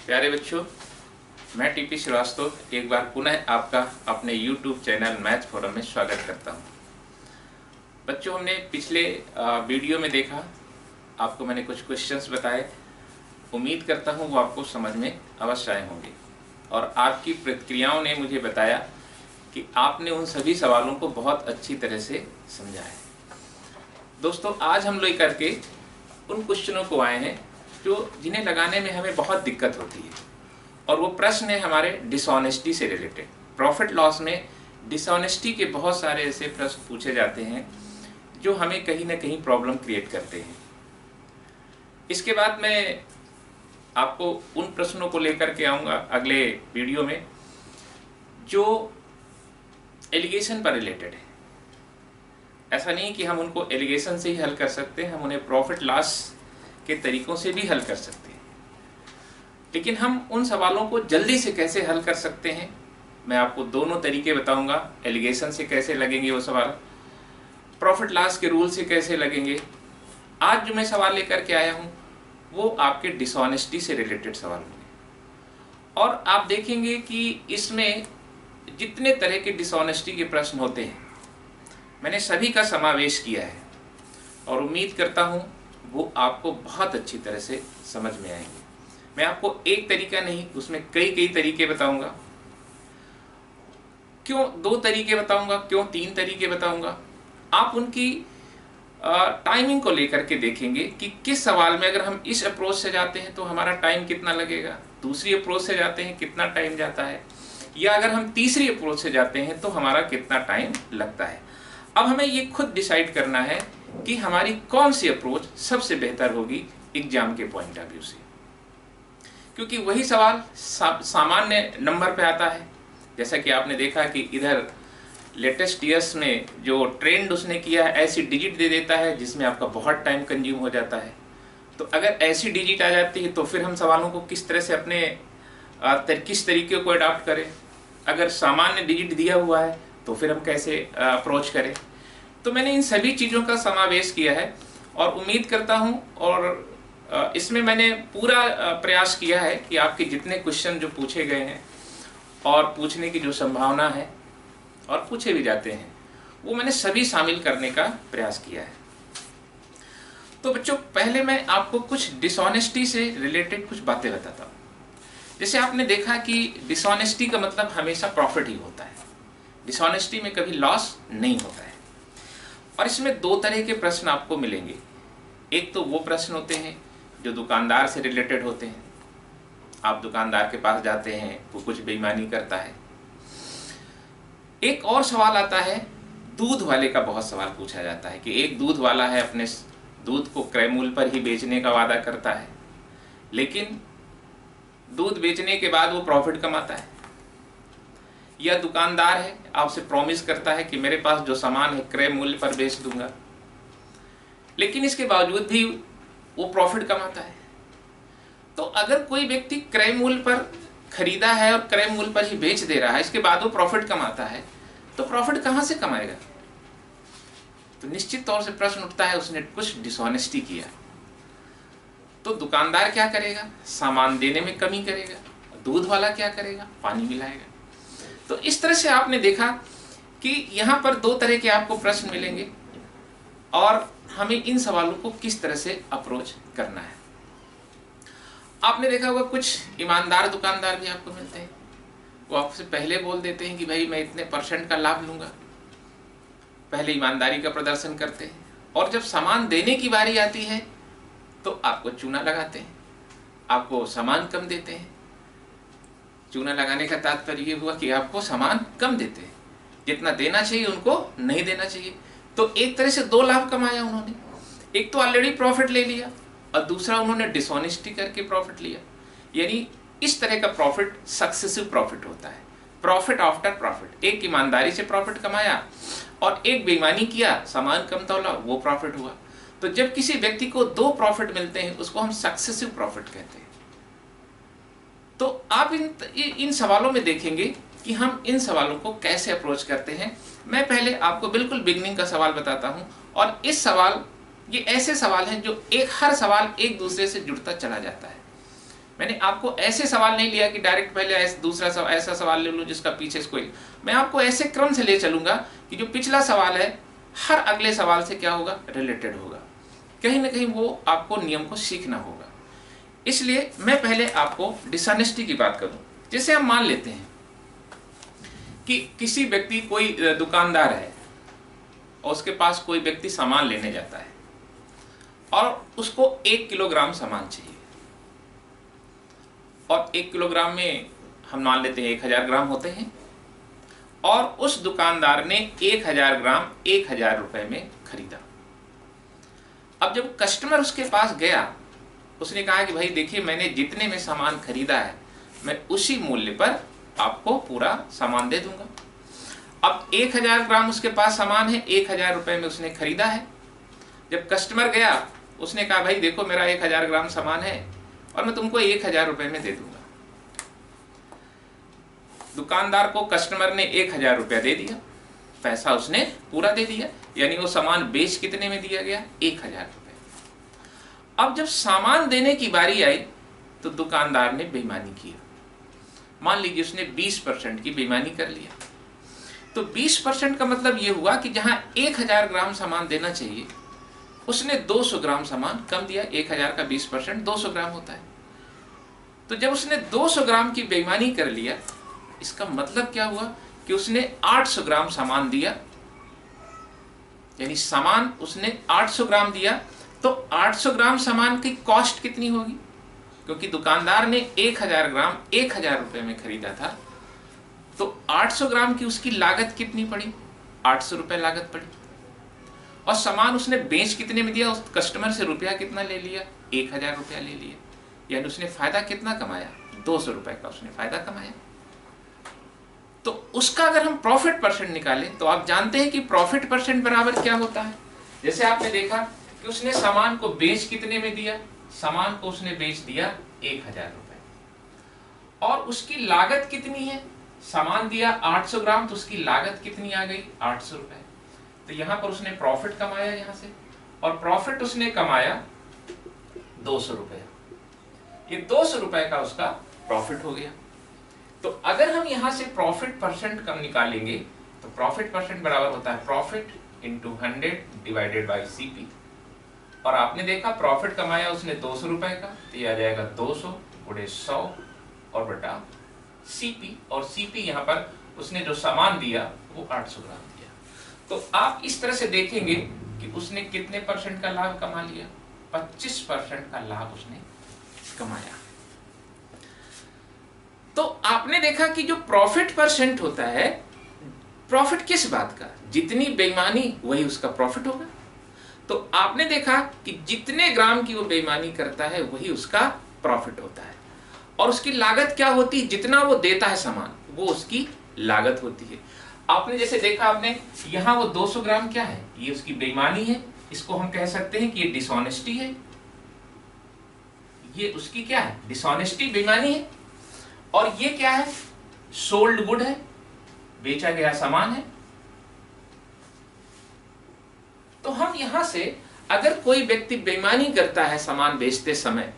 प्यारे बच्चों, मैं टीपी श्रीवास्तव एक बार पुनः आपका अपने YouTube चैनल मैथ फोरम में स्वागत करता हूं। बच्चों, हमने पिछले वीडियो में देखा, आपको मैंने कुछ क्वेश्चंस बताए। उम्मीद करता हूं वो आपको समझ में अवश्य आए होंगे और आपकी प्रतिक्रियाओं ने मुझे बताया कि आपने उन सभी सवालों को बहुत अच्छी तरह से समझा है। दोस्तों, आज हम लोग करके उन क्वेश्चनों को आए हैं जिन्हें लगाने में हमें बहुत दिक्कत होती है, और वो प्रश्न है हमारे डिसऑनेस्टी से रिलेटेड। प्रॉफिट लॉस में डिसऑनेस्टी के बहुत सारे ऐसे प्रश्न पूछे जाते हैं जो हमें कहीं ना कहीं प्रॉब्लम क्रिएट करते हैं। इसके बाद मैं आपको उन प्रश्नों को लेकर के आऊँगा अगले वीडियो में जो एलिगेशन पर रिलेटेड है। ऐसा नहीं कि हम उनको एलिगेशन से ही हल कर सकते हैं, हम उन्हें प्रॉफिट लॉस के तरीकों से भी हल कर सकते हैं। लेकिन हम उन सवालों को जल्दी से कैसे हल कर सकते हैं, मैं आपको दोनों तरीके बताऊंगा। एलिगेशन से कैसे लगेंगे वो सवाल, प्रॉफिट लॉस के रूल से कैसे लगेंगे। आज जो मैं सवाल लेकर के आया हूं वो आपके डिसऑनेस्टी से रिलेटेड सवाल होंगे, और आप देखेंगे कि इसमें जितने तरह के डिसऑनेस्टी के प्रश्न होते हैं मैंने सभी का समावेश किया है, और उम्मीद करता हूं वो आपको बहुत अच्छी तरह से समझ में आएंगे। मैं आपको एक तरीका नहीं, उसमें कई तरीके बताऊंगा। क्यों 2 तरीके बताऊंगा, क्यों 3 तरीके बताऊंगा, आप उनकी टाइमिंग को लेकर के देखेंगे कि किस सवाल में अगर हम इस अप्रोच से जाते हैं तो हमारा टाइम कितना लगेगा, दूसरी अप्रोच से जाते हैं कितना टाइम जाता है, या अगर हम तीसरी अप्रोच से जाते हैं तो हमारा कितना टाइम लगता है। अब हमें ये खुद डिसाइड करना है कि हमारी कौन सी अप्रोच सबसे बेहतर होगी एग्जाम के पॉइंट ऑफ व्यू से, क्योंकि वही सवाल सामान्य नंबर पे आता है। जैसा कि आपने देखा कि इधर लेटेस्ट ईयर्स में जो ट्रेंड उसने किया है, ऐसी डिजिट दे देता है जिसमें आपका बहुत टाइम कंज्यूम हो जाता है। तो अगर ऐसी डिजिट आ जाती है तो फिर हम सवालों को किस तरह से अपने किस तरीके को अडॉप्ट करें। अगर सामान्य डिजिट दिया हुआ है तो फिर हम कैसे अप्रोच करें। तो मैंने इन सभी चीज़ों का समावेश किया है, और उम्मीद करता हूं, और इसमें मैंने पूरा प्रयास किया है कि आपके जितने क्वेश्चन जो पूछे गए हैं और पूछने की जो संभावना है और पूछे भी जाते हैं वो मैंने सभी शामिल करने का प्रयास किया है। तो बच्चों, पहले मैं आपको कुछ डिसऑनेस्टी से रिलेटेड कुछ बातें बताता हूँ। जैसे आपने देखा कि डिसऑनेस्टी का मतलब हमेशा प्रॉफिट ही होता है, डिसऑनेस्टी में कभी लॉस नहीं होता है। और इसमें 2 तरह के प्रश्न आपको मिलेंगे। एक तो वो प्रश्न होते हैं जो दुकानदार से रिलेटेड होते हैं। आप दुकानदार के पास जाते हैं, वो कुछ बेईमानी करता है। एक और सवाल आता है दूध वाले का, बहुत सवाल पूछा जाता है कि एक दूध वाला है, अपने दूध को क्रय मूल्य पर ही बेचने का वादा करता है, लेकिन दूध बेचने के बाद वो प्रॉफिट कमाता है। या दुकानदार है, आपसे प्रॉमिस करता है कि मेरे पास जो सामान है क्रय मूल्य पर बेच दूंगा, लेकिन इसके बावजूद भी वो प्रॉफिट कमाता है। तो अगर कोई व्यक्ति क्रय मूल्य पर खरीदा है और क्रय मूल्य पर ही बेच दे रहा है, इसके बाद वो प्रॉफिट कमाता है, तो प्रॉफिट कहां से कमाएगा। तो निश्चित तौर से प्रश्न उठता है उसने कुछ डिसऑनेस्टी किया। तो दुकानदार क्या करेगा, सामान देने में कमी करेगा। दूध वाला क्या करेगा, पानी मिलाएगा। तो इस तरह से आपने देखा कि यहाँ पर 2 तरह के आपको प्रश्न मिलेंगे, और हमें इन सवालों को किस तरह से अप्रोच करना है। आपने देखा होगा कुछ ईमानदार दुकानदार भी आपको मिलते हैं, वो आपसे पहले बोल देते हैं कि भाई मैं इतने % का लाभ लूंगा, पहले ईमानदारी का प्रदर्शन करते हैं, और जब सामान देने की बारी आती है तो आपको चूना लगाते हैं, आपको सामान कम देते हैं। चूना लगाने का तात्पर्य ये हुआ कि आपको सामान कम देते हैं, जितना देना चाहिए उनको नहीं देना चाहिए। तो एक तरह से 2 लाभ कमाया उन्होंने। एक तो ऑलरेडी प्रॉफिट ले लिया, और दूसरा उन्होंने डिसऑनेस्टी करके प्रॉफिट लिया। यानी इस तरह का प्रॉफिट सक्सेसिव प्रॉफिट होता है, प्रॉफिट आफ्टर प्रॉफिट। एक ईमानदारी से प्रॉफिट कमाया और एक बेईमानी किया, सामान कम तोला, वो प्रॉफिट हुआ। तो जब किसी व्यक्ति को 2 प्रॉफिट मिलते हैं उसको हम सक्सेसिव प्रॉफिट कहते हैं। तो आप इन सवालों में देखेंगे कि हम इन सवालों को कैसे अप्रोच करते हैं। मैं पहले आपको बिल्कुल बिगनिंग का सवाल बताता हूं, और इस सवाल ये ऐसे सवाल हैं जो हर सवाल एक दूसरे से जुड़ता चला जाता है। मैंने आपको ऐसे सवाल नहीं लिया कि डायरेक्ट पहले ऐसे दूसरा सवाल, ऐसा सवाल ले लूँ जिसका पीछे इसको, मैं आपको ऐसे क्रम से ले चलूँगा कि जो पिछला सवाल है हर अगले सवाल से क्या होगा, रिलेटेड होगा, कहीं ना कहीं वो आपको नियम को सीखना होगा। इसलिए मैं पहले आपको डिसऑनेस्टी की बात करूँ। जैसे हम मान लेते हैं कि किसी व्यक्ति, कोई दुकानदार है और उसके पास कोई व्यक्ति सामान लेने जाता है और उसको 1 किलोग्राम सामान चाहिए, और 1 किलोग्राम में हम मान लेते हैं 1000 ग्राम होते हैं, और उस दुकानदार ने 1000 ग्राम 1000 रुपए में खरीदा। अब जब कस्टमर उसके पास गया, उसने कहा कि भाई देखिए मैंने जितने में सामान खरीदा है मैं उसी मूल्य पर आपको पूरा सामान दे दूंगा। अब 1000 ग्राम उसके पास सामान है, 1000 रुपए में उसने खरीदा है। जब कस्टमर गया उसने कहा भाई देखो मेरा 1000 ग्राम सामान है और मैं तुमको 1000 रुपए में दे दूंगा। दुकानदार को कस्टमर ने 1000 रुपया दे दिया, पैसा उसने पूरा दे दिया, यानी वो सामान बेच कितने में दिया गया, 1000 रुपए। अब जब सामान देने की बारी आई तो दुकानदार ने बेईमानी की। मान लीजिए उसने 20% की बेईमानी कर लिया। तो 20% का मतलब ये हुआ कि जहां 1000 ग्राम सामान देना चाहिए उसने 200 ग्राम सामान कम दिया। 1000 का 20% 200 ग्राम होता है। तो जब उसने 200 ग्राम की बेईमानी कर लिया, इसका मतलब क्या हुआ कि उसने 800 ग्राम सामान दिया, यानी सामान उसने 800 ग्राम दिया। तो 800 ग्राम सामान की कॉस्ट कितनी होगी, क्योंकि दुकानदार ने 1000 ग्राम 1000 रुपए में खरीदा था, तो 800 ग्राम की उसकी लागत कितनी पड़ी, 800 रुपए लागत पड़ी। और सामान उसने बेच कितने में दिया, उस कस्टमर से रुपया कितना ले लिया, 1000 रुपया ले लिया, यानी उसने फायदा कितना कमाया, 200 रुपए का उसने फायदा कमाया। तो उसका अगर हम प्रॉफिट परसेंट निकालें तो आप जानते हैं कि प्रॉफिट परसेंट बराबर क्या होता है। जैसे आपने देखा कि उसने सामान को बेच कितने में दिया, सामान को उसने बेच दिया 1000 रुपए, और उसकी लागत कितनी है, सामान दिया 800 ग्राम, तो उसकी लागत कितनी आ गई, 800 रुपए। तो यहां पर उसने प्रॉफिट कमाया यहां से, और प्रॉफिट उसने कमाया 200 रुपए। ये 200 रुपए का उसका प्रॉफिट हो गया। तो अगर हम यहां से प्रॉफिट परसेंट कम निकालेंगे तो प्रॉफिट परसेंट बराबर होता है profit into 100 divided by CP. और आपने देखा प्रॉफिट कमाया उसने 200 रुपए का, तो ये आ जाएगा 200 गुणे 100 और बटा सीपी। और सीपी यहाँ पर उसने जो सामान दिया वो 800 ग्राम दिया। तो आप इस तरह से देखेंगे कि उसने कितने परसेंट का लाभ कमा लिया, 25% का लाभ उसने कमाया। तो आपने देखा कि जो प्रॉफिट परसेंट होता है, प्रॉफिट किस बात का, जितनी बेईमानी वही उसका प्रॉफिट होगा। तो आपने देखा कि जितने ग्राम की वो बेईमानी करता है वही उसका प्रॉफिट होता है, और उसकी लागत क्या होती है, जितना वो देता है सामान वो उसकी लागत होती है। आपने जैसे देखा, आपने यहाँ वो 200 ग्राम क्या है, ये उसकी बेईमानी है, इसको हम कह सकते हैं कि ये डिसऑनेस्टी है, ये उसकी क्या है, डिसऑनेस्टी, बेईमानी है। और ये क्या है, सोल्ड गुड है, बेचा गया सामान है। तो हम यहां से अगर कोई व्यक्ति बेईमानी करता है सामान बेचते समय,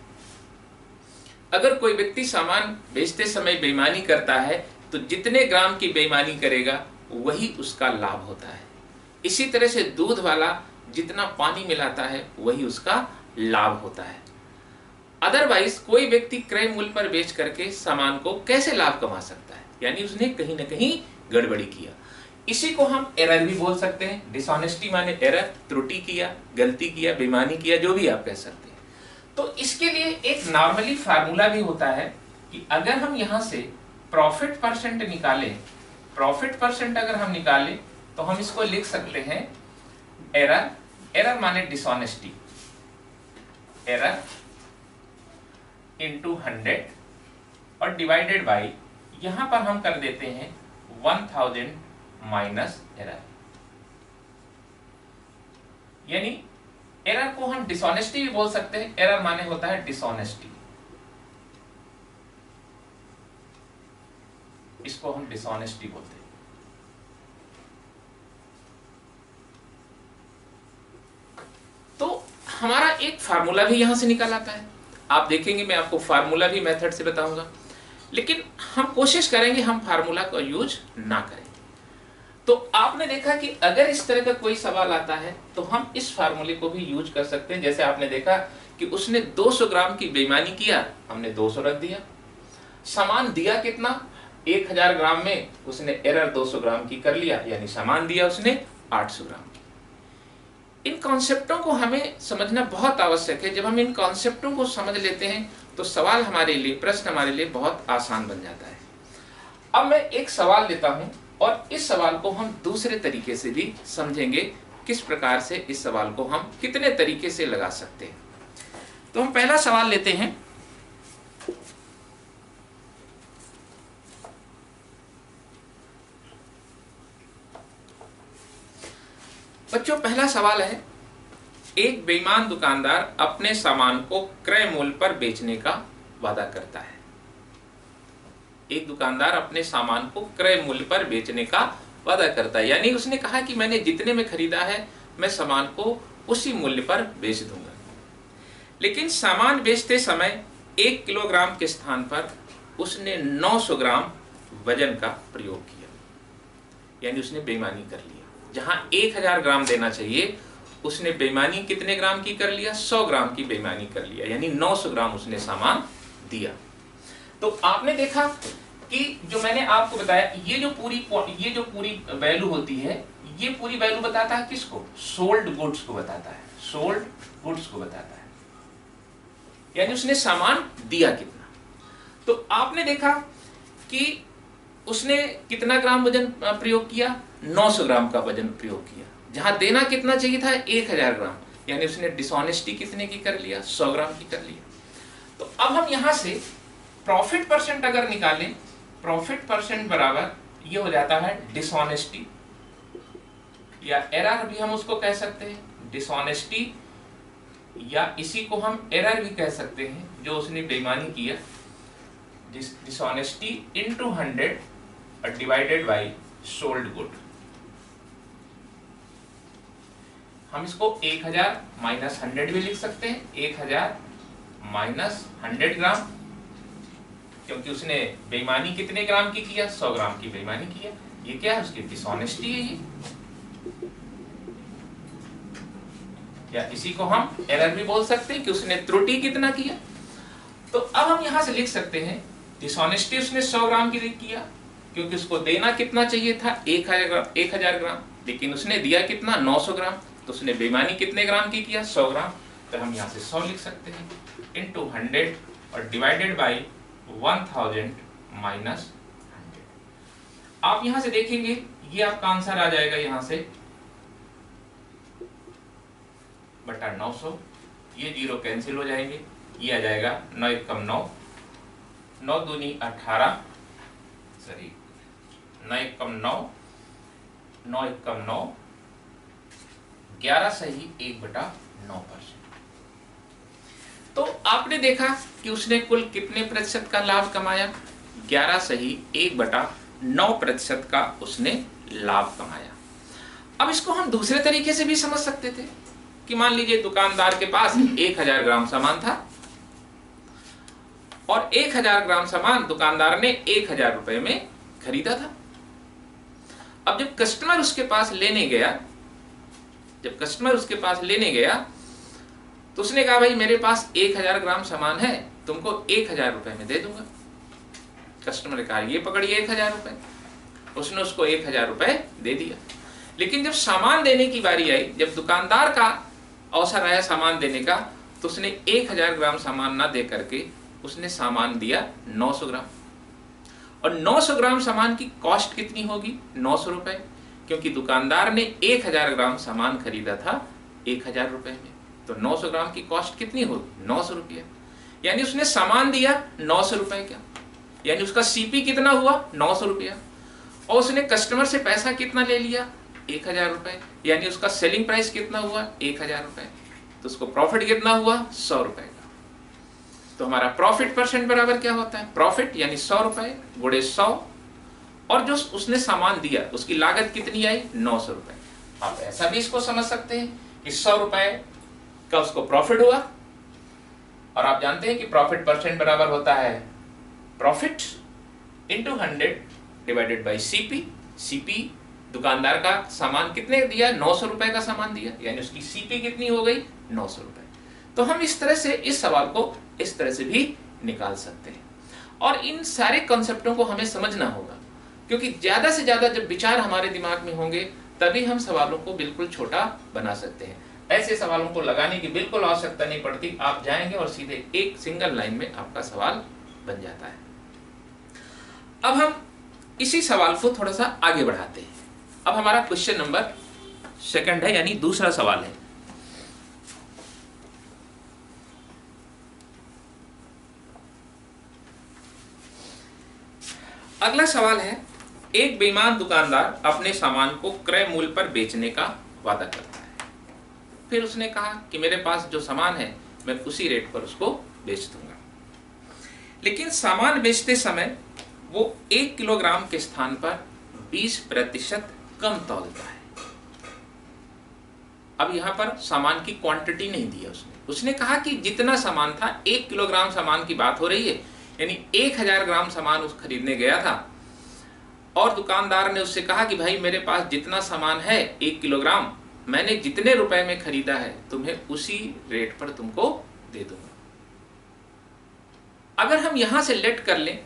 अगर कोई व्यक्ति सामान बेचते समय बेईमानी करता है तो जितने ग्राम की बेईमानी करेगा वही उसका लाभ होता है। इसी तरह से दूध वाला जितना पानी मिलाता है वही उसका लाभ होता है। अदरवाइज कोई व्यक्ति क्रय मूल्य पर बेच करके सामान को कैसे लाभ कमा सकता है, यानी उसने कहीं ना कहीं गड़बड़ी किया। इसी को हम एरर भी बोल सकते हैं। डिसऑनेस्टी माने एरर, त्रुटि किया, गलती किया, बेईमानी किया, जो भी आप कह सकते हैं। तो इसके लिए एक नॉर्मली फार्मूला भी होता है कि अगर हम यहां से प्रॉफिट परसेंट निकालें, प्रॉफिट परसेंट अगर हम निकालें तो हम इसको लिख सकते हैं एरर, एरर माने डिसऑनेस्टी, एरर इंटू 100 और डिवाइडेड बाई, यहां पर हम कर देते हैं 1000 माइनस एरर। यानी एरर को हम डिसऑनेस्टी भी बोल सकते हैं। एरर माने होता है डिसऑनेस्टी, इसको हम डिसऑनेस्टी बोलते हैं। तो हमारा एक फार्मूला भी यहां से निकल आता है। आप देखेंगे मैं आपको फार्मूला भी मेथड से बताऊंगा, लेकिन हम कोशिश करेंगे हम फार्मूला का यूज ना करें। तो आपने देखा कि अगर इस तरह का कोई सवाल आता है तो हम इस फार्मूले को भी यूज कर सकते हैं। जैसे आपने देखा कि उसने 200 ग्राम की बेईमानी किया, हमने 200 रख दिया। सामान दिया कितना, 1000 ग्राम में उसने एरर 200 ग्राम की कर लिया, यानी सामान दिया उसने 800 ग्राम की। इन कॉन्सेप्टों को हमें समझना बहुत आवश्यक है। जब हम इन कॉन्सेप्टों को समझ लेते हैं तो सवाल हमारे लिए, प्रश्न हमारे लिए बहुत आसान बन जाता है। अब मैं एक सवाल लेता हूं और इस सवाल को हम दूसरे तरीके से भी समझेंगे, किस प्रकार से इस सवाल को हम कितने तरीके से लगा सकते हैं। तो हम पहला सवाल लेते हैं। बच्चों पहला सवाल है, एक बेईमान दुकानदार अपने सामान को क्रय मूल्य पर बेचने का वादा करता है। एक दुकानदार अपने सामान को क्रय मूल्य पर बेचने का वादा करता है, यानी उसने कहा कि मैंने जितने में खरीदा है मैं सामान को उसी मूल्य पर बेच दूंगा। लेकिन सामान बेचते समय 1 किलोग्राम के स्थान पर उसने 900 ग्राम वजन का प्रयोग किया, यानी उसने बेईमानी कर लिया। जहां 1000 ग्राम देना चाहिए उसने बेईमानी कितने ग्राम की कर लिया, 100 ग्राम की बेईमानी कर लिया, यानी 900 ग्राम उसने सामान दिया। तो आपने देखा कि जो मैंने आपको बताया, ये जो पूरी वैल्यू होती है, ये पूरी वैल्यू बताता है किसको, सोल्ड गुड्स को बताता है, सोल्ड गुड्स को बताता है, यानी उसने सामान दिया कितना। तो आपने देखा कि उसने कितना ग्राम वजन प्रयोग किया, 900 ग्राम का वजन प्रयोग किया। जहां देना कितना चाहिए था, 1000 ग्राम, यानी उसने डिसऑनेस्टी कितने की कर लिया, 100 ग्राम की कर लिया। तो अब हम यहां से प्रॉफिट परसेंट अगर निकालें, प्रॉफिट परसेंट बराबर ये हो जाता है डिसऑनेस्टी, या एरर भी हम उसको कह सकते हैं, डिसऑनेस्टी, या इसी को हम एरर भी कह सकते हैं जो उसने बेईमानी किया, dishonesty into 100 divided by sold good. हम इसको 1000 माइनस 100 भी लिख सकते हैं, 1000 माइनस 100 ग्राम, क्योंकि उसने बेईमानी कितने ग्राम की किया, 100 ग्राम की बेईमानी किया। ये क्या है, उसकी डिसऑनेस्टी है ये, या इसी को हम एरर भी बोल सकते हैं कि उसने त्रुटि कितना किया। तो अब हम यहां से लिख सकते हैं डिसऑनेस्टी उसने 100 ग्राम की किया, क्योंकि उसको देना कितना चाहिए था, 1000 ग्राम, लेकिन उसने दिया कितना, 900 ग्राम। तो उसने बेईमानी कितने ग्राम की किया, 100 ग्राम। तो हम यहाँ से 100 लिख सकते हैं इनटू 100 और डिवाइडेड बाय 1000 माइनस 100। आप यहां से देखेंगे ये आपका आंसर आ जाएगा, यहां से बटा 900, ये 0 कैंसिल हो जाएंगे, ये आ जाएगा 9 एकम 9, 9 दूनी 18, सॉरी 9 एकम 9, 9 एकम 9, 11 सही 1/9%। तो आपने देखा कि उसने कुल कितने प्रतिशत का लाभ कमाया, 11 सही 1/9% का उसने लाभ कमाया। अब इसको हम दूसरे तरीके से भी समझ सकते थे कि मान लीजिए दुकानदार के पास 1000 ग्राम सामान था और 1000 ग्राम सामान दुकानदार ने 1000 रुपए में खरीदा था। अब जब कस्टमर उसके पास लेने गया, तो उसने कहा भाई मेरे पास 1000 ग्राम सामान है, तुमको 1000 रुपए में दे दूंगा। कस्टमर ने कहा ये पकड़िए 1000 रुपए, उसने उसको 1000 रुपए दे दिया। लेकिन जब सामान देने की बारी आई, जब दुकानदार का अवसर आया सामान देने का, तो उसने 1000 ग्राम सामान ना दे करके उसने सामान दिया 900 ग्राम। और 900 ग्राम सामान की कॉस्ट कितनी होगी, 900 रुपए, क्योंकि दुकानदार ने 1000 ग्राम सामान खरीदा था 1000 रुपए में। तो 900 ग्राम की कॉस्ट कितनी होगी, 900 रुपया। यानी उसने सामान दिया 900 रुपए का, यानी उसका सीपी कितना हुआ, 900 रुपया, और उसने कस्टमर से पैसा कितना ले लिया, 1000 रुपए, यानी उसका सेलिंग प्राइस कितना हुआ, 1000 रुपए। तो उसको प्रॉफिट कितना हुआ, 100 रुपए का। तो हमारा प्रॉफिट परसेंट बराबर क्या होता है, प्रॉफिट यानी 100 रुपए गुणे 100, और जो उसने सामान दिया उसकी लागत कितनी आई, 900 रुपए। आप ऐसा भी इसको समझ सकते हैं कि 100 रुपए का उसको प्रॉफिट हुआ और आप जानते हैं कि प्रॉफिट परसेंट बराबर होता है profit into 100 divided by CP. CP दुकानदार का सामान कितने दिया, 900 रुपए का सामान दिया, यानी उसकी सीपी कितनी हो गई, 900 रुपए। तो हम इस तरह से इस सवाल को इस तरह से भी निकाल सकते हैं। और इन सारे कॉन्सेप्टों को हमें समझना होगा, क्योंकि ज्यादा से ज्यादा जब विचार हमारे दिमाग में होंगे तभी हम सवालों को बिल्कुल छोटा बना सकते हैं। ऐसे सवालों को लगाने की बिल्कुल आवश्यकता नहीं पड़ती, आप जाएंगे और सीधे एक सिंगल लाइन में आपका सवाल बन जाता है। अब हम इसी सवाल को थोड़ा सा आगे बढ़ाते हैं। अब हमारा क्वेश्चन नंबर 2 है, यानी दूसरा सवाल है। अगला सवाल है, एक बेईमान दुकानदार अपने सामान को क्रय मूल्य पर बेचने का वादा करता है। फिर उसने कहा कि मेरे पास जो सामान है मैं उसी रेट पर उसको बेच दूंगा, लेकिन सामान बेचते समय वो 1 किलोग्राम के स्थान पर 20% कम तौलता है। अब यहां पर सामान की क्वांटिटी नहीं दी है उसने कहा कि जितना सामान था, 1 किलोग्राम सामान की बात हो रही है, यानी 1000 ग्राम सामान उस खरीदने गया था और दुकानदार ने उससे कहा कि भाई मेरे पास जितना सामान है 1 किलोग्राम, मैंने जितने रुपए में खरीदा है तुम्हें उसी रेट पर तुमको दे दूंगा। अगर हम यहां से लेट कर लें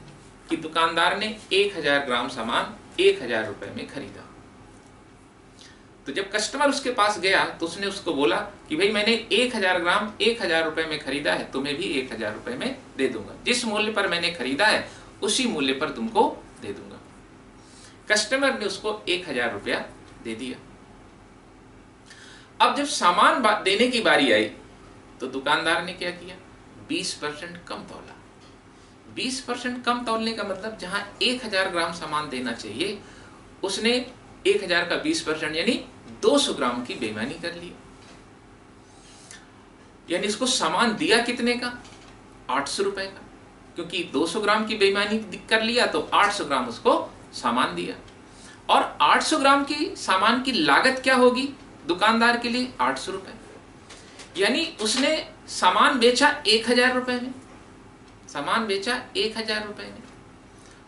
कि दुकानदार ने 1000 ग्राम सामान 1000 रुपए में खरीदा, तो जब कस्टमर उसके पास गया तो उसने उसको बोला कि भाई मैंने 1000 ग्राम 1000 रुपए में खरीदा है, तुम्हें भी 1000 रुपए में दे दूंगा, जिस मूल्य पर मैंने खरीदा है उसी मूल्य पर तुमको दे दूंगा। कस्टमर ने उसको 1000 रुपया दे दिया। अब जब सामान देने की बारी आई तो दुकानदार ने क्या किया, 20% कम तौला। 20% कम तौलने का मतलब जहां 1000 ग्राम सामान देना चाहिए उसने 1000 का 20% यानी 200 ग्राम की बेईमानी कर ली। यानी इसको सामान दिया कितने का, 800 रुपए का, क्योंकि 200 ग्राम की बेईमानी कर लिया तो 800 ग्राम उसको सामान दिया। और 800 ग्राम की सामान की लागत क्या होगी दुकानदार के लिए, 800 रुपए। यानी उसने सामान बेचा 1000 रुपए में, सामान बेचा 1000 रुपए में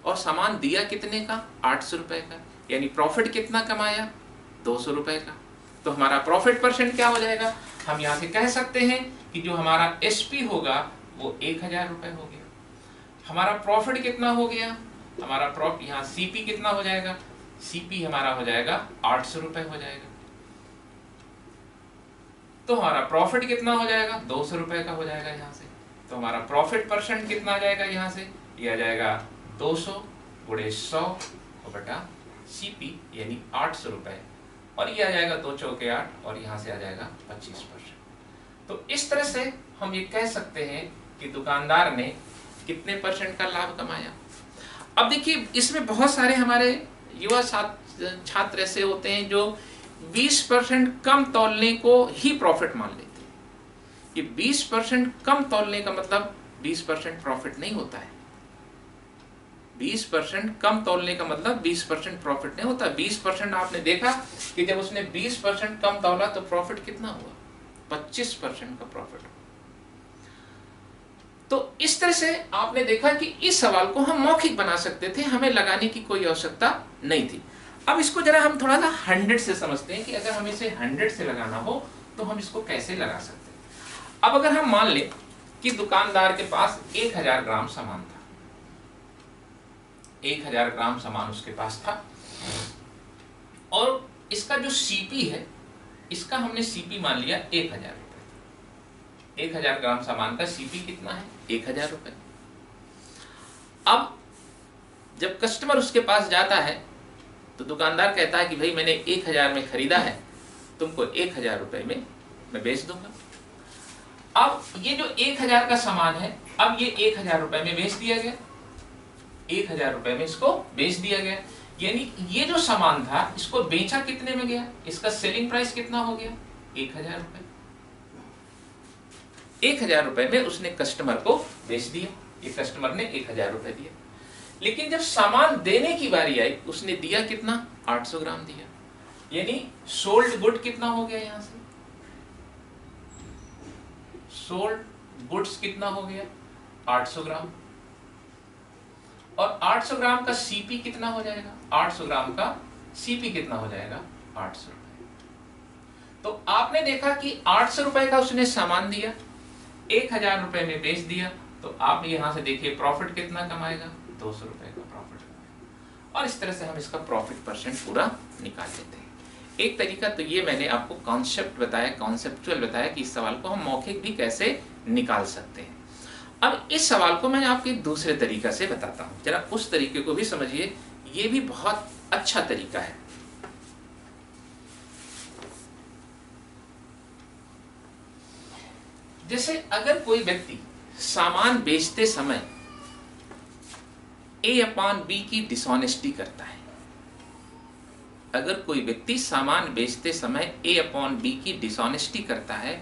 और सामान दिया कितने का, 800 रुपए का, यानी प्रॉफिट कितना कमाया, 200 रुपए का। तो हमारा प्रॉफिट परसेंट क्या हो जाएगा, हम यहां से कह सकते हैं कि जो हमारा एसपी होगा वो 1000 रुपए हो गया। हमारा प्रॉफिट कितना हो गया, हमारा प्रॉफिट यहाँ सीपी कितना हो जाएगा, सीपी हमारा हो जाएगा 800 रुपए हो जाएगा। तो हमारा प्रॉफिट कितना हो जाएगा, 200 रुपए का हो जाएगा यहाँ से। तो हमारा प्रॉफिट परसेंट कितना आ जाएगा, यहाँ से ये आ जाएगा 200 गुणे 100 बटा सीपी यानी 800 रुपए, और ये आ जाएगा 2 चौके 8 और यहाँ से आ जाएगा 25%। तो इस तरह से हम ये कह सकते हैं कि दुकानदार ने कितने परसेंट का लाभ कमाया। अब देखिए इसमें बहुत सारे हमारे युवा छात्र ऐसे होते हैं जो 20% कम तौलने को ही प्रॉफिट मान लेते हैं। ये 20% कम तौलने का मतलब 20% प्रॉफिट नहीं होता है। 20% कम तौलने का मतलब 20% प्रॉफिट नहीं होता। 20% आपने देखा कि जब उसने 20% कम तौला तो प्रॉफिट कितना हुआ, 25% का प्रॉफिट। तो इस तरह से आपने देखा कि इस सवाल को हम मौखिक बना सकते थे, हमें लगाने की कोई आवश्यकता नहीं थी। अब इसको जरा हम थोड़ा सा 100 से समझते हैं कि अगर हमें इसे 100 से लगाना हो तो हम इसको कैसे लगा सकते हैं। अब अगर हम मान लें कि दुकानदार के पास 1000 ग्राम सामान था, 1000 ग्राम सामान उसके पास था और इसका जो सीपी है इसका हमने सीपी मान लिया 1000 रुपए। 1000 ग्राम सामान का सीपी कितना है, 1000 रुपए। अब जब कस्टमर उसके पास जाता है तो दुकानदार कहता है कि भाई मैंने 1000 में खरीदा है, तुमको 1000 रुपए में मैं बेच दूंगा। अब ये जो 1000 का सामान है, अब ये 1000 रुपए में बेच दिया गया, 1000 रुपए में इसको बेच दिया गया। यानी ये जो सामान था इसको बेचा कितने में गया, इसका सेलिंग प्राइस कितना हो गया, 1000 रुपए। 1000 रुपए में उसने कस्टमर को बेच दिया, ये कस्टमर ने 1000 रुपए दिया। लेकिन जब सामान देने की बारी आई उसने दिया कितना, 800 ग्राम दिया। यानी सोल्ड गुड कितना हो गया, यहां से सोल्ड गुड्स कितना हो गया 800 ग्राम, और 800 ग्राम का सीपी कितना हो जाएगा, 800 ग्राम का सीपी कितना हो जाएगा 800 रुपए। तो आपने देखा कि 800 रुपए का उसने सामान दिया, 1000 रुपए में बेच दिया, तो आप यहां से देखिए प्रॉफिट कितना कमाएगा 200 रुपए का प्रॉफिट कमाएगा। और इस तरह से हम इसका प्रॉफिट परसेंट पूरा निकाल लेते हैं। एक तरीका तो ये मैंने आपको कॉन्सेप्ट बताया, कॉन्सेप्चुअल बताया कि इस सवाल को हम मौखिक भी कैसे निकाल सकते हैं। अब इस सवाल को मैं आपको एक दूसरे तरीका से बताता हूं, जरा उस तरीके को भी समझिए, ये भी बहुत अच्छा तरीका है। जैसे अगर कोई व्यक्ति सामान बेचते समय A/B की डिसऑनेस्टी करता है, अगर कोई व्यक्ति सामान बेचते समय A/B की डिसऑनेस्टी करता है,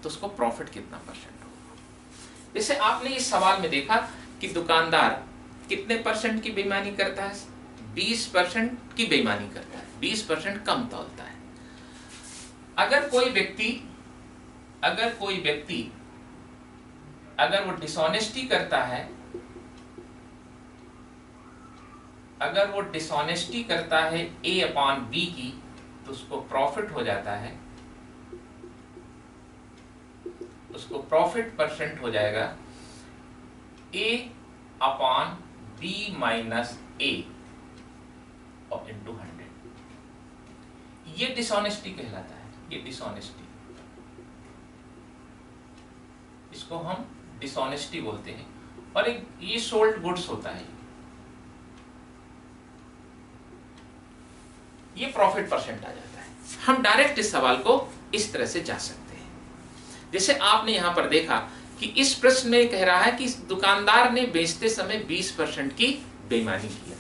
तो उसको प्रॉफिट कितना परसेंट होगा। जैसे आपने इस सवाल में देखा कि दुकानदार कितने परसेंट की बेईमानी करता है, 20% की बेईमानी करता है, 20% कम तौलता है। अगर कोई व्यक्ति अगर वो डिसऑनेस्टी करता है, अगर वो डिसऑनेस्टी करता है A/B की, तो उसको प्रॉफिट हो जाता है, उसको प्रॉफिट परसेंट हो जाएगा A/B माइनस A और इंटू 100। ये डिसऑनेस्टी कहलाता है, ये डिसऑनेस्टी, इसको हम डिसऑनेस्टी बोलते हैं। और एक ये सोल्ड गुड्स होता है, ये प्रॉफिट परसेंट आ जाता है। हम डायरेक्ट इस सवाल को इस तरह से जा सकते हैं। जैसे आपने यहां पर देखा कि इस प्रश्न में कह रहा है कि दुकानदार ने बेचते समय 20% की बेईमानी किया।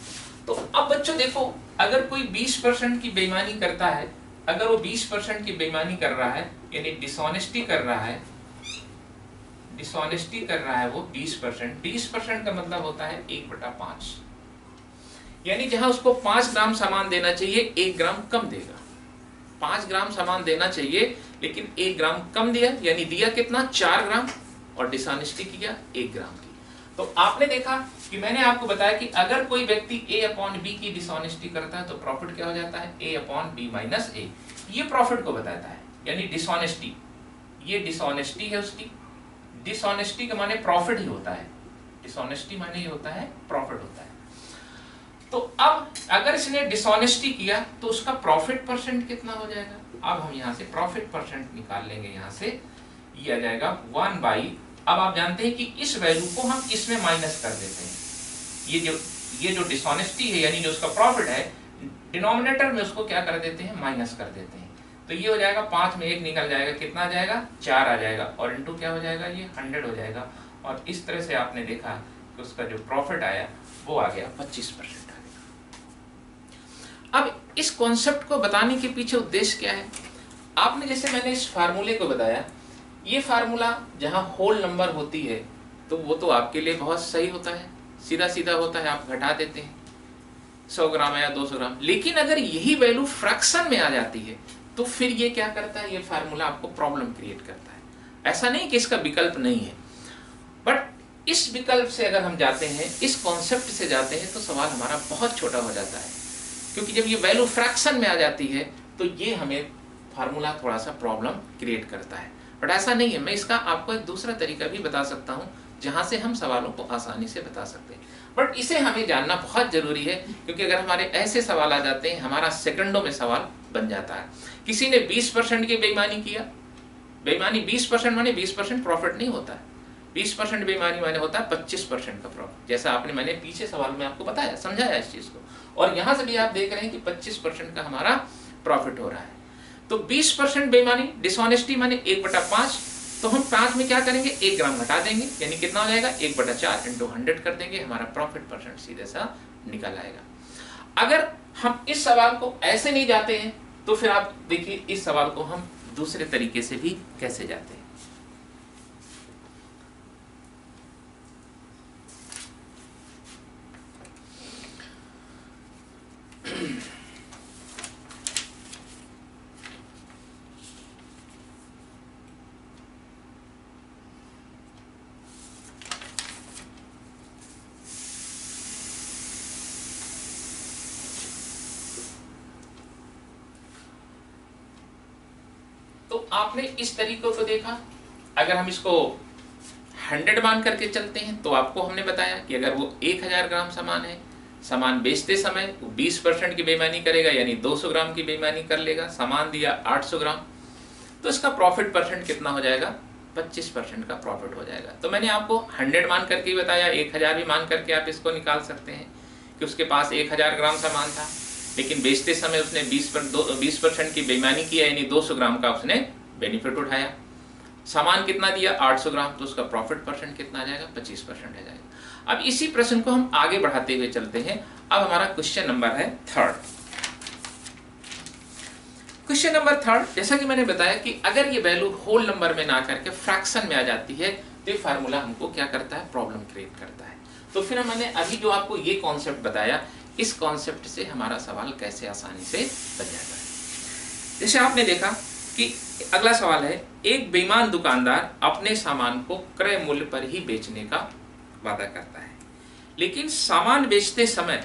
तो अब बच्चों देखो, अगर कोई 20% की बेईमानी करता है, अगर वो 20% की बेईमानी कर रहा है, यानी डिसऑनेस्टी कर रहा है, डिसऑनेस्टी कर रहा है वो 20%, 20% का मतलब होता है 1/5, यानी जहां उसको 5 ग्राम सामान देना चाहिए 1 ग्राम कम देगा। 5 ग्राम सामान देना चाहिए लेकिन 1 ग्राम कम दिया, यानी दिया कितना 4 ग्राम, और डिसऑनेस्टी किया 1 ग्राम की। तो आपने देखा कि मैंने आपको बताया कि अगर कोई व्यक्ति A/B की डिसऑनेस्टी करता है तो प्रॉफिट क्या हो जाता है A/B माइनस A। ये प्रॉफिट को बताता है, यानी डिसऑनेस्टी, ये डिसऑनेस्टी है उसकी। डिसऑनेस्टी का माने प्रॉफिट ही होता है, डिसऑनेस्टी माने ये होता है प्रॉफिट होता है। तो अब अगर इसने डिसऑनेस्टी किया तो उसका प्रॉफिट परसेंट कितना हो जाएगा। अब हम यहां से प्रॉफिट परसेंट निकाल लेंगे, यहां से ये आ जाएगा 1/, अब आप जानते हैं कि इस वैल्यू को हम इसमें माइनस कर देते हैं। ये जो डिसऑनेस्टी है, यानी जो उसका प्रॉफिट है, डिनोमिनेटर में उसको क्या कर देते हैं, माइनस कर देते हैं। तो ये हो जाएगा 5 में 1 निकल जाएगा, कितना आ जाएगा 4 आ जाएगा, और इनटू क्या हो जाएगा, ये 100 हो जाएगा। और इस तरह से आपने देखा कि उसका जो प्रॉफिट आया वो आ गया 25%। अब इस कॉन्सेप्ट को बताने के पीछे उद्देश्य क्या है। आपने जैसे मैंने इस फार्मूले को बताया, ये फार्मूला जहां होल नंबर होती है तो वो तो आपके लिए बहुत सही होता है, सीधा सीधा होता है, आप घटा देते हैं 100 ग्राम या 200 ग्राम। लेकिन अगर यही वैल्यू फ्रैक्शन में आ जाती है तो फिर ये क्या करता है, ये फार्मूला आपको प्रॉब्लम क्रिएट करता है। ऐसा नहीं कि इसका विकल्प नहीं है, बट इस विकल्प से अगर हम जाते हैं, इस कॉन्सेप्ट से जाते हैं, तो सवाल हमारा बहुत छोटा हो जाता है। क्योंकि जब ये वैल्यू फ्रैक्शन में आ जाती है तो ये हमें फार्मूला थोड़ा सा प्रॉब्लम क्रिएट करता है। बट ऐसा नहीं है, मैं इसका आपको एक दूसरा तरीका भी बता सकता हूँ जहां से हम सवालों को आसानी से बता सकते हैं। बट इसे हमें जानना बहुत जरूरी है, क्योंकि अगर हमारे ऐसे सवाल आ जाते हैं, हमारा सेकंडों में सवाल बन जाता है। किसी ने 20% की बेईमानी किया, बेईमानी 20% माने 20% प्रॉफिट नहीं होता है, 20% बेईमानी माने होता है 25% का प्रॉफिट। जैसा आपने मैंने पीछे सवाल में आपको बताया, समझाया इस चीज को, और यहां से भी आप देख रहे हैं कि 25% का हमारा प्रॉफिट हो रहा है। तो 20% बेईमानी, डिसऑनेस्टी माने 1/5, तो हम 5 में क्या करेंगे, 1 ग्राम घटा देंगे, यानी कितना हो जाएगा 1/4 इंटू 100 कर देंगे, हमारा प्रॉफिट परसेंट सीधे सा निकल आएगा। अगर हम इस सवाल को ऐसे नहीं जाते हैं तो फिर आप देखिए इस सवाल को हम दूसरे तरीके से भी कैसे जाते हैं। तो आपने इस तरीकों को देखा। अगर हम इसको 100 मान करके चलते हैं तो आपको हमने बताया कि अगर वो 1000 ग्राम सामान है, सामान बेचते समय वो 20% की बेईमानी करेगा, यानी 200 ग्राम की बेईमानी कर लेगा, सामान दिया 800 ग्राम, तो इसका प्रॉफिट परसेंट कितना हो जाएगा? 25% का प्रॉफिट हो जाएगा। तो मैंने आपको 100 मान करके ही बताया, 1000 भी मान करके आप इसको निकाल सकते हैं कि उसके पास 1000 ग्राम सामान था, लेकिन बेचते समय उसने 20% की बेईमानी किया, यानी 200 ग्राम का उसने बेनिफिट उठाया। सामान कितना दिया? 800 ग्राम, तो उसका प्रॉफिट परसेंट कितना आ जाएगा? 25% आ जाएगा। अब इसी प्रश्न को हम आगे बढ़ाते हुए चलते हैं। अब हमारा क्वेश्चन नंबर है 3rd। क्वेश्चन नंबर 3rd, जैसा कि मैंने बताया कि अगर ये वैल्यू होल नंबर में ना करके फ्रैक्शन में आ जाती है तो ये फार्मूला हमको क्या करता है? प्रॉब्लम क्रिएट करता है। तो फिर मैंने अभी जो आपको ये कॉन्सेप्ट बताया, इस कॉन्सेप्ट से हमारा सवाल कैसे आसानी से बन जाता है। जैसे आपने देखा कि अगला सवाल है, एक बेईमान दुकानदार अपने सामान को क्रय मूल्य पर ही बेचने का वादा करता है, लेकिन सामान बेचते समय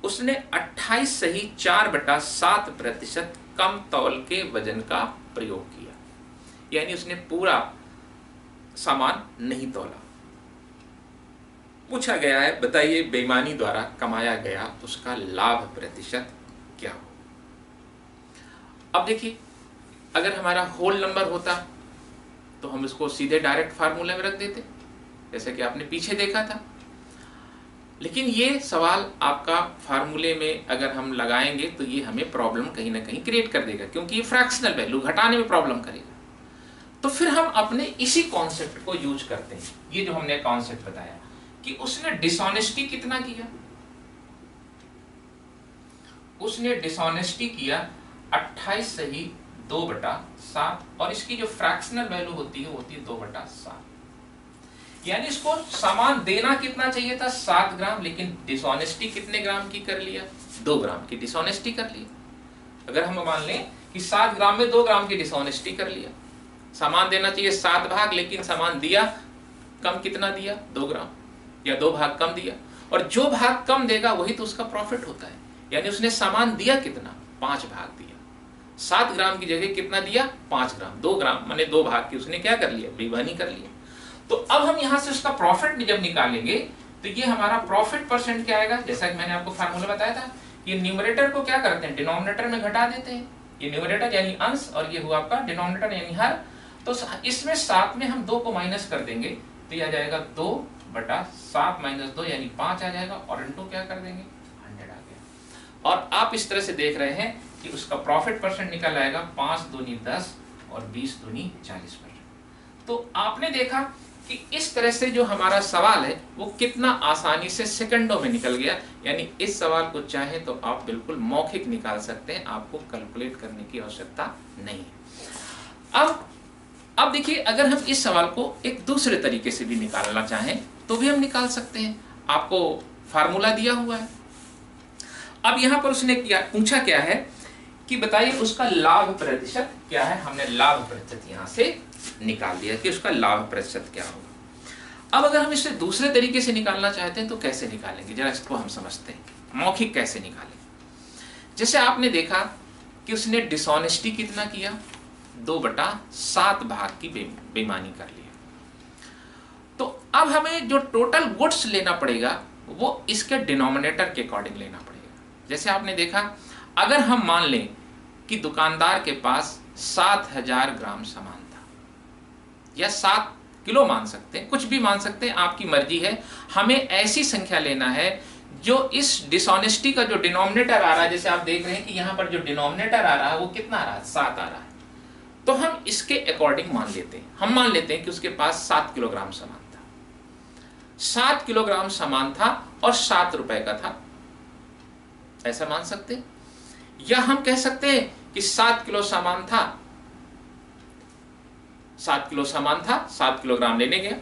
उसने 28 सही 4/7% कम तौल के वजन का प्रयोग किया, यानी उसने पूरा सामान नहीं तौला। पूछा गया है, बताइए बेईमानी द्वारा कमाया गया उसका लाभ प्रतिशत क्या हो। अब देखिए, अगर हमारा होल नंबर होता तो हम इसको सीधे डायरेक्ट फार्मूले में रख देते, जैसे कि आपने पीछे देखा था। लेकिन ये सवाल आपका फार्मूले में अगर हम लगाएंगे तो ये हमें प्रॉब्लम कहीं ना कहीं क्रिएट कर देगा, क्योंकि ये फ्रैक्शनल वैल्यू घटाने में प्रॉब्लम करेगा। तो फिर हम अपने इसी कॉन्सेप्ट को यूज करते हैं। ये जो हमने कॉन्सेप्ट बताया कि उसने डिसऑनेस्टी कितना किया, उसने डिसऑनेस्टी किया 28 सही 2/7, और इसकी जो फ्रैक्शनल वैल्यू होती है वो होती है 2/7, यानी इसको सामान देना कितना चाहिए था? 7 ग्राम, लेकिन डिसऑनेस्टी कितने ग्राम की कर लिया? 2 ग्राम की डिसऑनेस्टी कर लिया। अगर हम मान लें कि 7 ग्राम में 2 ग्राम की डिसऑनेस्टी कर लिया, सामान देना चाहिए 7 भाग, लेकिन सामान दिया कम, कितना दिया? 2 ग्राम, या 2 भाग कम दिया, और जो भाग कम देगा वही तो उसका प्रॉफिट होता है। यानी उसने सामान दिया कितना? 5 भाग दिया। 7 ग्राम की जगह कितना दिया? 5 ग्राम। 2 ग्राम माने 2 भाग की उसने क्या कर लिया? बेईमानी कर लिया। तो अब हम यहां से उसका प्रॉफिट जब निकालेंगे तो ये हमारा प्रॉफिट परसेंट क्या आएगा? जैसा कि मैंने आपको फार्मूला बताया था, ये न्यूमरेटर को क्या करते हैं? डिनोमिनेटर में घटा देते हैं। ये न्यूमरेटर यानी अंश, और ये हुआ आपका डिनोमिनेटर यानी हर। तो इसमें 7 में हम 2 को माइनस कर देंगे तो ये आ जाएगा 2/7 - 2 यानी 5 आ जाएगा, और इनटू क्या कर देंगे? 100 आ गया। और आप इस तरह से देख रहे हैं कि उसका प्रॉफिट परसेंट निकल आएगा 5 दूनी 10 और 20 दूनी 40%। तो आपने देखा कि इस तरह से जो हमारा सवाल है वो कितना आसानी से सेकंडों में निकल गया। यानी इस सवाल को चाहे तो आप बिल्कुल मौखिक निकाल सकते हैं, आपको कैलकुलेट करने की आवश्यकता नहीं है। अब देखिए, अगर हम इस सवाल को एक दूसरे तरीके से भी निकालना चाहें तो भी हम निकाल सकते हैं। आपको फार्मूला दिया हुआ है। अब यहां पर उसने पूछा क्या है कि बताइए उसका लाभ प्रतिशत क्या है। हमने लाभ प्रतिशत यहां से निकाल दिया कि उसका लाभ प्रतिशत क्या होगा। अब अगर हम इसे दूसरे तरीके से निकालना चाहते हैं तो कैसे निकालेंगे, जरा इसको हम समझते हैं। मौखिक कैसे निकालें? जैसे आपने देखा कि उसने डिसऑनेस्टी कितना किया? 2/7 भाग की बेईमानी कर लिया। तो अब हमें जो टोटल गुड्स लेना पड़ेगा वो इसके डिनोमिनेटर के अकॉर्डिंग लेना पड़ेगा। जैसे आपने देखा, अगर हम मान लें कि दुकानदार के पास 7000 ग्राम सामान था, या 7 किलो मान सकते हैं, कुछ भी मान सकते हैं, आपकी मर्जी है। हमें ऐसी संख्या लेना है जो इस डिसऑनेस्टी का जो डिनोमिनेटर आ रहा है, जैसे आप देख रहे हैं कि यहां पर जो डिनोमिनेटर आ रहा है वो कितना आ रहा है? 7 आ रहा है। तो हम इसके अकॉर्डिंग मान लेते हैं। हम मान लेते हैं कि उसके पास 7 किलोग्राम सामान था। 7 किलोग्राम सामान था और 7 रुपए का था, ऐसा मान सकते हैं। या हम कह सकते हैं कि 7 किलो सामान था, 7 किलो सामान था, 7 किलोग्राम लेने गया।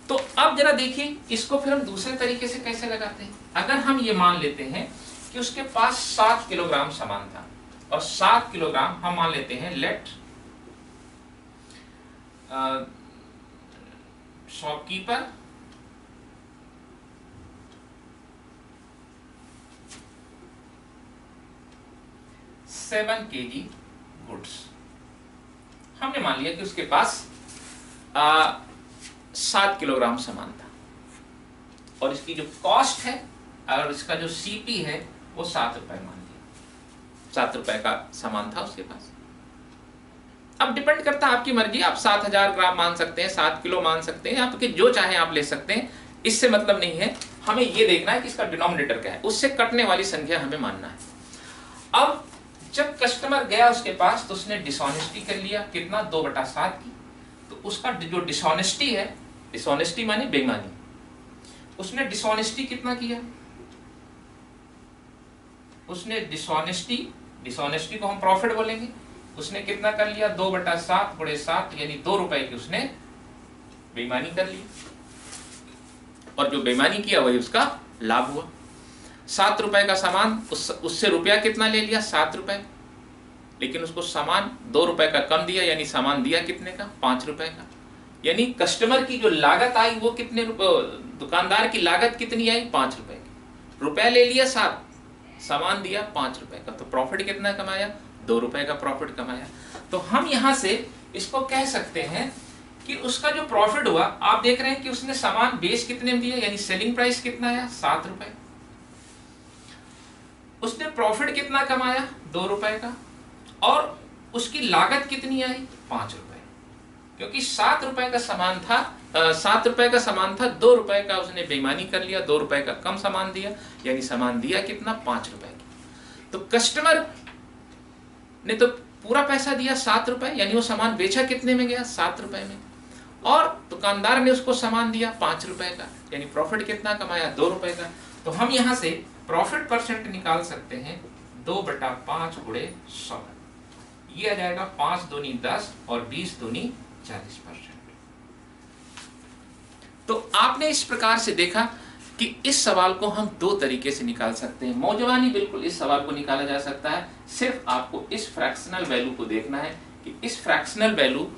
तो अब जरा देखिए, इसको फिर हम दूसरे तरीके से कैसे लगाते हैं। अगर हम ये मान लेते हैं कि उसके पास 7 किलोग्राम सामान था और 7 किलोग्राम हम मान लेते हैं, लेट शॉपकीपर (7 kg गुड्स), हमने मान लिया कि उसके पास 7 किलोग्राम सामान था और इसकी जो कॉस्ट है और इसका जो सीपी है वो 7 रुपए मान लिया। 7 रुपए का सामान था उसके पास। अब डिपेंड करता है आपकी मर्जी, आप 7000 ग्राम मान सकते हैं, 7 किलो मान सकते हैं, आपके जो चाहे आप ले सकते हैं, इससे मतलब नहीं है। हमें ये देखना है कि इसका डिनोमिनेटर क्या है, उससे कटने वाली संख्या हमें मानना है। अब जब कस्टमर गया उसके पास तो उसने डिसऑनेस्टी कर लिया, कितना 2/7 की। तो उसका जो डिसऑनेस्टी है, डिसऑनेस्टी माने बेईमानी, उसने डिसऑनेस्टी कितना किया, उसने डिसऑनेस्टी को हम प्रॉफिट बोलेंगे, उसने कितना कर लिया 2/7 × 7 यानी 2 रुपए की उसने बेईमानी कर ली और जो बेईमानी किया वही उसका लाभ हुआ। 7 रुपए का सामान, उससे रुपया कितना ले लिया 7 रुपए, लेकिन उसको सामान 2 रुपए का कम दिया, यानी सामान दिया कितने का 5 रुपए का, यानी कस्टमर की जो लागत आई वो कितने रुपए, दुकानदार की लागत कितनी आई 5 रुपए की, रुपया ले लिया 7, सामान दिया 5 रुपए का, तो प्रॉफिट कितना कमाया 2 रुपए का प्रॉफिट कमाया। तो हम यहां से इसको कह सकते हैं कि उसका जो प्रॉफिट हुआ, आप देख रहे हैं कि उसने सामान बेच कितने में दिया, यानी सेलिंग प्राइस कितना आया 7 रुपए, उसने प्रॉफिट कितना कमाया 2 रुपए का, और उसकी लागत कितनी आई 5 रुपए, क्योंकि 7 रुपए का सामान था, 7 रुपए का सामान था, 2 रुपए का उसने बेईमानी कर लिया, 2 रुपए का कम सामान दिया, यानी सामान दिया कितना 5 रुपए की। तो कस्टमर ने तो पूरा पैसा दिया 7 रुपए, यानी वो सामान बेचा कितने में गया 7 रुपए में, और दुकानदार ने उसको सामान दिया 5 रुपए का, यानी प्रॉफिट कितना कमाया 2 रुपए का। तो हम यहां से प्रॉफिट परसेंट निकाल सकते हैं 2/5 × 100, ये आ जाएगा 5 दूनी 10 और 20 दूनी 40%। तो आपने इस प्रकार से देखा कि इस सवाल को हम 2 तरीके से निकाल सकते हैं। मौजवानी बिल्कुल इस सवाल को निकाला जा सकता है, सिर्फ आपको इस फ्रैक्शनल वैल्यू को देखना है कि इस फ्रैक्शनल वैल्यू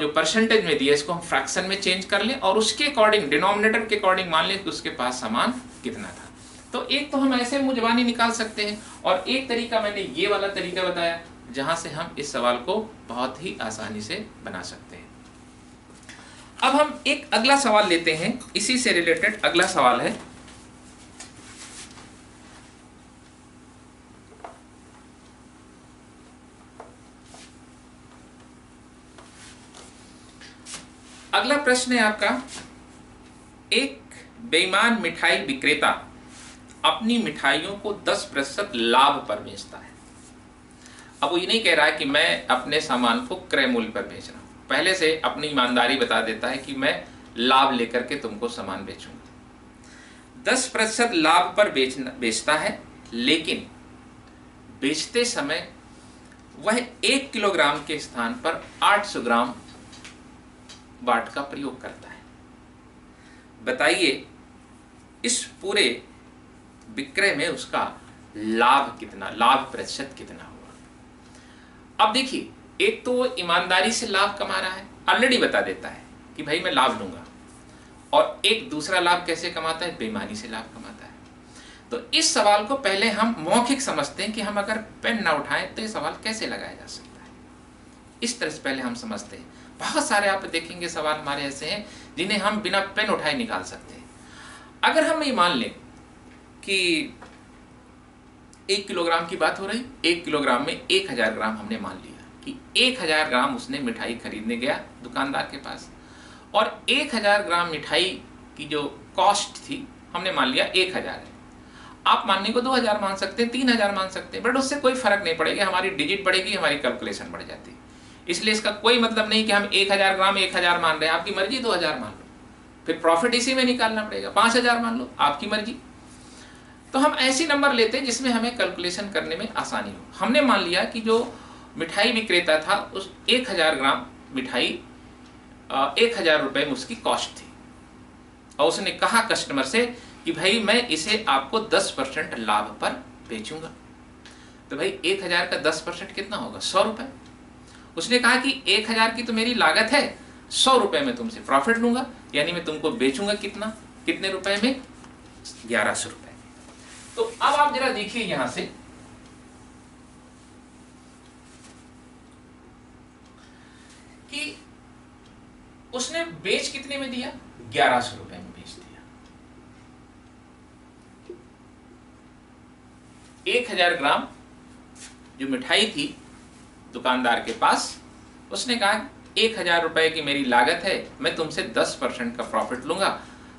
जो परसेंटेज में दिया इसको हम फ्रैक्शन में चेंज कर लें और उसके अकॉर्डिंग डिनोमिनेटर के अकॉर्डिंग मान लें कि उसके पास सामान कितना था। तो एक तो हम ऐसे मौजवानी निकाल सकते हैं, और एक तरीका मैंने ये वाला तरीका बताया जहां से हम इस सवाल को बहुत ही आसानी से बना सकते हैं। अब हम एक अगला सवाल लेते हैं, इसी से रिलेटेड अगला सवाल है। अगला प्रश्न है आपका, एक बेईमान मिठाई विक्रेता अपनी मिठाइयों को 10% लाभ पर बेचता है। अब वो ये नहीं कह रहा है कि मैं अपने सामान को क्रय मूल्य पर बेच रहा हूं, पहले से अपनी ईमानदारी बता देता है कि मैं लाभ लेकर के तुमको सामान बेचूंगा। 10% लाभ पर बेचता है, लेकिन बेचते समय वह 1 किलोग्राम के स्थान पर 800 ग्राम बाट का प्रयोग करता है। बताइए इस पूरे विक्रय में उसका लाभ कितना, लाभ प्रतिशत कितना हुआ। अब देखिए, एक तो वो ईमानदारी से लाभ कमा रहा है, ऑलरेडी बता देता है कि भाई मैं लाभ लूंगा, और एक दूसरा लाभ कैसे कमाता है, बेईमानी से लाभ कमाता है। तो इस सवाल को पहले हम मौखिक समझते हैं कि हम अगर पेन ना उठाएं तो ये सवाल कैसे लगाया जा सकता है, इस तरह से पहले हम समझते हैं। बहुत सारे आप देखेंगे सवाल हमारे ऐसे हैं जिन्हें हम बिना पेन उठाए निकाल सकते हैं। अगर हम ये मान लें कि 1 किलोग्राम की बात हो रही, 1 किलोग्राम में 1000 ग्राम हमने मान लिया कि 1000 ग्राम उसने मिठाई खरीदने गया दुकानदार के पास, और 1000 ग्राम मिठाई की जो कॉस्ट थी हमने मान लिया 1000 है। आप मानने को 2000 मान सकते हैं, 3000 मान सकते हैं, बट उससे कोई फर्क नहीं पड़ेगा, हमारी डिजिट बढ़ेगी, हमारी कैलकुलेशन बढ़ जाती है। इसलिए इसका कोई मतलब नहीं कि हम 1000 ग्राम 1000 मान रहे हैं, आपकी मर्जी 2000 मान लो, फिर प्रॉफिट इसी में निकालना पड़ेगा, 5000 मान लो, आपकी मर्जी। तो हम ऐसी नंबर लेते हैं जिसमें हमें कैलकुलेशन करने में आसानी हो। हमने मान लिया कि जो मिठाई विक्रेता था उस 1000 ग्राम मिठाई 1000 रुपए में उसकी कॉस्ट थी, और उसने कहा कस्टमर से कि भाई मैं इसे आपको 10% लाभ पर बेचूंगा। तो भाई 1000 का 10% कितना होगा, 100 रुपए। उसने कहा कि 1000 की तो मेरी लागत है, 100 रुपए में तुमसे प्रॉफिट लूंगा, यानी मैं तुमको बेचूंगा कितना, कितने रुपए में, 1100 रुपए। तो अब आप जरा देखिए यहां से उसने बेच कितने में दिया? 1100 रुपए में बेच दिया। 1000 ग्राम जो मिठाई थी दुकानदार के पास, उसने कहा 1000 रुपए की मेरी लागत है, मैं तुमसे 10% का प्रॉफिट लूंगा,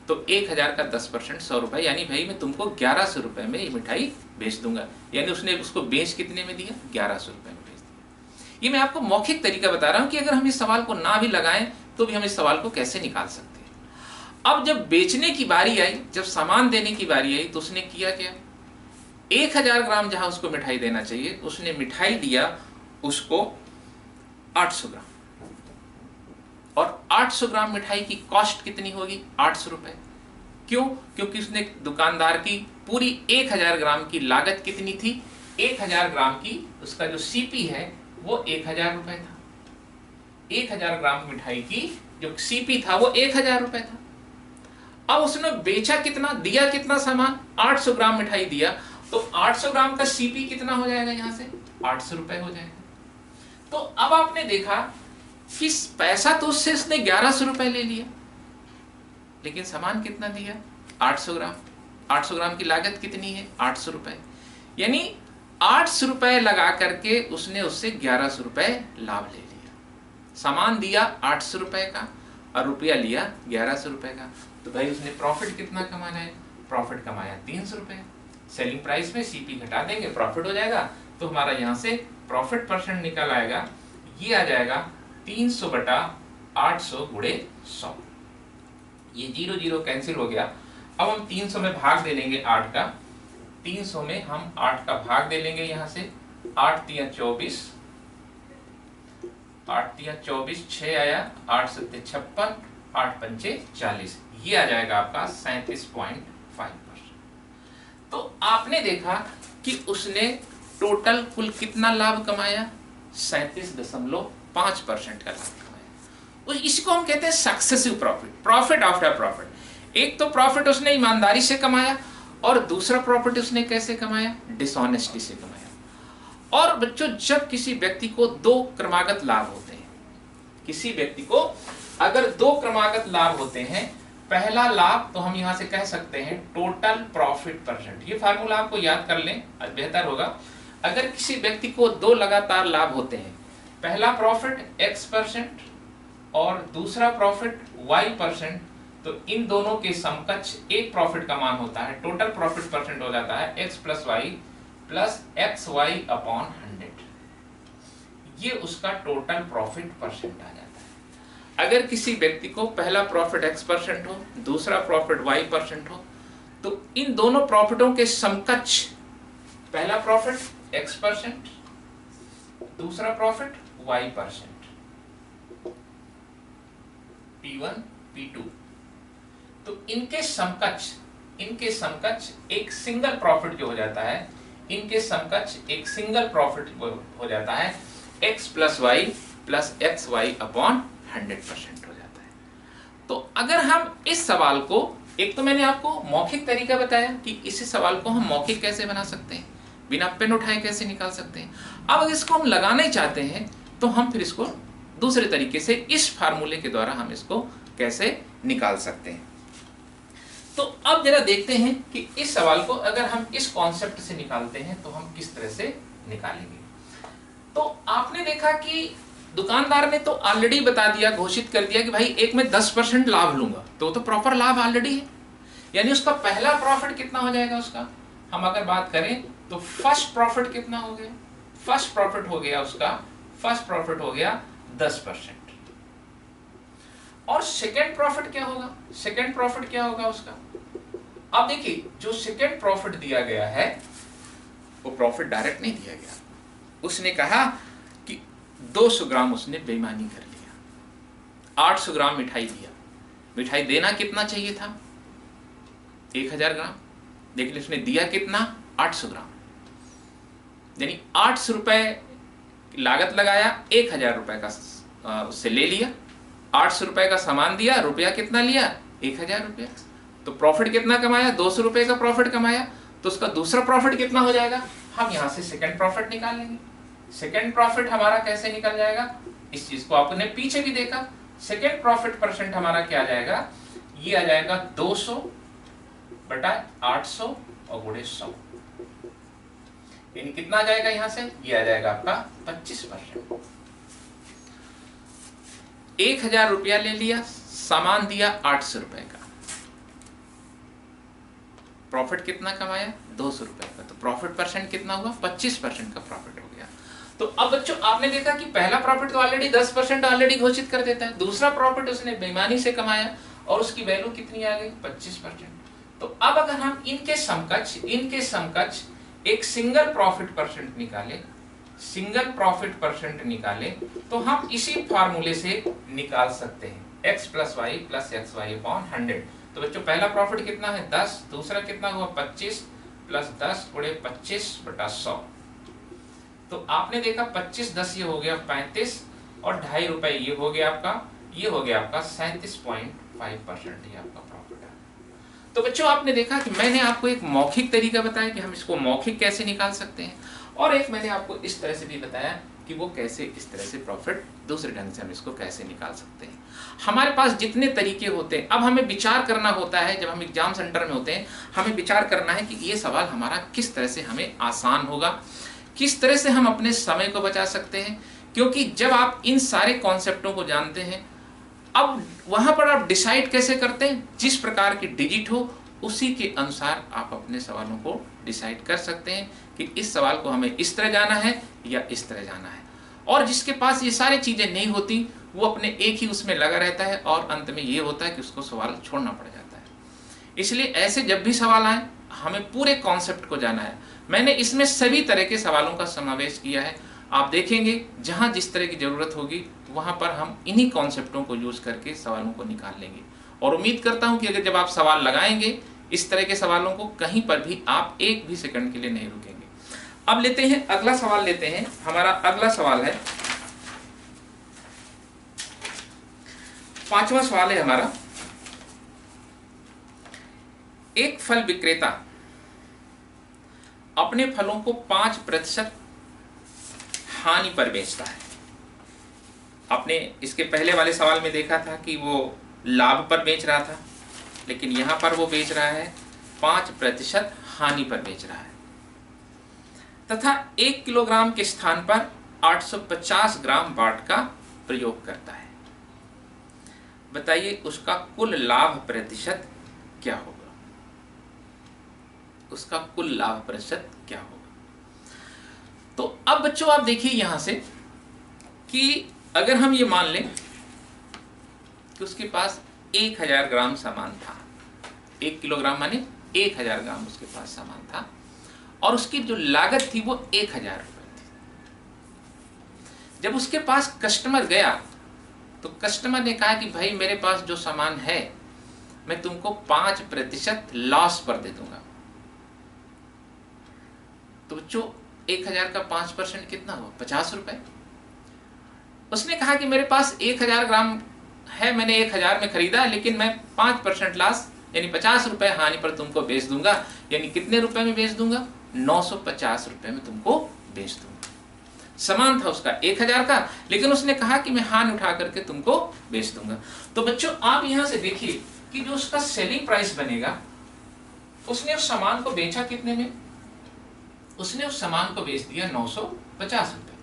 तो 1000 का 10% 100 रुपए, यानी भाई मैं तुमको 1100 रुपए में ये मिठाई बेच दूंगा। यानी उसने उसको बेच कितने में दिया? 1100 रुपए में बेच दिया। ये मैं आपको मौखिक तरीका बता रहा हूं कि अगर हम इस सवाल को ना भी लगाएं तो भी हम इस सवाल को कैसे निकाल सकते हैं। अब जब बेचने की बारी आई, जब सामान देने की बारी आई, तो उसने किया क्या? 1000 ग्राम जहां उसको मिठाई देना चाहिए, उसने मिठाई दिया उसको 800 ग्राम, और 800 ग्राम मिठाई की कॉस्ट कितनी होगी? 800 रुपए। क्यों? क्योंकि उसने दुकानदार की पूरी 1000 ग्राम की लागत कितनी थी? 1000 ग्राम की उसका जो सीपी है वो 1000 रुपए था। 1000 ग्राम मिठाई की जो सीपी था वो 1000 रुपए था। अब उसने बेचा कितना, दिया कितना सामान? 800 ग्राम मिठाई दिया, तो 800 ग्राम का सीपी कितना हो जाएगा? यहां से 800 रुपए हो जाएगा। तो अब आपने देखा कि पैसा तो उससे उसने 1100 रुपए ले लिया, लेकिन सामान कितना दिया? 800 ग्राम। 800 ग्राम की लागत कितनी है? 800 रुपए। यानी 800 रुपए लगा करके उसने उससे 1100 रुपए लाभ ले लिया। सामान दिया 800 रुपए का और रुपया लिया 1100 रुपए का, तो भाई उसने प्रॉफिट कितना कमाना है? प्रॉफिट कमाया 300 रुपए। सेलिंग प्राइस में सीपी घटा देंगे, प्रॉफिट हो जाएगा, तो हमारा यहाँ से प्रॉफिट परसेंट निकल आएगा, ये आ जाएगा 300 बटा 800 गुणे 100। ये 0 0 कैंसिल हो गया। अब हम 300 में भाग दे लेंगे 8 का, 300 में हम 8 का भाग दे लेंगे यहाँ से, 8 तिया 24, 8 तिया 24, 6 आया, 8 सत्ते 56, 8 पंचे 40, ये आ जाएगा आपका 37.5%। तो आपने देखा कि उसने टोटल कुल कितना लाभ कमाया? 37.5% का लाभ कमाया। इसको हम कहते हैं successive profit, profit after profit. एक तो प्रॉफिट उसने ईमानदारी से कमाया, और दूसरा प्रॉफिट उसने कैसे कमाया? डिसऑनेस्टी से कमाया। और बच्चों, जब किसी व्यक्ति को 2 क्रमागत लाभ होते हैं, किसी व्यक्ति को अगर 2 क्रमागत लाभ होते हैं, पहला लाभ तो हम यहां से कह सकते हैं टोटल प्रॉफिट परसेंट। ये फार्मूला आपको याद कर लें, बेहतर होगा। अगर किसी व्यक्ति को 2 लगातार लाभ होते हैं, पहला प्रॉफिट x% और दूसरा प्रॉफिट y%, तो इन दोनों के समकक्ष एक प्रॉफिट का मान होता है, टोटल प्रॉफिट परसेंट हो जाता है x + y + xy/100। ये उसका टोटल प्रॉफिट परसेंट आ जाता है। अगर किसी व्यक्ति को पहला प्रॉफिट x% हो, दूसरा प्रॉफिट y% हो, तो इन दोनों प्रॉफिटों के समकक्ष पहला प्रॉफिट x%, दूसरा प्रॉफिट y%, P1 P2, तो इनके समकक्ष एक सिंगल प्रॉफिट जो हो जाता है, इनके समकक्ष एक सिंगल प्रॉफिट हो जाता है x + y + xy/100% हो जाता है। तो अगर हम इस सवाल को, एक तो मैंने आपको मौखिक तरीका बताया कि इसी सवाल को हम मौखिक कैसे बना सकते हैं, बिना पेन उठाए कैसे निकाल सकते हैं। अब अगर इसको हम लगाना ही चाहते हैं तो हम फिर इसको दूसरे तरीके से, इस फार्मूले के द्वारा हम इसको कैसे निकाल सकते हैं। तो अब जरा देखते हैं कि इस सवाल को अगर हम इस कॉन्सेप्ट से निकालते हैं तो हम किस तरह से निकालेंगे। तो आपने देखा कि दुकानदार ने तो ऑलरेडी बता दिया, घोषित कर दिया कि भाई एक में 10% लाभ लूंगा, तो प्रॉपर लाभ ऑलरेडी है। यानी उसका पहला प्रॉफिट कितना हो जाएगा उसका, हम अगर बात करें तो फर्स्ट प्रॉफिट कितना हो गया? फर्स्ट प्रॉफिट हो गया उसका, फर्स्ट प्रॉफिट हो गया 10%। और सेकेंड प्रॉफिट क्या होगा? सेकेंड प्रॉफिट क्या होगा उसका? अब देखिए, जो सेकेंड प्रॉफिट दिया गया है वो प्रॉफिट डायरेक्ट नहीं दिया गया। उसने कहा कि 200 ग्राम उसने बेईमानी कर लिया, 800 ग्राम मिठाई दिया। मिठाई देना कितना चाहिए था? 1000 ग्राम, लेकिन उसने दिया कितना? 800 ग्राम। यानी 800 रुपए लागत लगाया, 1000 रुपए का उससे ले लिया, 800 रुपए का सामान दिया, रुपया कितना लिया? 1000 रुपया। तो प्रॉफिट कितना कमाया? 200 रुपए का प्रॉफिट कमाया। तो उसका दूसरा प्रॉफिट कितना हो जाएगा? हम यहां से सेकंड प्रॉफिट निकाल लेंगे। सेकंड प्रॉफिट हमारा कैसे निकल जाएगा? इस चीज को आपने पीछे भी देखा, सेकेंड प्रॉफिट परसेंट हमारा क्या आ जाएगा, ये आ जाएगा 200 बटा 800 और गुणे 100, यानी कितना आ जाएगा यहां से, ये आ जाएगा आपका 25%। 1000 रुपया ले लिया, सामान दिया 800 रुपए का, प्रॉफिट कितना कमाया, 200 रुपए का, तो प्रॉफिट परसेंट कितना हुआ, 25% का प्रॉफिट हो गया। तो अब बच्चों आपने देखा कि पहला प्रॉफिट तो ऑलरेडी 10% ऑलरेडी घोषित कर देता है, दूसरा प्रॉफिट उसने बेईमानी से कमाया और उसकी वैल्यू कितनी आ गई, 25%। तो अब अगर हम इनके समकक्ष एक सिंगल प्रॉफिट परसेंट निकाले, तो हम इसी फार्मूले से निकाल सकते हैं x + y + xy/100। तो बच्चों पहला प्रॉफिट कितना है 10, दूसरा कितना हुआ 25 + 10 × 25/100। तो आपने देखा 25 10 ये हो गया 35 और 2.5 रुपए ये हो गया आपका 37.5% ये आपका प्रॉफिट है। तो बच्चों आपने देखा कि मैंने आपको एक मौखिक तरीका बताया कि हम इसको मौखिक कैसे निकाल सकते हैं, और एक मैंने आपको इस तरह से भी बताया कि वो कैसे इस तरह से प्रॉफिट दूसरे ढंग से हम इसको कैसे निकाल सकते हैं। हमारे पास जितने तरीके होते हैं, अब हमें विचार करना होता है, जब हम एग्जाम सेंटर में होते हैं हमें विचार करना है कि ये सवाल हमारा किस तरह से हमें आसान होगा, किस तरह से हम अपने समय को बचा सकते हैं। क्योंकि जब आप इन सारे कॉन्सेप्टों को जानते हैं, अब वहां पर आप डिसाइड कैसे करते हैं, जिस प्रकार की डिजिट हो उसी के अनुसार आप अपने सवालों को डिसाइड कर सकते हैं कि इस सवाल को हमें इस तरह जाना है या इस तरह जाना है। और जिसके पास ये सारी चीजें नहीं होती वो अपने एक ही उसमें लगा रहता है और अंत में ये होता है कि उसको सवाल छोड़ना पड़ जाता है। इसलिए ऐसे जब भी सवाल आए हमें पूरे कॉन्सेप्ट को जाना है। मैंने इसमें सभी तरह के सवालों का समावेश किया है। आप देखेंगे जहां जिस तरह की जरूरत होगी वहां पर हम इन्हीं कॉन्सेप्टों को यूज करके सवालों को निकाल लेंगे। और उम्मीद करता हूं कि अगर जब आप सवाल लगाएंगे इस तरह के सवालों को, कहीं पर भी आप एक भी सेकंड के लिए नहीं रुकेंगे। अब लेते हैं अगला सवाल, लेते हैं हमारा अगला सवाल है, 5वां सवाल है हमारा। एक फल विक्रेता अपने फलों को 5% हानि पर बेचता है। आपने इसके पहले वाले सवाल में देखा था कि वो लाभ पर बेच रहा था, लेकिन यहां पर वो बेच रहा है 5% हानि पर बेच रहा है, तथा 1 किलोग्राम के स्थान पर 850 ग्राम वाट का प्रयोग करता है। बताइए उसका कुल लाभ प्रतिशत क्या होगा, उसका कुल लाभ प्रतिशत क्या होगा। तो अब बच्चों आप देखिए यहां से कि अगर हम ये मान लें कि उसके पास 1000 ग्राम सामान था, 1 किलोग्राम माने 1000 ग्राम उसके पास सामान था, और उसकी जो लागत थी वो 1000 रुपए थी। जब उसके पास कस्टमर गया तो कस्टमर ने कहा कि भाई मेरे पास जो सामान है मैं तुमको 5% लॉस पर दे दूंगा। तो बच्चों 1000 का 5% कितना हुआ, 50 रुपए। उसने कहा कि मेरे पास 1000 ग्राम है, मैंने 1000 में खरीदा, लेकिन मैं 5% लॉस यानी 50 रुपए हानि पर तुमको बेच दूंगा। यानी कितने रुपए में बेच दूंगा, 950 रुपए में तुमको बेच दूंगा। सामान था उसका 1000 का, लेकिन उसने कहा कि मैं हानि उठा करके तुमको बेच दूंगा। तो बच्चों आप यहां से देखिए कि जो उसका सेलिंग प्राइस बनेगा, उसने उस सामान को बेचा कितने में, उसने उस सामान को बेच दिया 950 रुपए।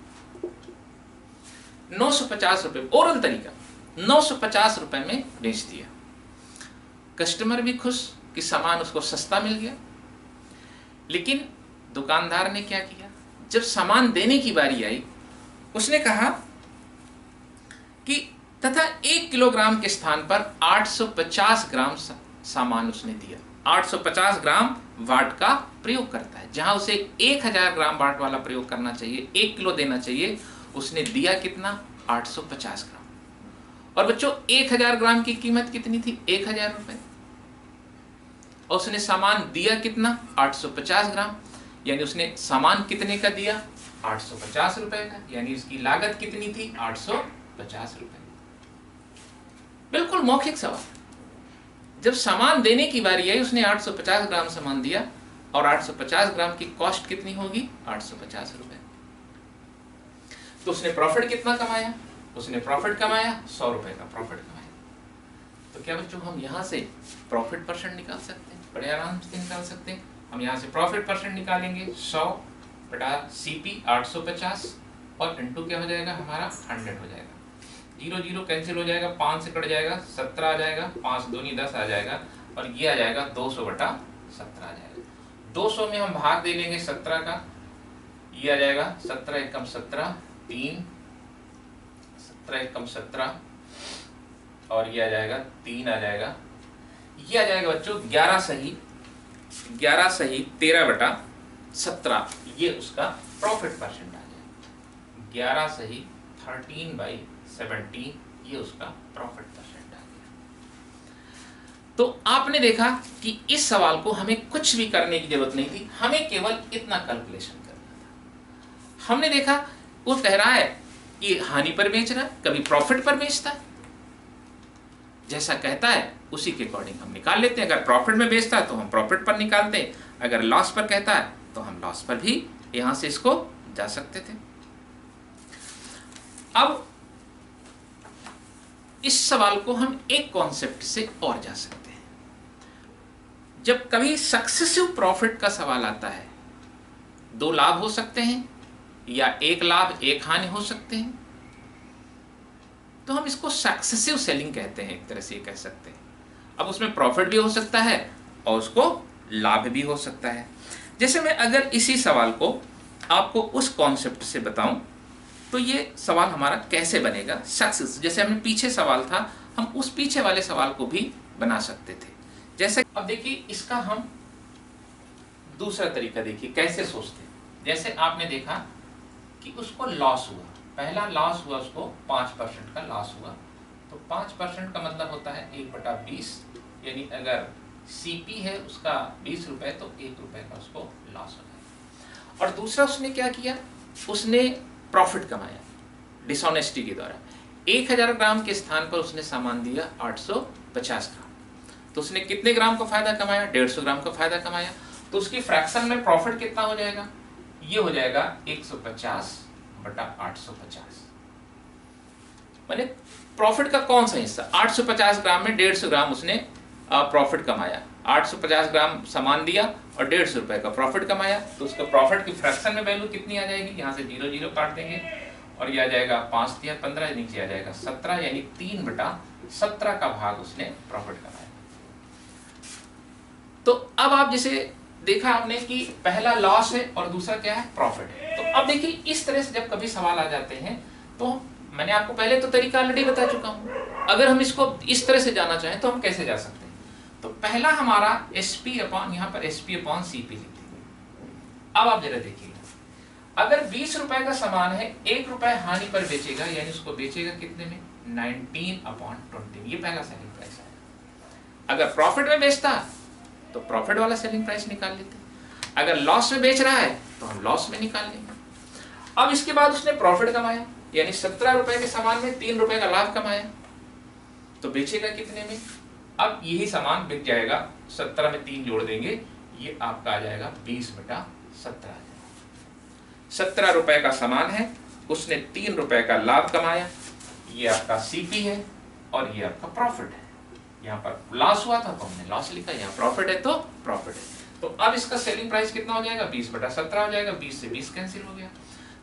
950 रुपए ओरल तरीका, 950 रुपए में बेच दिया। कस्टमर भी खुश कि सामान उसको सस्ता मिल गया। लेकिन दुकानदार ने क्या किया, जब सामान देने की बारी आई उसने कहा कि तथा 1 किलोग्राम के स्थान पर 850 ग्राम सामान उसने दिया। 850 ग्राम वाट का प्रयोग करता है, जहां उसे 1000 ग्राम वाट वाला प्रयोग करना चाहिए, 1 किलो देना चाहिए, उसने दिया कितना, 850 ग्राम। और बच्चों 1000 ग्राम की कीमत कितनी थी, 1000 रुपए, और उसने सामान दिया कितना, 850 ग्राम। यानी उसने सामान कितने का दिया, 850 रुपए का, यानी उसकी लागत कितनी थी, 850 रुपए। बिल्कुल मौखिक सवाल। जब सामान देने की बारी आई उसने 850 ग्राम सामान दिया, और 850 ग्राम की कॉस्ट कितनी होगी, 850 रुपए। तो उसने प्रॉफिट कितना कमाया, उसने प्रॉफिट कमाया, 100 रुपए का प्रॉफिट कमाया। तो क्या बच्चों हम यहाँ से प्रॉफिट परसेंट निकाल सकते हैं? बड़े आराम से निकाल सकते हैं। हम यहाँ से प्रॉफिट परसेंट निकालेंगे 100 बटा सीपी 850 और इंटू क्या हो जाएगा हमारा 100 हो जाएगा। 0 0 कैंसिल हो जाएगा, 5 से कट जाएगा, 17 आ जाएगा, 5 दूनी 10 आ जाएगा और ये आ जाएगा 200 बटा 17 आ जाएगा। 200 में हम भाग दे लेंगे 17 का, ये आ जाएगा 17 एकम 17 3, 17 एकम 17 और ये आ जाएगा 3 आ जाएगा, ये आ जाएगा बच्चों 11 सही 13 बटा 17, ये उसका प्रॉफिट परसेंट आ जाएगा। 11 सही 13/17, ये उसका प्रॉफिट परसेंट आ गया। तो आपने देखा कि इस सवाल को हमें कुछ भी करने की जरूरत नहीं थी, हमें केवल इतना कैलकुलेशन करना था। हमने देखा वो कह रहा है कि हानि पर बेच रहा है, कभी प्रॉफिट पर बेचता है, जैसा कहता है उसी के अकॉर्डिंग हम निकाल लेते हैं। अगर प्रॉफिट में बेचता है तो हम प्रॉफिट पर निकालते हैं, अगर लॉस पर कहता है तो हम लॉस पर भी यहां से इसको जा सकते थे। अब इस सवाल को हम एक कॉन्सेप्ट से और जा सकते हैं। जब कभी सक्सेसिव प्रॉफिट का सवाल आता है, 2 लाभ हो सकते हैं या 1 लाभ 1 हानि हो सकते हैं, तो हम इसको सक्सेसिव सेलिंग कहते हैं, एक तरह से ये कह सकते हैं। अब उसमें प्रॉफिट भी हो सकता है और उसको लाभ भी हो सकता है। जैसे मैं अगर इसी सवाल को आपको उस कॉन्सेप्ट से बताऊं तो ये सवाल हमारा कैसे बनेगा सक्सेस, जैसे हमने पीछे सवाल था हम उस पीछे वाले सवाल को भी बना सकते थे। जैसे अब देखिए इसका हम दूसरा तरीका देखिए कैसे सोचते हैं। जैसे आपने देखा कि उसको लॉस हुआ, पहला लॉस हुआ उसको 5% का लॉस हुआ, तो 5% का मतलब होता है 1/20, यानी अगर सीपी है उसका 20 रुपए तो 1 रुपए का उसको लॉस हो जाएगा। और दूसरा उसने क्या किया, उसने प्रॉफिट कमाया डिसऑनेस्टी के द्वारा। 1000 ग्राम के स्थान पर उसने सामान दिया 850 ग्राम, तो उसने कितने ग्राम का फायदा कमाया? 150 ग्राम का फायदा कमाया। तो उसकी फ्रैक्शन में प्रॉफिट कितना हो जाएगा? ये हो जाएगा 150 बटा 850। माने प्रॉफिट का कौन सा हिस्सा? 850 ग्राम में 150 ग्राम उसने प्रॉफिट कमाया, 850 ग्राम सामान दिया और 150 रुपए का प्रॉफिट कमाया, तो उसका प्रॉफिट की फ्रैक्शन में वैल्यू कितनी आ जाएगी? यहाँ से 0 0 काट देंगे और ये आ जाएगा 5 या 15, नीचे आ जाएगा 17, यानी 3/17 का भाग उसने प्रॉफिट कमाया। तो अब आप जैसे देखा आपने कि पहला लॉस है और दूसरा क्या है? प्रॉफिट है। तो अब देखिए इस तरह से जब कभी सवाल आ जाते हैं तो मैंने आपको पहले तो तरीका ऑलरेडी बता चुका हूं, अगर हम इसको इस तरह से जाना चाहें तो हम कैसे जा सकते हैं? तो पहला हमारा SP अपॉन, यहाँ पर SP अपॉन CP लिख देंगे। अब आप जरा देखिए, अगर 20 रुपए का सामान है, 1 रुपए हानि पर बेचेगा, यानी उसको बेचेगा कितने में? 19/20, ये पहला सेलिंग प्राइस है। अगर प्रॉफिट में बेचता तो प्रॉफिट वाला सेलिंग प्राइस निकाल लेते, अगर लॉस में बेच रहा है तो हम लॉस में निकाल लेंगे। अब इसके बाद उसने प्रॉफिट कमाया, यानी 17 रुपए के सामान में 3 रुपए का लाभ कमाया, तो बेचेगा कितने में? अब यही सामान बिक जाएगा, 17 में 3 जोड़ देंगे, ये आपका आ जाएगा 20/17 आ जाएगा। 17 रुपए का सामान है, उसने 3 रुपए का लाभ कमाया, ये आपका CP है और ये आपका प्रॉफिट है। यहाँ पर लॉस हुआ था तो हमने लॉस लिखा, यहाँ प्रॉफिट है तो प्रॉफिट है। तो अब इसका सेलिंग प्राइस कितना हो जाएगा? 20/17 हो जाएगा, 20 से 20 कैंसिल हो गया।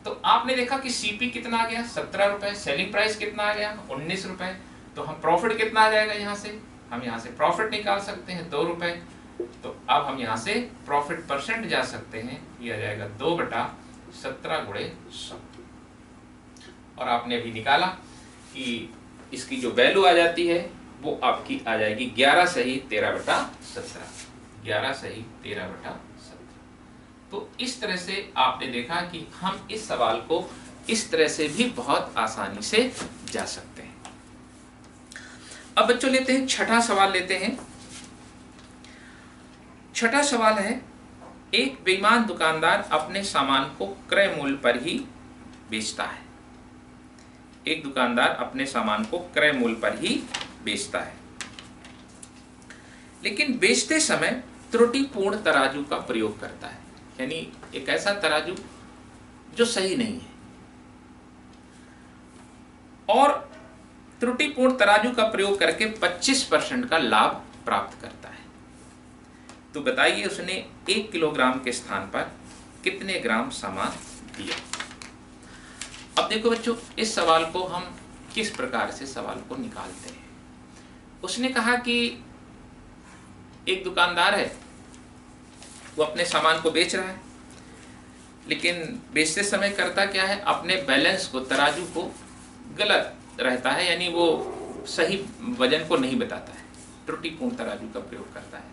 तो आपने देखा कि CP कितना आ गया? 17 रुपए। सेलिंग प्राइस कितना आ गया? 19 रुपए। तो हम प्रॉफिट कितना आ जाएगा? यहाँ से हम यहाँ से प्रॉफिट निकाल सकते हैं 2 रुपए। तो अब हम यहाँ से प्रॉफिट परसेंट जा सकते हैं, ये आ जाएगा 2/17 × 100। और आपने अभी निकाला कि इसकी जो वैल्यू आ जाती है वो आपकी आ जाएगी 11 सही 13/17, 11 सही 13/17। तो इस तरह से आपने देखा कि हम इस सवाल को इस तरह से भी बहुत आसानी से जा सकते हैं। अब बच्चों लेते हैं छठा सवाल लेते हैं। छठा सवाल है, एक बेईमान दुकानदार अपने सामान को क्रय मूल्य पर ही बेचता है। एक दुकानदार अपने सामान को क्रय मूल्य पर ही बेचता है, लेकिन बेचते समय त्रुटिपूर्ण तराजू का प्रयोग करता है, यानी एक ऐसा तराजू जो सही नहीं है। और त्रुटिपूर्ण तराजू का प्रयोग करके 25% का लाभ प्राप्त करता है। तो बताइए उसने 1 किलोग्राम के स्थान पर कितने ग्राम सामान दिया। अब देखो बच्चों, इस सवाल को हम किस प्रकार से सवाल को निकालते हैं। उसने कहा कि एक दुकानदार है, वो अपने सामान को बेच रहा है, लेकिन बेचते समय करता क्या है, अपने बैलेंस को, तराजू को गलत रहता है, यानी वो सही वजन को नहीं बताता है, त्रुटिपूर्ण तराजू का प्रयोग करता है,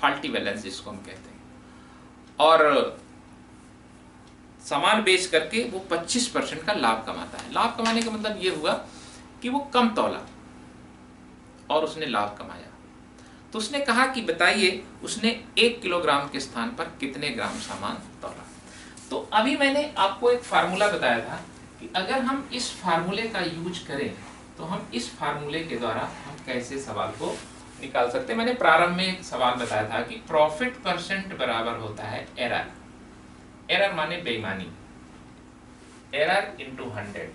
फॉल्टी बैलेंस जिसको हम कहते हैं, और सामान बेच करके वो 25% का लाभ कमाता है। लाभ कमाने का मतलब ये हुआ कि वो कम तौला और उसने लाभ कमाया। तो उसने कहा कि बताइए उसने 1 किलोग्राम के स्थान पर कितने ग्राम सामान तौला। तो अभी मैंने आपको एक फार्मूला बताया था कि अगर हम इस फार्मूले का यूज करें तो हम इस फार्मूले के द्वारा हम कैसे सवाल को निकाल सकते हैं। मैंने प्रारंभ में एक सवाल बताया था कि प्रॉफिट परसेंट बराबर होता है एरर। एरर माने बेईमानी, एरर इंटू 100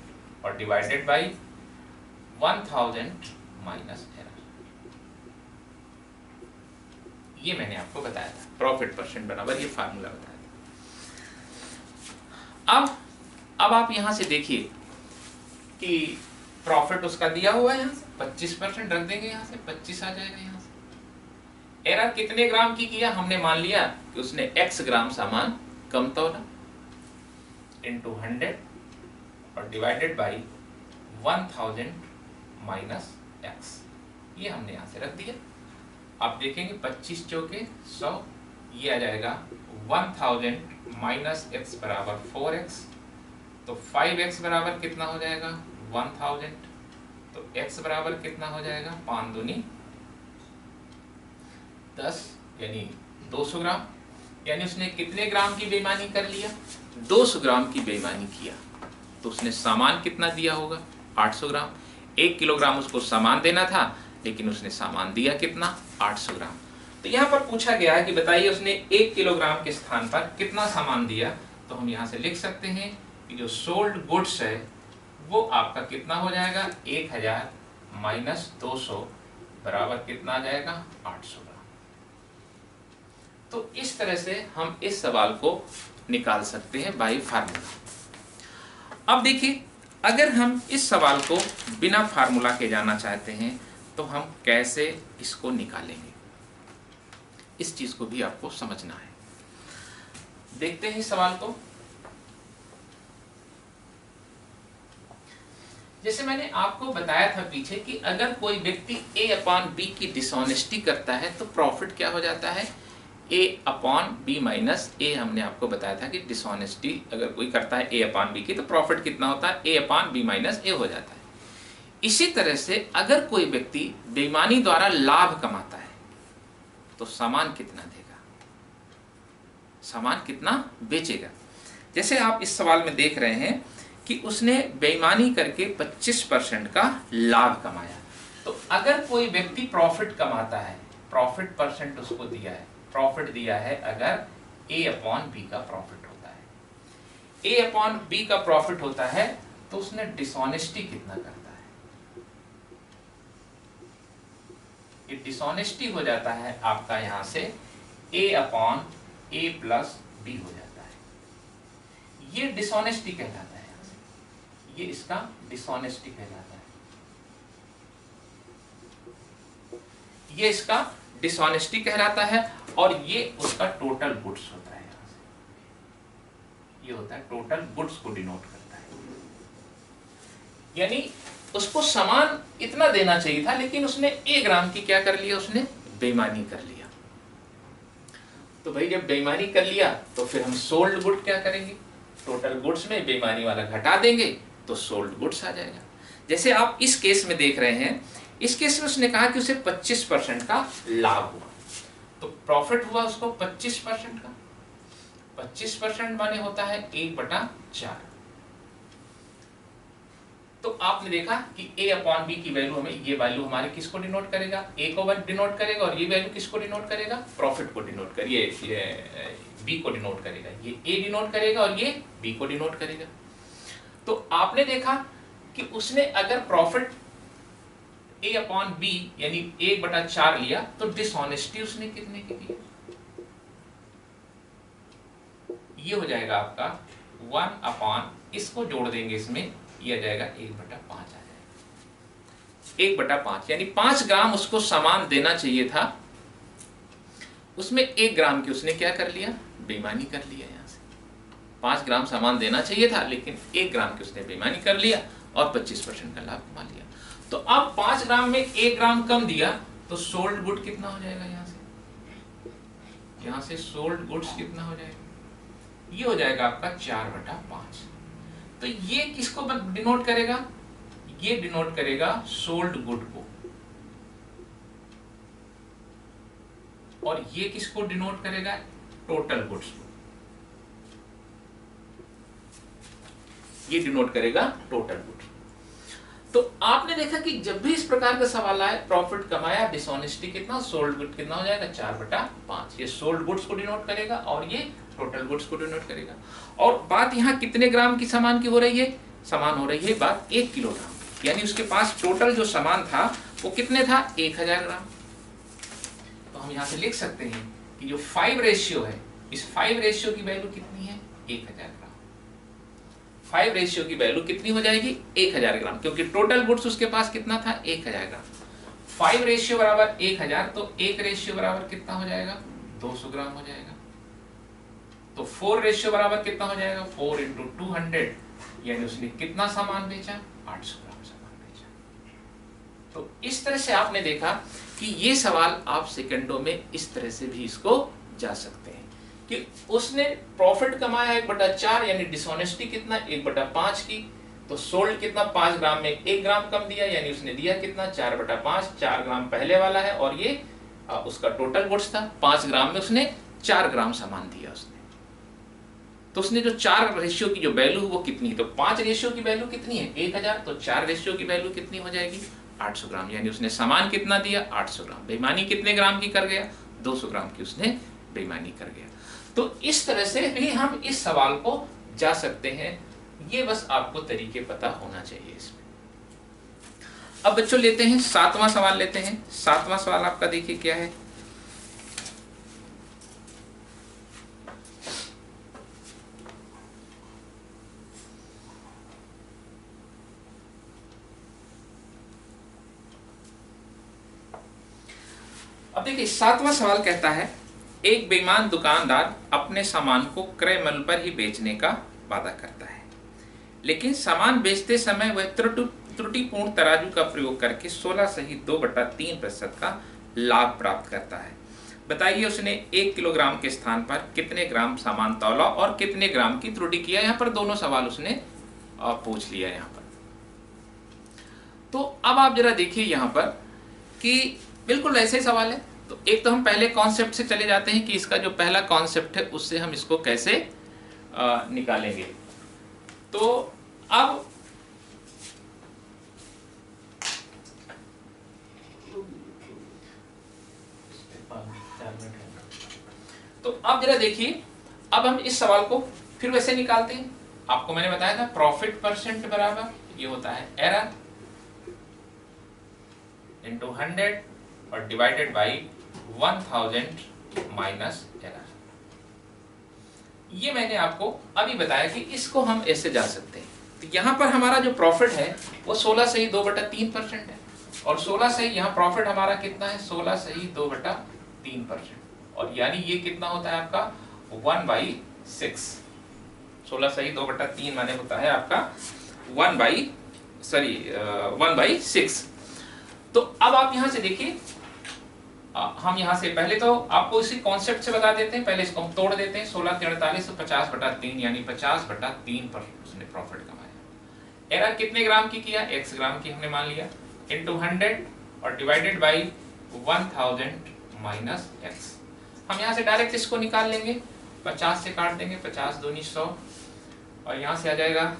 और डिवाइडेड बाई 1000 माइनस एरर। ये मैंने आपको बताया था, प्रॉफिट परसेंट बराबर ये फार्मूला बताया था। अब आप यहां से देखिए कि प्रॉफिट उसका दिया हुआ है, यहां से 25% रख देंगे, यहां से 25 आ जाएगा। यहां से एरर कितने ग्राम की किया, हमने मान लिया कि उसने x ग्राम सामान कम तौला, इंटू 100 और डिवाइडेड बाई 1000 माइनस x। ये हमने यहां से रख दिया। आप देखेंगे 25 चौके 100, ये आ जाएगा 1000 माइनस x बराबर 4x। तो 5x बराबर कितना हो जाएगा 1000। तो x बराबर कितना हो जाएगा 5 दूनी 10, यानी 200 ग्राम। यानी उसने कितने ग्राम की बेईमानी कर लिया, 200 ग्राम की बेईमानी किया। तो उसने सामान कितना दिया होगा 800 ग्राम। 1 किलोग्राम उसको सामान देना था, लेकिन उसने सामान दिया कितना 800 ग्राम। तो यहाँ पर पूछा गया है कि बताइए उसने 1 किलोग्राम के स्थान पर कितना सामान दिया। तो हम यहाँ से लिख सकते हैं कि जो सोल्ड गुड्स है वो आपका कितना हो जाएगा 1000 माइनस 200 बराबर कितना आ जाएगा 800 ग्राम। तो इस तरह से हम इस सवाल को निकाल सकते हैं बाई फार्मूला। अब देखिए, अगर हम इस सवाल को बिना फार्मूला के जाना चाहते हैं तो हम कैसे इसको निकालेंगे, इस चीज को भी आपको समझना है। देखते हैं इस सवाल को। जैसे मैंने आपको बताया था पीछे कि अगर कोई व्यक्ति a अपॉन बी की डिसऑनेस्टी करता है तो प्रॉफिट क्या हो जाता है a अपॉन बी माइनस ए। हमने आपको बताया था कि डिसऑनेस्टी अगर कोई करता है a अपॉन बी की तो प्रॉफिट कितना होता है a अपॉन बी माइनस ए हो जाता है। इसी तरह से अगर कोई व्यक्ति बेईमानी द्वारा लाभ कमाता है तो सामान कितना देगा, सामान कितना बेचेगा। जैसे आप इस सवाल में देख रहे हैं कि उसने बेईमानी करके 25% का लाभ कमाया। तो अगर कोई व्यक्ति प्रॉफिट कमाता है, प्रॉफिट परसेंट उसको दिया है, प्रॉफिट दिया है, अगर a अपॉन बी का प्रॉफिट होता है, a अपॉन बी का प्रॉफिट होता है, तो उसने डिसऑनेस्टी कितना करता है, ये डिसऑनेस्टी हो जाता है आपका यहां से a upon a plus b हो जाता है। ये डिसऑनेस्टी कहलाता है, ये इसका डिसऑनेस्टी कहलाता है, ये इसका डिसऑनेस्टी कहलाता है। और ये उसका टोटल गुड्स होता है, यहां से ये होता है टोटल गुड्स को डिनोट करता है। यानी उसको सामान इतना देना चाहिए था, लेकिन उसने a ग्राम की क्या कर लिया, उसने बेईमानी कर लिया। तो भाई जब बेईमानी कर लिया तो फिर हम सोल्ड गुड क्या करेंगे, टोटल गुड्स में बेईमानी वाला घटा देंगे तो सोल्ड गुड्स आ जाएगा। जैसे आप इस केस में देख रहे हैं, इस केस में उसने कहा कि उसे 25% का लाभ हुआ, तो प्रॉफिट हुआ उसको 25% का। 25% माने होता है 1/4। तो आपने देखा कि a अपॉन बी की वैल्यू हमें, ये वैल्यू हमारे किसको डिनोट करेगा, a को डिनोट करेगा, और ये वैल्यू किसको डिनोट करेगा, प्रॉफिट को डिनोट करेगा, ये b को डिनोट करेगा, ये a डिनोट करेगा और ये b को डिनोट करेगा। तो आपने देखा कि उसने अगर प्रॉफिट A अपॉन B यानी 1/4 लिया तो डिसऑनेस्टी उसने कितने की दी? ये हो जाएगा आपका 1 अपॉन, इसको जोड़ देंगे इसमें, ये आ जाएगा 1/5 आ जाएगा। 1/5 यानी 5 ग्राम उसको सामान देना चाहिए था, उसमें 1 ग्राम की उसने क्या कर लिया? बेईमानी कर लिया। यहाँ से 5 ग्राम सामान देना चाहिए था लेकिन 1 ग्राम की उसने बेईमानी कर लिया और 25% का लाभ कमा लिया। तो अब 5 ग्राम में 1 ग्राम कम दिया तो सोल्ड गुड कितना हो जाएगा? यहाँ से सोल्ड गुड्स कितना हो जाएगा? ये हो जाएगा आपका 4/5। तो ये किसको डिनोट करेगा? ये डिनोट करेगा सोल्ड गुड को, और ये किसको डिनोट करेगा? टोटल गुड्स को। ये डिनोट करेगा टोटल गुड्स। तो आपने देखा कि जब भी इस प्रकार का सवाल आए, प्रॉफिट कमाया, डिसऑनेस्टी कितना, सोल्ड गुड कितना हो जाएगा? 4/5। ये सोल्ड गुड्स को डिनोट करेगा और ये टोटल गुड्स को डिनोट करेगा। और बात यहाँ कितने ग्राम की सामान की हो रही है? सामान हो रही है बात 1 किलोग्राम, यानी उसके पास टोटल जो सामान था वो कितने था? 1000 ग्राम। तो हम यहाँ से लिख सकते हैं कि जो 5 रेशियो है, इस 5 रेशियो की वैल्यू कितनी है? 1000 ग्राम। 5 रेशियो की वैल्यू कितनी हो जाएगी? 1000 ग्राम, क्योंकि टोटल गुड्स उसके पास कितना था? 1000 ग्राम। 5 रेशियो बराबर 1000, तो 1 रेशियो बराबर कितना हो जाएगा? 200 ग्राम हो जाएगा। तो 4 रेशियो बराबर कितना हो जाएगा? 4 × 200, यानी उसने कितना सामान बेचा? 800 ग्राम सामान बेचा। तो इस तरह से आपने देखा कि ये सवाल आप सेकंडों में इस तरह से भी इसको जा सकते हैं कि उसने प्रॉफिट कमाया 1/4, यानी डिसऑनेस्टी कितना? 1/5 की। तो सोल्ड कितना? 5 ग्राम में 1 ग्राम कम दिया, यानी उसने दिया कितना? 4/5। 4 ग्राम पहले वाला है और ये उसका टोटल गुड्स था। 5 ग्राम में उसने 4 ग्राम सामान दिया उसने। तो उसने जो 4 रेशियो की जो वैल्यू वो कितनी है? तो 5 रेशियो की वैल्यू कितनी है? 1000। तो 4 रेशियो की वैल्यू कितनी हो जाएगी? 800 ग्राम, यानी उसने सामान कितना दिया? 800 ग्राम। बेईमानी कितने ग्राम की कर गया? 200 ग्राम की उसने बेईमानी कर गया। तो इस तरह से भी हम इस सवाल को जा सकते हैं। ये बस आपको तरीके पता होना चाहिए इसमें। अब बच्चों लेते हैं 7वां सवाल लेते हैं। 7वां सवाल आपका देखिए क्या है। अब देखिए 7वां सवाल कहता है, एक बेईमान दुकानदार अपने सामान को क्रय मूल्य पर ही बेचने का वादा करता है, लेकिन सामान बेचते समय वह त्रुटिपूर्ण तराजू का प्रयोग करके 16 सही 2/3% का लाभ प्राप्त करता है। बताइए उसने 1 किलोग्राम के स्थान पर कितने ग्राम सामान तौला और कितने ग्राम की त्रुटि किया। यहाँ पर दोनों सवाल उसने पूछ लिया यहाँ पर। तो अब आप जरा देखिए यहाँ पर कि बिल्कुल ऐसे सवाल है। तो एक तो हम पहले कॉन्सेप्ट से चले जाते हैं कि इसका जो पहला कॉन्सेप्ट है उससे हम इसको कैसे निकालेंगे। तो अब जरा देखिए, अब हम इस सवाल को फिर वैसे निकालते हैं। आपको मैंने बताया था प्रॉफिट परसेंट बराबर ये होता है एरर इंटू 100 और डिवाइडेड बाई 1000 माइनस एरर। ये मैंने आपको अभी बताया कि इसको हम ऐसे जा सकते हैं। तो यहाँ पर हमारा जो प्रॉफिट है वो 16 सही 2/3% है, और 16 सही यहाँ प्रॉफिट हमारा कितना है? 16 सही 2/3%, और यानी ये कितना होता है आपका 1/6। 16 सही 2/3 माने होता है आपका 1/6। तो अब आप यहाँ से देखिए, हम यहाँ से पहले तो आपको इसी कॉन्सेप्ट से बता देते हैं, पहले इसको हम तोड़ देते हैं। 16 × 48 50/3, यानी 50/3 पर उसने प्रॉफिट कमाया। एरर कितने ग्राम की किया? x ग्राम की हमने मान लिया, इंटू 100 और डिवाइडेड बाई 1000 माइनस x। हम यहाँ से डायरेक्ट इसको निकाल लेंगे, 50 से काट देंगे, 50 दूनी 100, और यहाँ से आ जाएगा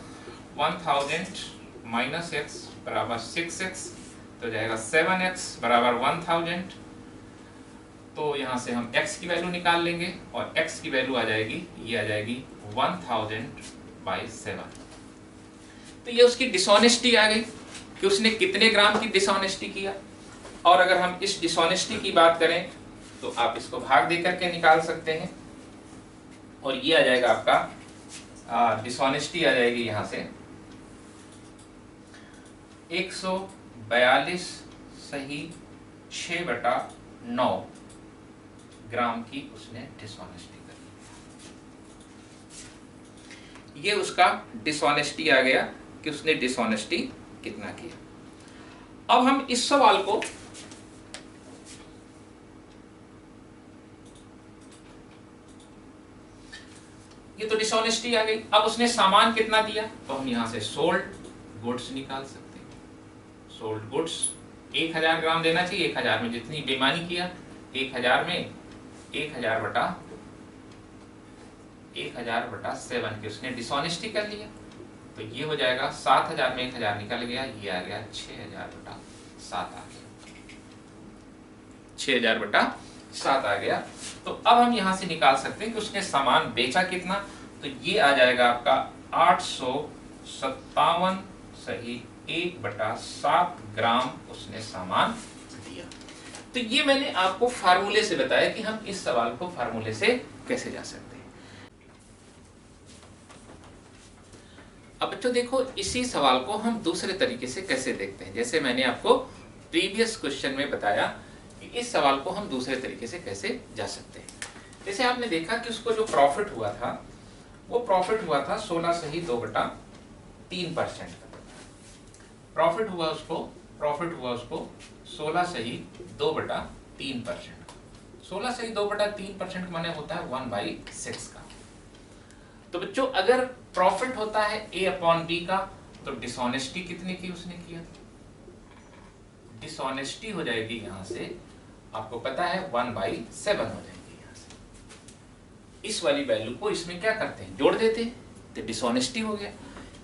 1000 माइनस x बराबर 6x, तो जाएगा 7x बराबर 1000। तो यहाँ से हम x की वैल्यू निकाल लेंगे और x की वैल्यू आ जाएगी, ये आ जाएगी 1000/7। तो ये उसकी डिसऑनेस्टी आ गई कि उसने कितने ग्राम की डिसऑनेस्टी किया। और अगर हम इस डिसऑनेस्टी की बात करें तो आप इसको भाग दे करके निकाल सकते हैं, और ये आ जाएगा आपका डिसऑनेस्टी आ जाएगी यहां से 142 सही 6/9 ग्राम की उसने डिसऑनेस्टी कर ली। ये उसका डिसऑनेस्टी आ गया कि उसने डिसऑनेस्टी कितना किया। अब हम इस सवाल को ये तो डिसऑनेस्टी आ गई। अब उसने सामान कितना दिया, तो हम यहां से सोल्ड गुड्स निकाल सकते हैं। सोल्ड गुड्स 1000 ग्राम देना चाहिए, 1000 में जितनी बेईमानी किया 1000 में 1000/7 की उसने डिसऑनेस्टी कर लिया। तो ये हो जाएगा 7000 में 1000 निकल गया, ये आ गया 6000/7 आ गया, 6000/7 आ गया। तो अब हम यहां से निकाल सकते हैं कि उसने सामान बेचा कितना। तो ये आ जाएगा आपका 857 सही 1/7 ग्राम उसने सामान दिया। तो ये मैंने आपको फार्मूले से बताया कि हम इस सवाल को फार्मूले से कैसे जा सकते हैं। अब बच्चों देखो, इसी सवाल को हम दूसरे तरीके से कैसे देखते हैं। जैसे मैंने आपको प्रीवियस क्वेश्चन में बताया कि इस सवाल को हम दूसरे तरीके से कैसे जा सकते हैं। जैसे आपने देखा कि उसको जो प्रॉफिट हुआ था वो प्रॉफिट हुआ था 16 सही 2/3% का। प्रॉफिट हुआ उसको 16 सही 2/3%। 16 सही 2/3% माने होता है 1/6 का। तो बच्चों अगर प्रॉफिट होता है A/B का, तो डिसऑनेस्टी कितने की उसने किया, डिसऑनेस्टी हो जाएगी यहां से आपको पता है 1/7 हो जाएगी। यहां से इस वाली वैल्यू को इसमें क्या करते हैं, जोड़ देते हैं, तो डिसऑनेस्टी हो गया।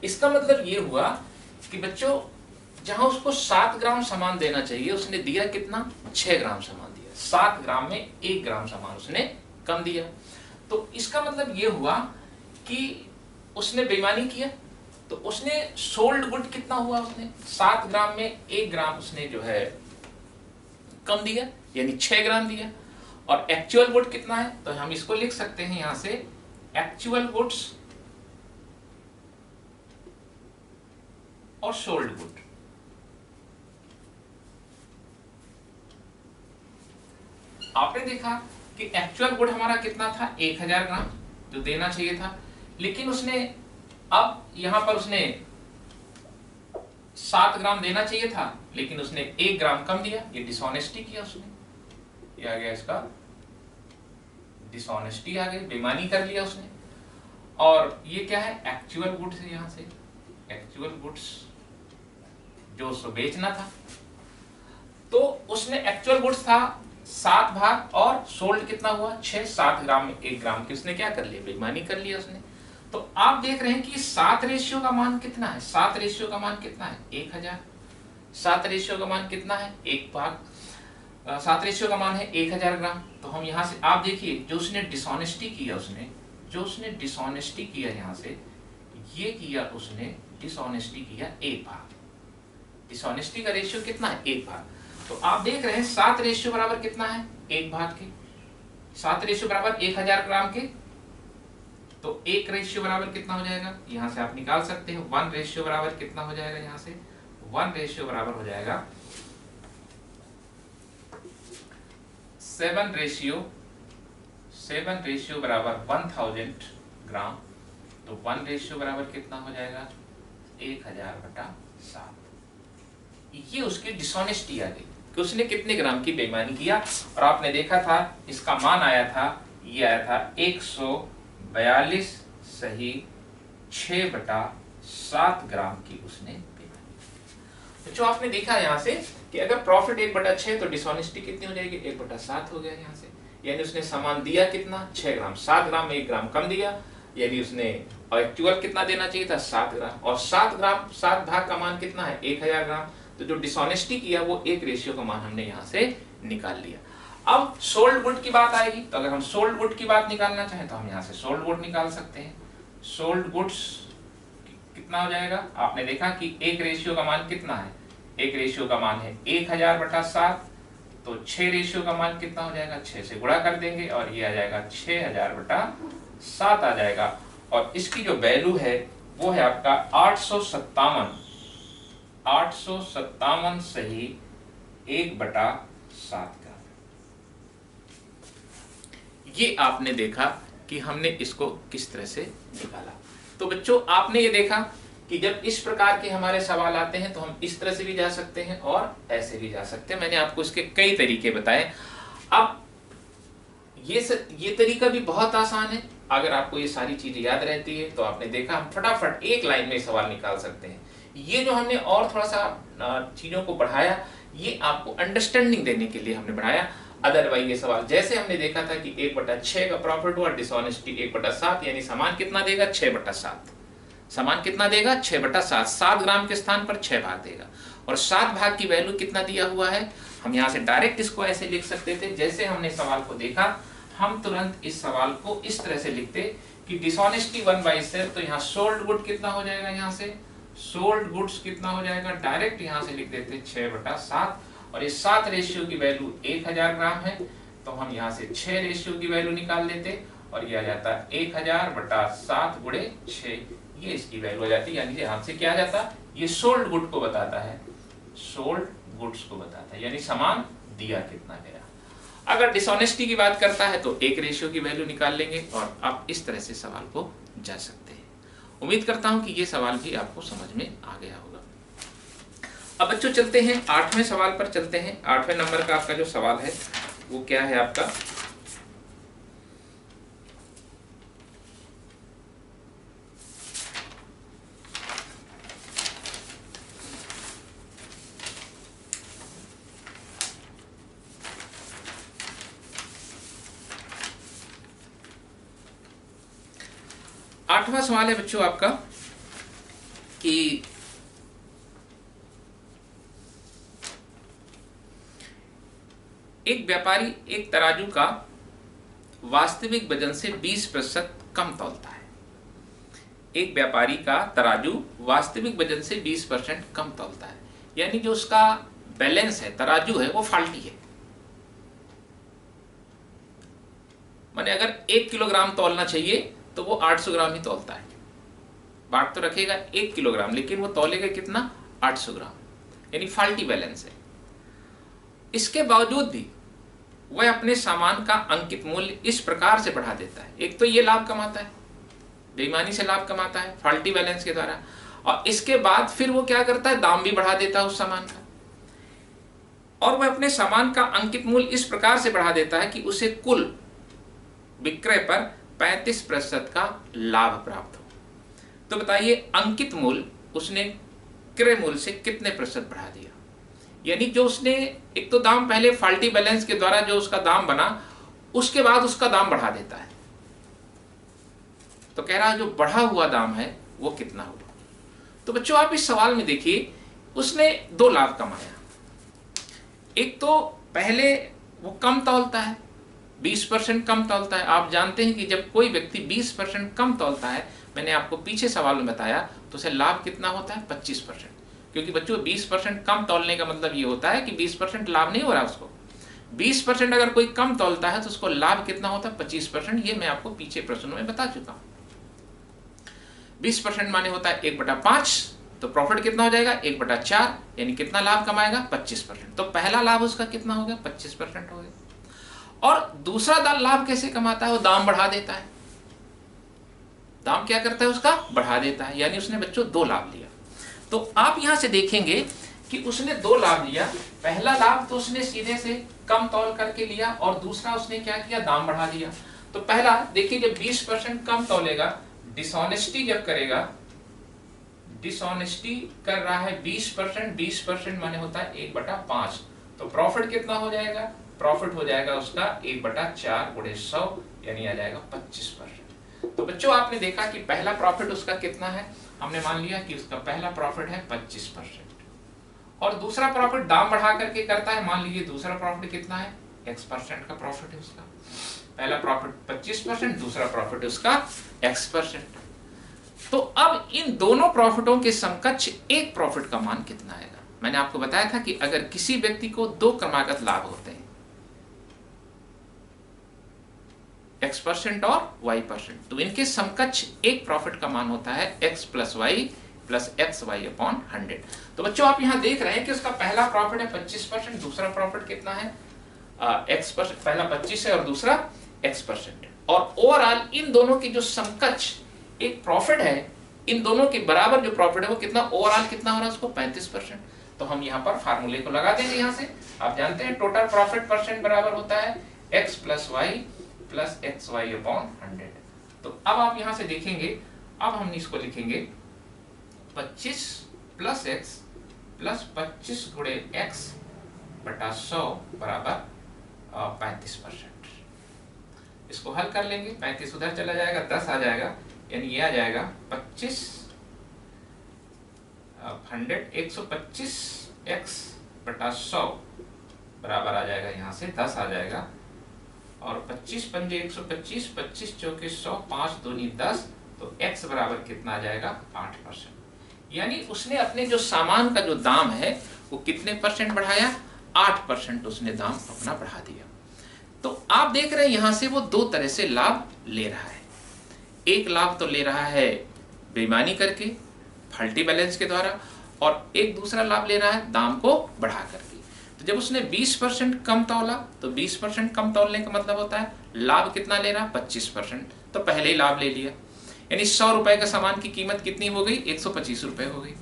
इसका मतलब ये हुआ कि बच्चों जहां उसको 7 ग्राम सामान देना चाहिए उसने दिया कितना, 6 ग्राम सामान दिया। 7 ग्राम में 1 ग्राम सामान उसने कम दिया। तो इसका मतलब ये हुआ कि उसने बेईमानी किया। तो उसने सोल्ड गुड कितना हुआ, उसने 7 ग्राम में 1 ग्राम उसने जो है कम दिया, यानी 6 ग्राम दिया। और एक्चुअल गुड कितना है, तो हम इसको लिख सकते हैं यहां से एक्चुअल गुड्स और सोल्ड गुड। आपने देखा कि एक्चुअल गुड हमारा कितना था 1000 ग्राम जो देना चाहिए था, लेकिन उसने अब यहां पर उसने 7 ग्राम देना चाहिए था लेकिन उसने 1 ग्राम कम दिया। ये डिसऑनेस्टी किया उसने, ये आ गया इसका डिसऑनेस्टी आ गई, बेईमानी कर लिया उसने। और ये क्या है, एक्चुअल गुड्स है। यहां से एक्चुअल गुड्स जो उसको बेचना था, तो उसने एक्चुअल गुड्स था 7 भाग और सोल्ड कितना हुआ 6। 7 ग्राम में 1 ग्राम की उसने क्या कर लिया, बेईमानी कर लिया उसने। तो आप देख रहे हैं कि 7 रेशियो का मान कितना है, 7 रेशियो का मान कितना है 1000। 7 रेशियो का मान कितना है 1 भाग 7 रेशियो का मान है 1000 ग्राम। तो हम यहां से आप देखिए जो उसने डिसऑनेस्टी किया, यहां से ये किया उसने डिसऑनेस्टी किया 1 भाग। डिसऑनेस्टी का रेशियो कितना है 1 भाग। तो आप देख रहे हैं 7 रेशियो बराबर कितना है 1 भाग के, 7 रेशियो बराबर 1000 ग्राम के। तो 1 रेशियो बराबर कितना हो जाएगा, यहां से आप निकाल सकते हैं 1 रेशियो बराबर कितना हो जाएगा, यहां से 1 रेशियो बराबर हो जाएगा 7 रेशियो बराबर 1000 ग्राम। तो 1 रेशियो बराबर कितना हो जाएगा 1000/7। ये उसकी डिसऑनेस्टी आ गई कि उसने कितने ग्राम की बेईमानी किया। और आपने देखा था इसका मान आया था, ये आया था 142 सही 6/7 ग्राम की उसने बेईमानी। तो जो आपने देखा यहाँ से कि अगर प्रॉफिट 1/6 तो डिसऑनेस्टी कितनी हो जाएगी 1/7 हो गया यहाँ से। यानी उसने सामान दिया कितना 6 ग्राम, 7 ग्राम में 1 ग्राम कम दिया, यानी उसने एक्चुअल कितना देना चाहिए था 7 ग्राम। और 7 ग्राम 7 भाग का मान कितना है 1000 ग्राम। तो जो डिसऑनेस्टी किया वो 1 रेशियो का मान हमने यहाँ से निकाल लिया। अब सोल्ड गुड की बात आएगी, तो अगर हम सोल्ड गुड की बात निकालना चाहें तो हम यहाँ से सोल्ड गुड निकाल सकते हैं। सोल्ड गुड्स कितना हो जाएगा, आपने देखा कि एक रेशियो का मान कितना है, एक रेशियो का मान है 1000/7, तो 6 रेशियो का मान कितना हो जाएगा, 6 से गुणा कर देंगे और ये आ जाएगा 6000/7 आ जाएगा। और इसकी जो वैल्यू है वो है आपका 857 सही 1/7 का। ये आपने देखा कि हमने इसको किस तरह से निकाला। तो बच्चों आपने ये देखा कि जब इस प्रकार के हमारे सवाल आते हैं तो हम इस तरह से भी जा सकते हैं और ऐसे भी जा सकते हैं। मैंने आपको इसके कई तरीके बताए। अब ये तरीका भी बहुत आसान है। अगर आपको ये सारी चीजें याद रहती है तो आपने देखा हम फटाफट एक लाइन में सवाल निकाल सकते हैं। ये जो हमने और थोड़ा सा चीजों को बढ़ाया, ये आपको अंडरस्टैंडिंग देने के लिए हमने बढ़ाया। अदरवाइज ये सवाल जैसे हमने देखा था कि 1/6 का प्रॉफिट हुआ, डिसऑनेस्टी 1/7, यानी समान कितना देगा 6/7। समान कितना देगा 6/7, 7 ग्राम के स्थान पर 6 भाग देगा। और 7 भाग की वैल्यू कितना दिया हुआ है, हम यहाँ से डायरेक्ट इसको ऐसे लिख सकते थे। जैसे हमने सवाल को देखा हम तुरंत इस सवाल को इस तरह से लिखते कि डिसऑनेस्टी 1/7, तो यहाँ सोल्ड गुड कितना हो जाएगा, यहाँ से सोल्ड गुड्स कितना हो जाएगा, डायरेक्ट यहाँ से लिख देते 6/7। और इस 7 रेशियो की वैल्यू 1000 ग्राम है, तो हम यहाँ से 6 रेशियो की वैल्यू निकाल लेते और ये आ जाता 1000/7 गुणे 6, ये इसकी वैल्यू आ जाती है। यानी यहाँ से क्या आ जाता, ये सोल्ड गुड को बताता है, सोल्ड गुड्स को बताता है, यानी सामान दिया कितना गया। अगर डिसऑनेस्टी की बात करता है तो 1 रेशियो की वैल्यू निकाल लेंगे और आप इस तरह से सवाल को जा सकते हैं। उम्मीद करता हूं कि ये सवाल भी आपको समझ में आ गया होगा। अब बच्चों चलते हैं 8वें सवाल पर चलते हैं। 8वें नंबर का आपका जो सवाल है वो क्या है आपका, आठवां सवाल है बच्चों आपका कि एक व्यापारी एक तराजू का वास्तविक वजन से 20% कम तौलता है। एक व्यापारी का तराजू वास्तविक वजन से 20% कम तौलता है, यानी जो उसका बैलेंस है, तराजू है, वो फाल्टी है। माने अगर 1 किलोग्राम तौलना चाहिए तो वो 800 ग्राम ही तौलता है। बाट तो रखेगा 1 किलोग्राम, लेकिन वो तौलेगा कितना, 800 ग्राम, यानी फाल्टी बैलेंस है। इसके बावजूद भी वह अपने सामान का अंकित मूल्य इस प्रकार से बढ़ा देता है। एक तो ये लाभ कमाता है, बेईमानी से लाभ कमाता है फाल्टी बैलेंस के द्वारा, और इसके बाद फिर वो क्या करता है, दाम भी बढ़ा देता है उस सामान का। और वह अपने सामान का अंकित मूल्य इस प्रकार से बढ़ा देता है कि उसे कुल विक्रय पर 35% का लाभ प्राप्त हो। तो बताइए अंकित मूल्य उसने क्रय मूल्य से कितने प्रतिशत बढ़ा दिया। यानी जो उसने एक तो दाम पहले फाल्टी बैलेंस के द्वारा जो उसका दाम बना, उसके बाद उसका दाम बढ़ा देता है। तो कह रहा है जो बढ़ा हुआ दाम है वो कितना होगा। तो बच्चों आप इस सवाल में देखिए उसने 2 लाभ कमाया। एक तो पहले वो कम तौलता है, 20% कम तौलता है। आप जानते हैं कि जब कोई व्यक्ति 20% कम तौलता है, मैंने आपको पीछे सवाल में बताया, तो उसे लाभ कितना होता है, 25%। क्योंकि बच्चों 20% कम तौलने का मतलब ये होता है कि 20% लाभ नहीं हो रहा उसको। 20% अगर कोई कम तौलता है तो उसको लाभ कितना होता है, 25%। ये मैं आपको पीछे प्रश्नों में बता चुका हूं। 20% माने होता है 1/5, तो प्रॉफिट कितना हो जाएगा 1/4, यानी कितना लाभ कमाएगा, 25%। तो पहला लाभ उसका कितना हो गया, 25% हो गया। और दूसरा लाभ कैसे कमाता है, वो दाम बढ़ा देता है। दाम क्या करता है, उसका बढ़ा देता है। यानी उसने बच्चों 2 लाभ लिया। तो आप यहां से देखेंगे कि उसने 2 लाभ लिया। पहला लाभ तो उसने सीधे से कम तौल करके लिया, और दूसरा उसने क्या किया, दाम बढ़ा दिया। तो पहला देखिए जब 20% कम तौलेगा, डिसऑनेस्टी जब करेगा, डिसऑनेस्टी कर रहा है 20%, 20% माने होता है 1/5, तो प्रॉफिट कितना हो जाएगा, प्रॉफिट हो जाएगा उसका 1/4 गुणे 100, यानी आ जाएगा 25%। तो बच्चों आपने देखा कि पहला प्रॉफिट उसका कितना है, हमने मान लिया कि उसका पहला प्रॉफिट है 25%, और दूसरा प्रॉफिट दाम बढ़ा करके करता है। मान लीजिए दूसरा प्रॉफिट कितना है, X% का प्रॉफिट है उसका। पहला प्रॉफिट 25%, दूसरा प्रॉफिट उसका X%। तो अब इन दोनों प्रॉफिटों के समकक्ष एक प्रॉफिट का मान कितना आएगा? मैंने आपको बताया था कि अगर किसी व्यक्ति को दो क्रमागत लाभ होते हैं, x% और y%, तो इनके समकक्ष एक प्रॉफिट का मान होता है x plus y plus x y upon 100। तो बच्चों आप यहां देख रहे हैं कि उसका पहला प्रॉफिट है 25%, दूसरा प्रॉफिट कितना है x%, पहला 25 है और दूसरा x%, और ओवरऑल इन दोनों की जो समकक्ष एक प्रॉफिट है, इन दोनों के बराबर जो प्रॉफिट है वो कितना ओवरऑल कितना हो रहा है उसको 35%। तो हम यहाँ पर फार्मूले को लगा देंगे। यहाँ से आप जानते हैं टोटल प्रॉफिट परसेंट बराबर होता है x plus y plus x y upon 100। तो अब आप यहाँ से देखेंगे, अब हम इसको लिखेंगे 25 प्लस एक्स प्लस 25 गुणे एक्स बटा 100 बराबर 35%। इसको हल कर लेंगे, 35 उधर चला जाएगा, 10 आ जाएगा, यानी ये आ जाएगा 25 125 एक्स बटा 100 बराबर आ जाएगा, यहाँ से 10 आ जाएगा, और 25 पंजे 125, 25 चौके 100, 5 दूनी 10, तो x बराबर कितना आ जाएगा 8%। यानी उसने अपने जो सामान का जो दाम है वो कितने परसेंट बढ़ाया? 8% उसने दाम अपना बढ़ा दिया। तो आप देख रहे हैं यहां से वो दो तरह से लाभ ले रहा है। एक लाभ तो ले रहा है बेईमानी करके, फल्टी बैलेंस के द्वारा, और एक दूसरा लाभ ले रहा है दाम को बढ़ा करके। तो जब उसने 20% कम तौला, तो 20% कम तौलने का मतलब होता है लाभ कितना ले रहा? 25%। तो पहले ही लाभ ले लिया, यानी 100 रुपए का सामान की कीमत कितनी हो गई? 125 रुपए हो गई।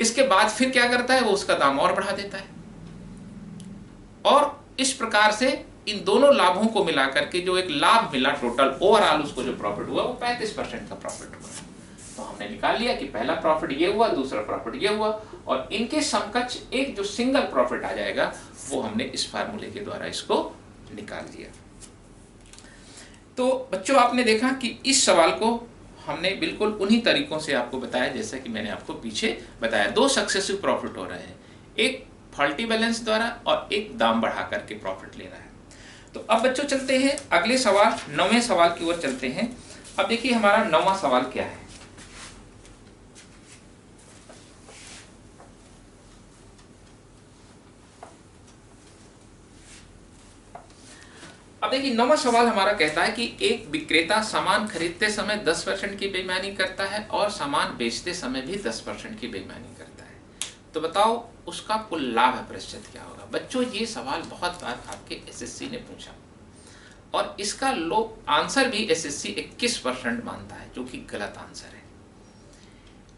इसके बाद फिर क्या करता है? वो उसका दाम और बढ़ा देता है, और इस प्रकार से इन दोनों लाभों को मिलाकर के जो एक लाभ मिला, टोटल ओवरऑल उसको जो प्रॉफिट हुआ वो 35% का प्रॉफिट हुआ। तो हमने निकाल लिया कि पहला प्रॉफिट ये हुआ, दूसरा प्रॉफिट ये हुआ, और इनके समकक्ष एक जो सिंगल प्रॉफिट आ जाएगा वो हमने इस फार्मूले के द्वारा इसको निकाल दिया। तो बच्चों आपने देखा कि इस सवाल को हमने बिल्कुल उन्हीं तरीकों से आपको बताया जैसा कि मैंने आपको पीछे बताया। दो सक्सेसिव प्रॉफिट हो रहे हैं, एक फॉल्टी बैलेंस द्वारा और एक दाम बढ़ा करके प्रॉफिट ले रहा है। तो अब बच्चों चलते हैं अगले सवाल, 9वें सवाल की ओर चलते हैं। अब देखिए हमारा 9वां सवाल क्या है। अब देखिए 9वां सवाल हमारा कहता है कि एक विक्रेता सामान खरीदते समय 10% की बेईमानी करता है और सामान बेचते समय भी 10% की बेईमानी करता है। तो बताओ उसका कुल लाभ प्रतिशत क्या होगा? बच्चों ये सवाल बहुत बार आपके एसएससी ने पूछा, और इसका आंसर भी एसएससी 21% मानता है, जो कि गलत आंसर है।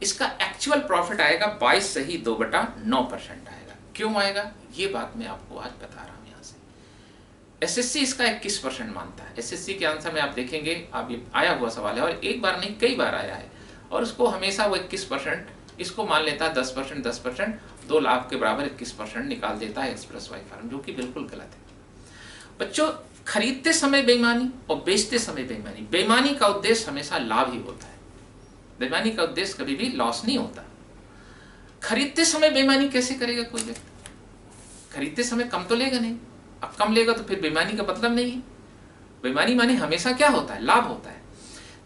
इसका एक्चुअल प्रॉफिट आएगा 22 सही 2/9% आएगा। क्यों आएगा ये बात मैं आपको आज बता रहा हूं। यहाँ से एसएससी इसका 21% मानता है। एसएससी के आंसर में आप देखेंगे, आप ये आया हुआ सवाल है, और एक बार नहीं कई बार आया है, और उसको हमेशा वो 21% इसको मान लेता है 10%, 2 लाख के बराबर 21% निकाल देता है x प्लस वाई फॉर्म, जो कि बिल्कुल गलत है। बच्चों खरीदते समय बेईमानी और बेचते समय बेईमानी, बेईमानी का उद्देश्य हमेशा लाभ ही होता है, बेईमानी का उद्देश्य कभी भी लॉस नहीं होता। खरीदते समय बेईमानी कैसे करेगा कोई व्यक्ति? खरीदते समय कम तो लेगा नहीं, अब कम लेगा तो फिर बेईमानी का मतलब नहीं है। बेईमानी माने हमेशा क्या होता है? लाभ होता है।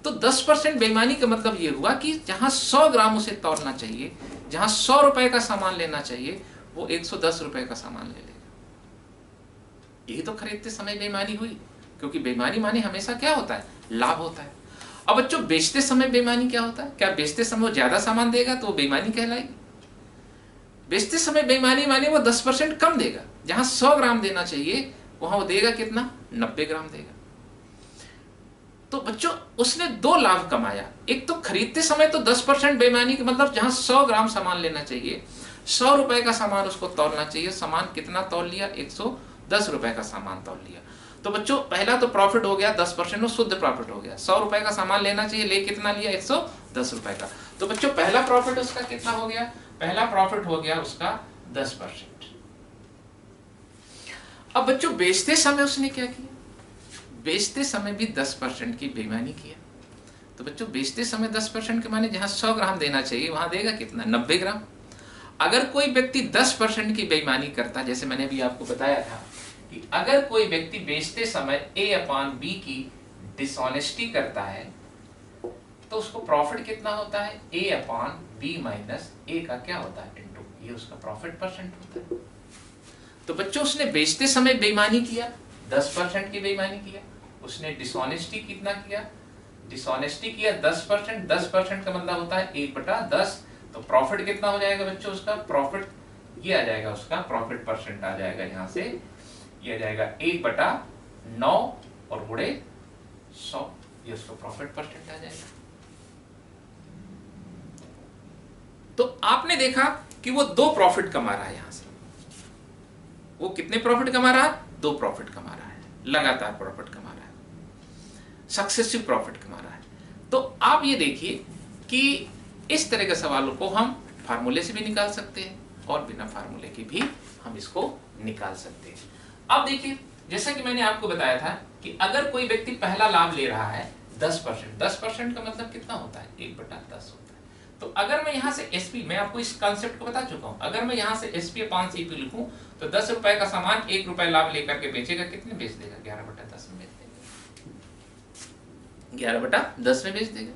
तो 10% बेईमानी का मतलब ये हुआ कि जहां 100 ग्राम उसे तौलना चाहिए, जहां 100 रुपए का सामान लेना चाहिए, वो 110 रुपए का सामान ले लेगा। यही तो खरीदते समय बेईमानी हुई, क्योंकि बेईमानी माने हमेशा क्या होता है? लाभ होता है। अब बच्चों बेचते समय बेईमानी क्या होता है? क्या बेचते समय वो ज्यादा सामान देगा तो वो बेईमानी कहलाएगी? बेचते समय बेईमानी माने वो 10% कम देगा, जहां 100 ग्राम देना चाहिए वहां वो देगा कितना? 90 ग्राम देगा। तो बच्चों उसने 2 लाभ कमाया। एक तो खरीदते समय तो 10% बेईमानी का मतलब जहां 100 ग्राम सामान लेना चाहिए, 100 रुपए का सामान उसको तौलना चाहिए, सामान कितना तौल लिया? 110 रुपए का सामान तौल लिया। तो बच्चों पहला तो प्रॉफिट हो गया 10%, वो शुद्ध प्रॉफिट हो गया। 100 रुपए का सामान लेना चाहिए, ले कितना लिया? 110 रुपए का। तो बच्चों पहला प्रॉफिट उसका कितना हो गया? पहला प्रॉफिट हो गया उसका 10%। अब बच्चों बेचते समय उसने क्या किया? बेचते समय भी 10% की बेईमानी किया। तो बच्चों बेचते समय 10% के माने जहां 100 ग्राम देना चाहिए वहां देगा कितना? 90 ग्राम। अगर कोई व्यक्ति 10% की बेईमानी करता, जैसे मैंने भी आपको बताया था कि अगर कोई व्यक्ति बेचते समय A/B की डिसऑनेस्टी करता है, तो उसको प्रॉफिट कितना होता है, ए अपॉन बी माइनस ए का क्या होता है इनटू, ये उसका प्रॉफिट परसेंट होता है। तो बच्चों उसने बेचते समय बेईमानी किया, 10% की बेईमानी किया। उसने डिसऑनेस्टी कितना किया, डिसऑनेस्टी किया 10%, 10% का मतलब होता है 1/10। तो प्रॉफिट कितना हो जाएगा बच्चों उसका, प्रॉफिट ये आ जाएगा, उसका प्रॉफिट परसेंट आ जाएगा यहाँ से, ये आ जाएगा 1/9 और गुणे 100, ये उसका प्रॉफिट परसेंट आ जाएगा। तो आपने देखा कि वो 2 प्रॉफिट कमा रहा है, यहां से वो कितने प्रॉफिट कमा रहा है, 2 प्रॉफिट कमा रहा है, लगातार प्रॉफिट कमा रहा है, सक्सेसिव प्रॉफिट कमा रहा है। तो आप ये देखिए कि इस तरह के सवालों को हम फार्मूले से भी निकाल सकते हैं और बिना फार्मूले के भी हम इसको निकाल सकते हैं। अब देखिए, जैसा कि मैंने आपको बताया था कि अगर कोई व्यक्ति पहला लाभ ले रहा है 10%, 10% का मतलब कितना होता है, 1/10 होता है। तो अगर मैं यहाँ से एसपी, मैं आपको इस कॉन्सेप्ट को बता चुका हूँ, अगर मैं यहाँ से एसपी अपॉन सीपी लिखूं तो 10 रुपए का सामान 1 रुपए लाभ लेकर के बेचेगा, कितने बेच देगा, 11/10 में बेच देगा, 11/10 में बेच देगा।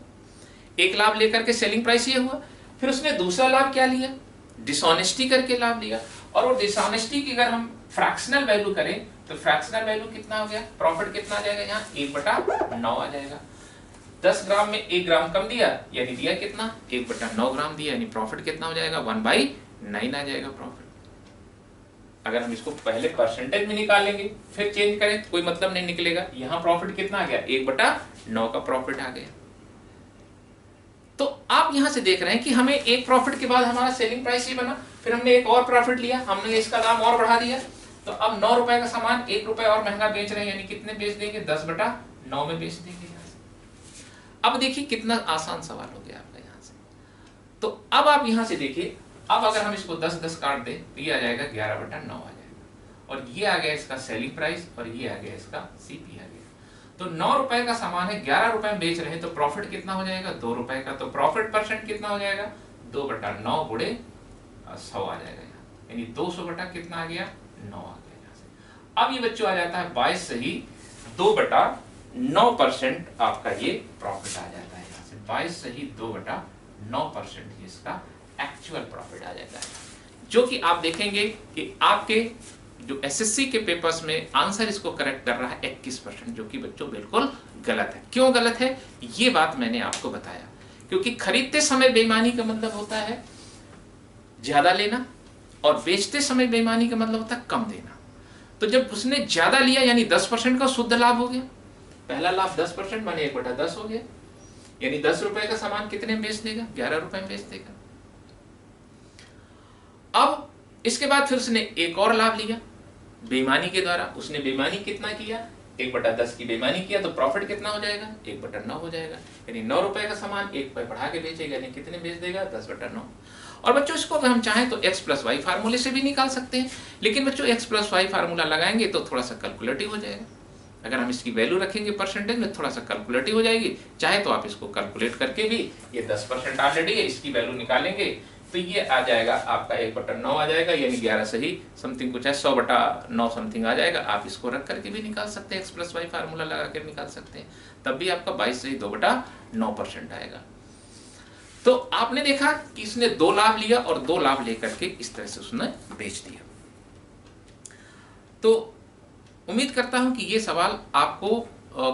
एक लाभ लेकर के सेलिंग प्राइस ये हुआ। फिर उसने दूसरा लाभ क्या लिया, डिसऑनेस्टी करके लाभ लिया, और वो डिसऑनेस्टी की अगर हम फ्रैक्शनल वैल्यू करें तो फ्रैक्शनल वैल्यू कितना हो गया, प्रॉफिट कितना आ जाएगा, यहाँ 1/9 आ जाएगा। 10 ग्राम में 1 ग्राम कम दिया, यानी दिया कितना, 1/9 ग्राम दिया, यानी प्रॉफिट कितना हो जाएगा, 1/9 आ जाएगा प्रॉफिट। अगर हम इसको पहले परसेंटेज में निकालेंगे फिर चेंज करें तो कोई मतलब नहीं निकलेगा। यहाँ प्रॉफिट कितना आ गया, 1/9 का प्रॉफिट आ गया। तो आप यहां से देख रहे हैं कि हमें एक प्रॉफिट के बाद हमारा सेलिंग प्राइस ही बना, फिर हमने एक और प्रॉफिट लिया, हमने इसका दाम और बढ़ा दिया, तो अब 9 रुपए का सामान 1 रुपए और महंगा बेच रहे हैं, यानी कितने बेच देंगे, 10/9 में बेच देंगे यहाँ से। अब देखिए कितना आसान सवाल हो गया आपका यहाँ से। तो अब आप यहाँ से देखिए, अब अगर हम इसको 10-10 काट दें तो ये आ जाएगा 11/9 आ जाएगा, और ये आ गया इसका सेलिंग प्राइस, और ये आ गया इसका सीपी आ गया। तो 9 रुपए का सामान है, 11 रुपए में बेच रहे हैं, तो प्रॉफिट कितना हो जाएगा, 2 रुपए का। तो प्रॉफिट परसेंट कितना हो जाएगा, 2/9 गुणे 100 आ जाएगा, यानी 200 बटा कितना आ गया, 9 आ गया यहाँ से। अब ये बच्चों आ जाता है 22 सही 2/9% आपका ये प्रॉफिट आ जाता है यहाँ से, 22 सही 2/9% इसका एक्चुअल प्रॉफिट आ जाता है। जो कि आप देखेंगे कि आपके जो एसएससी के पेपर्स में आंसर इसको करेक्ट कर रहा है 21%, जो कि बच्चों बिल्कुल गलत है। क्यों गलत है, ये बात मैंने आपको बताया, क्योंकि खरीदते समय बेईमानी का मतलब होता है ज्यादा लेना, और बेचते समय बेईमानी का मतलब होता है कम देना। तो जब उसने ज्यादा लिया यानी 10% का शुद्ध लाभ हो गया, पहला लाभ 10% माने 1/10 हो गया, यानी 10 रुपए का सामान कितने में बेच देगा, 11 रुपए में बेच देगा। अब इसके बाद फिर उसने एक और लाभ लिया बेईमानी के द्वारा, उसने बेईमानी कितना किया, 1/10 की बेईमानी किया, तो प्रॉफिट कितना हो जाएगा, 1/9 हो जाएगा, यानी 9 रुपए का सामान 1 रुपए बढ़ा के बेचेगा, यानी कितने बेच देगा, 10/9। और बच्चों इसको अगर हम चाहें तो x + y फार्मूले से भी निकाल सकते हैं, लेकिन बच्चों x + y फार्मूला लगाएंगे तो थोड़ा सा कैलकुलेटिव हो जाएगा। अगर हम इसकी वैल्यू रखेंगे परसेंटेज में थोड़ा सा कैलकुलेटिव हो जाएगी। चाहे तो आप इसको कैलकुलेट करके भी, ये 10% ऑलरेडी है, इसकी वैल्यू निकालेंगे तो ये आ जाएगा आपका 1/9 आ जाएगा, यानी 11 सही समथिंग कुछ है, 100/9 समथिंग आ जाएगा। आप इसको रख करके भी निकाल सकते हैं, x + y फार्मूला लगा कर निकाल सकते हैं, तब भी आपका 22 सही 2/9% आएगा। तो आपने देखा कि इसने 2 लाभ लिया और 2 लाभ लेकर के इस तरह से उसने बेच दिया। तो उम्मीद करता हूं कि ये सवाल आपको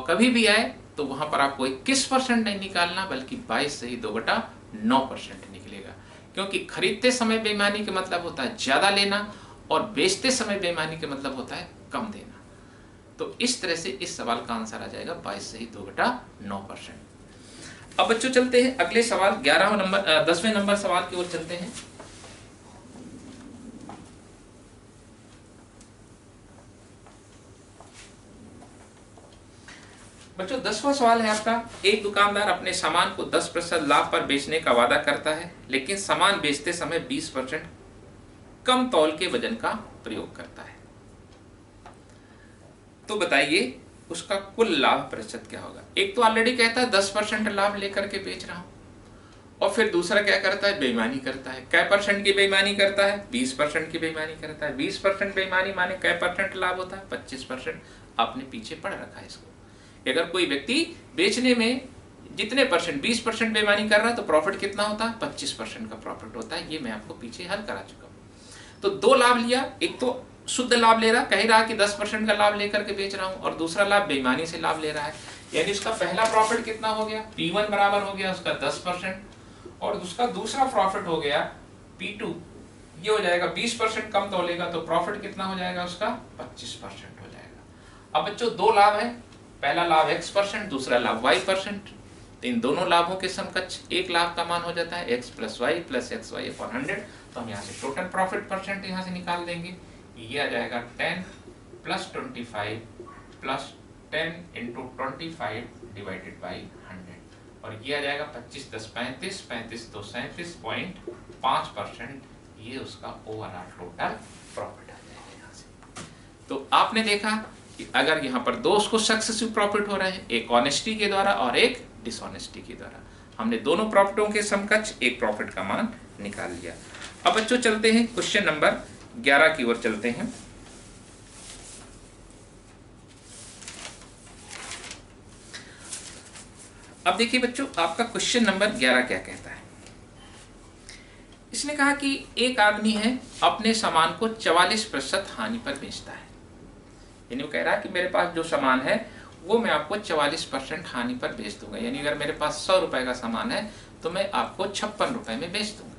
कभी भी आए तो वहां पर आपको 21% नहीं निकालना, बल्कि 22 सही 2/9% निकलेगा, क्योंकि खरीदते समय बेईमानी का मतलब होता है ज्यादा लेना, और बेचते समय बेईमानी का मतलब होता है कम देना। तो इस तरह से इस सवाल का आंसर आ जाएगा 22 सही 2/9%। अब बच्चों चलते हैं अगले सवाल 10वें नंबर सवाल की ओर चलते हैं। बच्चों 10वां सवाल है आपका, एक दुकानदार अपने सामान को 10% लाभ पर बेचने का वादा करता है, लेकिन सामान बेचते समय 20% कम तौल के वजन का प्रयोग करता है। तो बताइए उसका कुल लाभ प्रतिशत क्या होगा। एक तो ऑलरेडी कहता है 10% लाभ लेकर के बेच रहा हूं, और फिर दूसरा क्या करता है, बेईमानी करता है। कै परसेंट की बेईमानी करता है, 20% की बेईमानी करता है। 20% बेईमानी माने कै परसेंट लाभ होता है, 25%। आपने पीछे पढ़ रखा है इसको। अगर कोई व्यक्ति बेचने में जितने परसेंट 20% बेईमानी कर रहा है तो प्रॉफिट कितना होता है, 25% का प्रॉफिट होता है। ये मैं आपको पीछे हल करा चुका हूँ। तो दो लाभ लिया, एक तो शुद्ध लाभ ले रहा, कह रहा कि 10% का लाभ लेकर के बेच रहा हूँ, और दूसरा लाभ बेईमानी से लाभ ले रहा है। यानी उसका पहला प्रॉफिट कितना हो गया, P1 बराबर हो गया उसका 10%, और उसका दूसरा प्रॉफिट हो गया P2, ये हो जाएगा 20% कम तोलेगा तो प्रॉफिट कितना हो जाएगा उसका 25% हो जाएगा। अब बच्चों दो लाभ है, पहला लाभ X%, दूसरा लाभ Y%। तो इन दोनों लाभों के समकक्ष एक लाभ का मान हो जाता है x plus y plus x y upon 100। तो हम यहाँ से टोटल प्रॉफिट परसेंट यहाँ से निकाल देंगे, ये आ जाएगा 10 plus 25 plus 10 into 25 divided by 100, और ये आ जाएगा 25 10 35, 35 2 37.5%। ये उसका ओवरऑल टोटल प्रॉफिट आ जाएगा यहाँ से। तो आपने देखा कि अगर यहाँ पर दो उसको सक्सेसिव प्रॉफिट हो रहे हैं, एक ऑनेस्टी के द्वारा और एक डिसऑनेस्टी के द्वारा, हमने दोनों प्रॉफिटों के समकक्ष एक प्रॉफिट का मान निकाल लिया। अब बच्चों चलते हैं क्वेश्चन नंबर 11 की ओर चलते हैं। अब देखिए बच्चों, आपका क्वेश्चन नंबर 11 क्या कहता है। इसने कहा कि एक आदमी है अपने सामान को 44% हानि पर बेचता है। यानी वो कह रहा है कि मेरे पास जो सामान है वो मैं आपको 44% हानि पर बेच दूंगा। यानी अगर मेरे पास 100 रुपए का सामान है तो मैं आपको 56 रुपए में बेच दूंगा।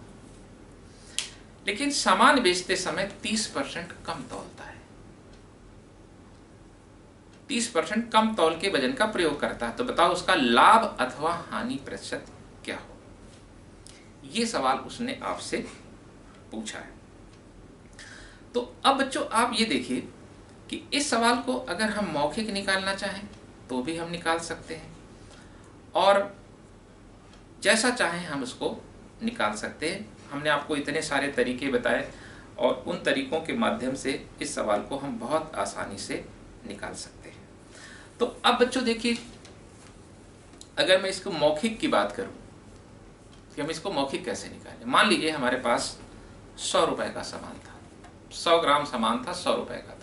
लेकिन सामान बेचते समय 30% कम तौलता है, 30% कम तौल के वजन का प्रयोग करता है। तो बताओ उसका लाभ अथवा हानि प्रतिशत क्या हो। ये सवाल उसने आपसे पूछा है। तो अब बच्चों आप ये देखिए कि इस सवाल को अगर हम मौखिक निकालना चाहें तो भी हम निकाल सकते हैं, और जैसा चाहें हम उसको निकाल सकते हैं। हमने आपको इतने सारे तरीके बताए और उन तरीकों के माध्यम से इस सवाल को हम बहुत आसानी से निकाल सकते हैं। तो अब बच्चों देखिए, अगर मैं इसको मौखिक की बात करूं कि हम इसको मौखिक कैसे निकालें। मान लीजिए हमारे पास 100 रुपए का सामान था, 100 ग्राम सामान था, 100 रुपए का था।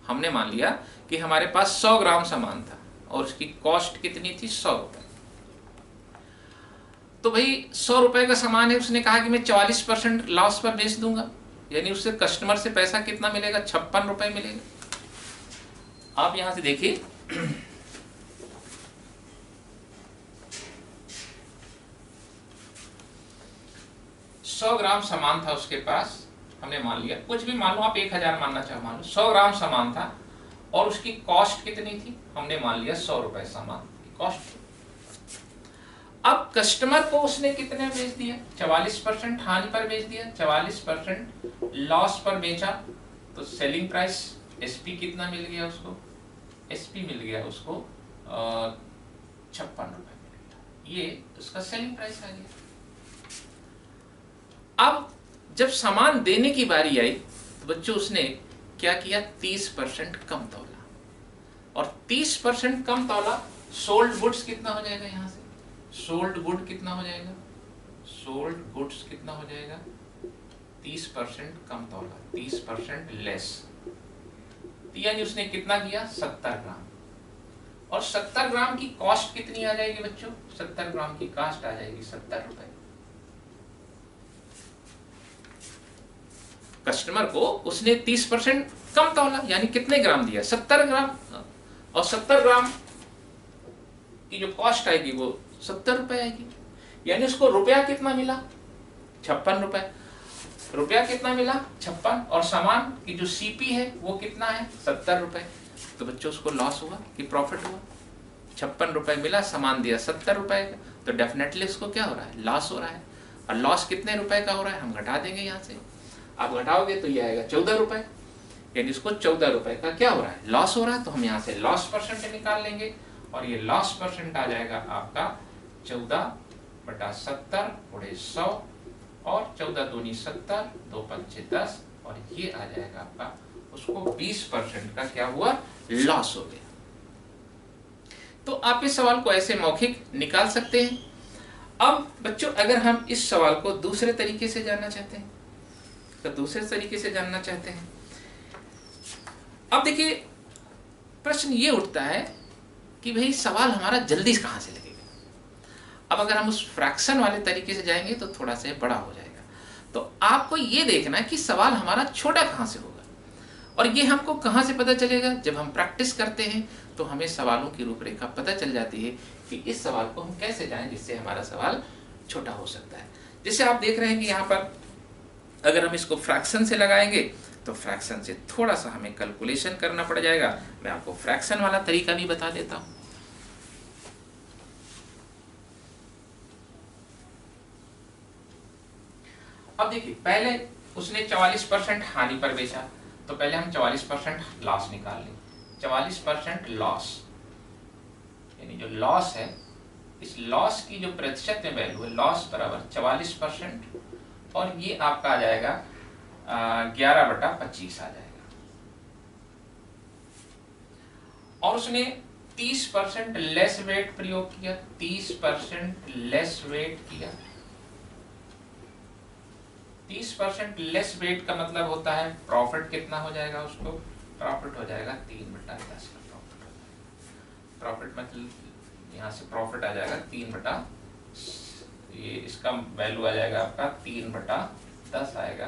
हमने मान लिया कि हमारे पास 100 ग्राम सामान था और उसकी कॉस्ट कितनी थी, 100 रुपए। तो भाई 100 रुपए का सामान है, उसने कहा कि मैं 44% लॉस पर बेच दूंगा। यानी उससे कस्टमर से पैसा कितना मिलेगा, 56 रुपए मिलेगा। आप यहां से देखिए, सौ ग्राम सामान था उसके पास, हमने मान लिया, कुछ भी मान लो आप, 1000 मानना चाहो मान लो, 100 ग्राम सामान था और उसकी कॉस्ट कितनी थी, हमने मान लिया 100 रुपए सामान की कॉस्ट। अब कस्टमर को उसने कितने बेच दिया, 44% हानि पर बेच दिया, 44% लॉस पर बेचा। तो सेलिंग प्राइस एसपी कितना मिल गया उसको, एसपी मिल गया उसको 56 रुपए मिल गया। ये उसका सेलिंग प्राइस आ गया। अब जब सामान देने की बारी आई तो बच्चों उसने क्या किया, 30% कम तौला, और 30% कम तौला। सोल्ड गुड्स कितना हो जाएगा, यहाँ से सोल्ड गुड कितना हो जाएगा, सोल्ड गुड्स कितना हो जाएगा, 30% कम तौला, 30% लेस। यानी उसने कितना किया, 70 ग्राम, और 70 ग्राम की कॉस्ट कितनी आ जाएगी बच्चों, 70 ग्राम की कॉस्ट आ जाएगी 70 रुपए। कस्टमर को उसने 30% कम तौला, यानी कितने ग्राम दिया, 70 ग्राम, और 70 ग्राम की जो कॉस्ट आएगी वो 70 रुपए आएगी। यानी उसको रुपया कितना मिला, 56 रुपए। रुपया कितना मिला, 56, और सामान की जो सीपी है वो कितना है, 70 रुपए। तो बच्चों उसको लॉस हुआ कि प्रॉफिट हुआ, 56 रुपए मिला, सामान दिया 70 रुपए का, तो डेफिनेटली उसको क्या हो रहा है, लॉस हो रहा है। और लॉस कितने रुपए का हो रहा है, हम घटा देंगे यहाँ से, आप घटाओगे तो ये आएगा 14 रुपए। यानी इसको 14 रुपए का क्या हो रहा है, लॉस हो रहा है। तो हम यहाँ से लॉस परसेंट निकाल लेंगे, और ये लॉस परसेंट आ जाएगा आपका 14/70 गुणे 100, और 14 दूनी 70, 2 पंचे 10, और ये आ जाएगा आपका, उसको 20% का क्या हुआ, लॉस हो गया। तो आप इस सवाल को ऐसे मौखिक निकाल सकते हैं। अब बच्चों अगर हम इस सवाल को दूसरे तरीके से जानना चाहते हैं, तो दूसरे तरीके से जानना चाहते हैं। अब देखिए प्रश्न ये उठता है कि भाई सवाल हमारा जल्दी कहां से लगेगा। अब अगर हम उस फ्रैक्शन वाले तरीके से जाएंगे तो थोड़ा सा बड़ा हो जाएगा। तो आपको ये देखना है कि सवाल हमारा छोटा कहाँ से होगा, और ये हमको कहाँ से पता चलेगा, जब हम प्रैक्टिस करते हैं तो हमें सवालों की रूपरेखा पता चल जाती है कि इस सवाल को हम कैसे जाएं जिससे हमारा सवाल छोटा हो सकता है। जैसे आप देख रहे हैं कि यहाँ पर अगर हम इसको फ्रैक्शन से लगाएंगे तो फ्रैक्शन से थोड़ा सा हमें कैलकुलेशन करना पड़ जाएगा। मैं आपको फ्रैक्शन वाला तरीका भी बता देता हूँ। अब देखिए, पहले उसने 44% हानि पर बेचा, तो पहले हम 44% लॉस निकाल लें। 44% लॉस, यानी जो लॉस है, इस लॉस की जो प्रतिशत में वैल्यू है, लॉस बराबर 44%, और ये आपका आ जाएगा 11/25 आ जाएगा। और उसने 30% लेस वेट प्रयोग किया, 30% लेस वेट किया। 30% लेस वेट का मतलब होता है प्रॉफिट कितना हो जाएगा, उसको प्रॉफिट हो जाएगा 3/10 का प्रॉफिट हो जाएगा। प्रॉफिट मतलब यहाँ से प्रॉफिट आ जाएगा 3 ये इसका वैल्यू आ जाएगा आपका 3/10 आएगा,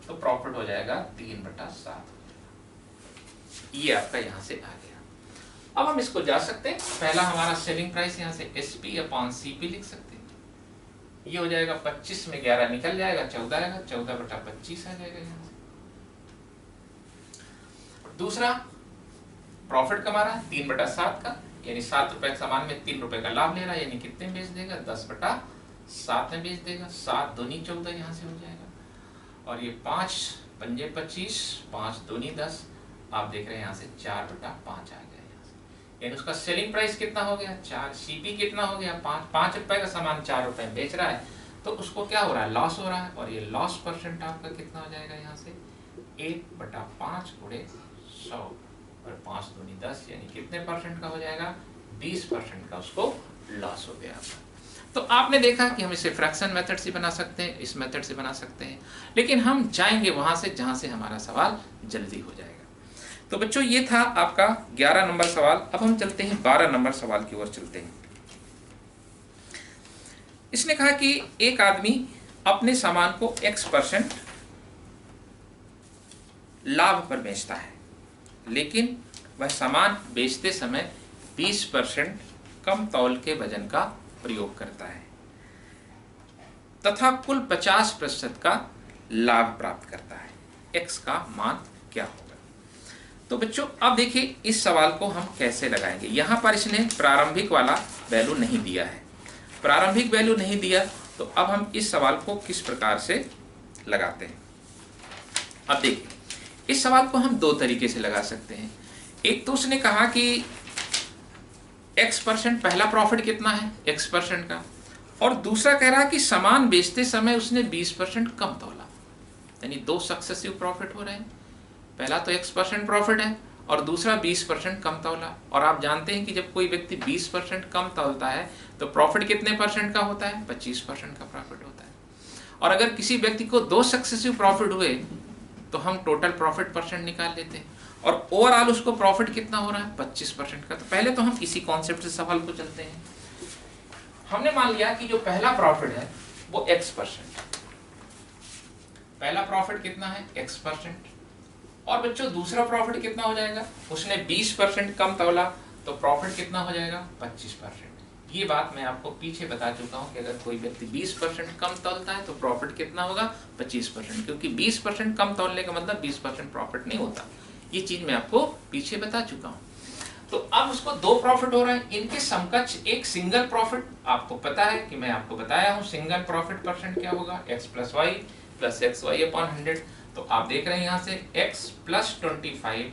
तो प्रॉफिट हो जाएगा 3/7। ये आपका यहाँ से आ गया। अब हम इसको जा सकते हैं, पहला हमारा सेलिंग प्राइस यहाँ से SP/CP लिख सकते हैं। ये हो जाएगा 25 में 11 निकल जाएगा, 14 आएगा, 14/25 आ जाएगा यहाँ से। दूसरा प्रॉफिट कमा रहा है 3/7 का, यानी 7 रुपए के सामान में 3 रुपए का लाभ ले रहा है, यानी कितने में बेच देगा, 10/7 में बेच देगा। 7 दूनी 14 यहाँ से हो जाएगा। और ये 5 पंजे 25, 5 दूनी 10, आप देख रहे हैं यहाँ से 4/5 आ गया यहाँ से। यानी उसका सेलिंग प्राइस कितना हो गया, 4। CP कितना हो गया, 5 रुपए का सामान 4 रुपए में बेच रहा है, तो उसको क्या हो रहा है, लॉस हो रहा है। और ये लॉस परसेंट आपका कितना हो जाएगा यहाँ से, 1/5 गुणे 100, और 5 दूनी 10, यानी कितने परसेंट का हो जाएगा, 20% का उसको लॉस हो गया। तो आपने देखा कि हम इसे फ्रैक्शन मेथड से बना सकते हैं, इस मेथड से बना सकते हैं, लेकिन हम जाएंगे वहां से जहां से हमारा सवाल जल्दी हो जाएगा। तो बच्चों, ये था आपका 11 नंबर सवाल। अब हम चलते हैं 12 नंबर सवाल की ओर चलते हैं। इसने कहा कि एक आदमी अपने सामान को X% लाभ पर बेचता है, लेकिन वह सामान बेचते समय 20% कम तौल के वजन का प्रयोग करता है तथा कुल 50% का लाभ प्राप्त करता है। X का मान क्या होगा? तो बच्चों, अब देखिए इस सवाल को हम कैसे लगाएंगे। यहां पर इसने प्रारंभिक वाला वैल्यू नहीं दिया है, प्रारंभिक वैल्यू नहीं दिया, तो अब हम इस सवाल को किस प्रकार से लगाते हैं। अब देखिए, इस सवाल को हम दो तरीके से लगा सकते हैं। एक तो उसने कहा कि X% पहला प्रॉफिट कितना है, X% का, और दूसरा कह रहा कि सामान बेचते समय उसने 20% कम तोला, यानी दो सक्सेसिव प्रॉफिट हो रहे हैं। पहला तो X% प्रॉफिट है और दूसरा 20% कम तोला। और आप जानते हैं कि जब कोई व्यक्ति 20% कम तोलता है तो प्रॉफिट कितने परसेंट का होता है, 25% का प्रॉफिट होता है। और अगर किसी व्यक्ति को दो सक्सेसिव प्रॉफिट हुए तो हम टोटल प्रॉफिट परसेंट निकाल लेते हैं, और ओवरऑल उसको प्रॉफिट कितना हो रहा है, 25% का। तो पहले तो हम इसी कॉन्सेप्ट से सवाल को चलते हैं। हमने मान लिया कि जो पहला प्रॉफिट है वो X%, पहला प्रॉफिट कितना है, X%। और बच्चों, दूसरा प्रॉफिट कितना हो जाएगा, उसने 20% कम तोला, तो प्रॉफिट कितना हो जाएगा, 25%। ये बात मैं आपको पीछे बता चुका हूं कि अगर कोई व्यक्ति 20% कम तोलता है तो प्रॉफिट कितना होगा, 25%, क्योंकि 20% कम तोलने का मतलब 20% प्रॉफिट नहीं होता। ये चीज मैं आपको पीछे बता चुका हूं। तो अब उसको दो प्रॉफिट हो रहे हैं, इनके समकक्ष एक सिंगल प्रॉफिट। आपको पता है कि मैं आपको बताया हूं सिंगल प्रॉफिट परसेंट क्या होगा, X + Y + XY/100। तो आप देख रहे हैं यहाँ से X + 25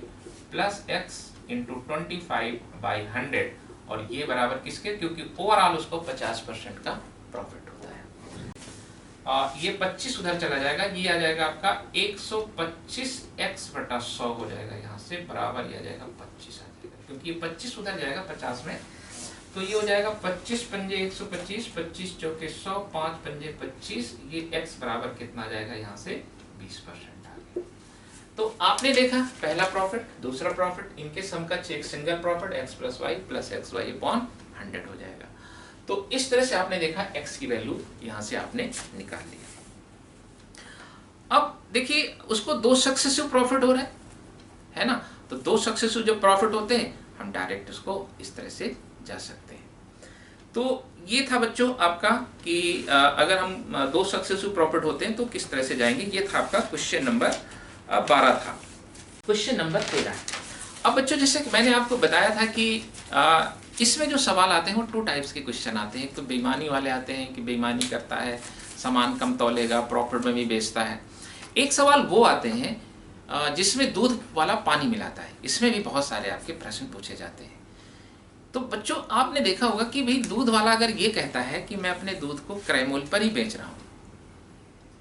+ X × 25/100, और ये बराबर किसके, क्योंकि ओवरऑल उसको 50% का प्रॉफिट होता है। ये 25 उधर चला जाएगा, ये आ जाएगा आपका 125X/100 हो जाएगा, यहाँ से बराबर ये आ जाएगा 25 आ जाएगा, क्योंकि ये 25 उधर जाएगा 50 में, तो ये हो जाएगा 25 पंजे 125, 25 चौके 100, 5 पंजे 25, ये X बराबर कितना आ जाएगा, यहाँ से 20% आ गया। तो आपने देखा पहला प्रॉफिट, दूसरा प्रॉफिट, इनके समकक्ष एक single profit X + Y + XY/100 हो जाएगा। तो इस तरह से आपने देखा x की वैल्यू यहां से आपने निकाल लिया। अब देखिए उसको 2 सक्सेसिव प्रॉफिट हो रहे है ना, तो 2 सक्सेसिव जब प्रॉफिट होते हैं हम डायरेक्ट उसको इस तरह से जा सकते हैं। तो ये था बच्चों आपका कि अगर हम 2 सक्सेसिव प्रॉफिट होते हैं तो किस तरह से जाएंगे। ये था आपका क्वेश्चन नंबर 12 था। Question number 13। अब बच्चों जैसे कि मैंने आपको बताया था कि इसमें जो सवाल आते हैं वो 2 टाइप्स के क्वेश्चन आते हैं। एक तो बेईमानी वाले आते हैं कि बेईमानी करता है, सामान कम तौलेगा, प्रॉफिट में भी बेचता है। एक सवाल वो आते हैं जिसमें दूध वाला पानी मिलाता है। इसमें भी बहुत सारे आपके प्रश्न पूछे जाते हैं। तो बच्चों आपने देखा होगा कि भाई दूध वाला अगर ये कहता है कि मैं अपने दूध को क्रय मूल्य पर ही बेच रहा हूँ,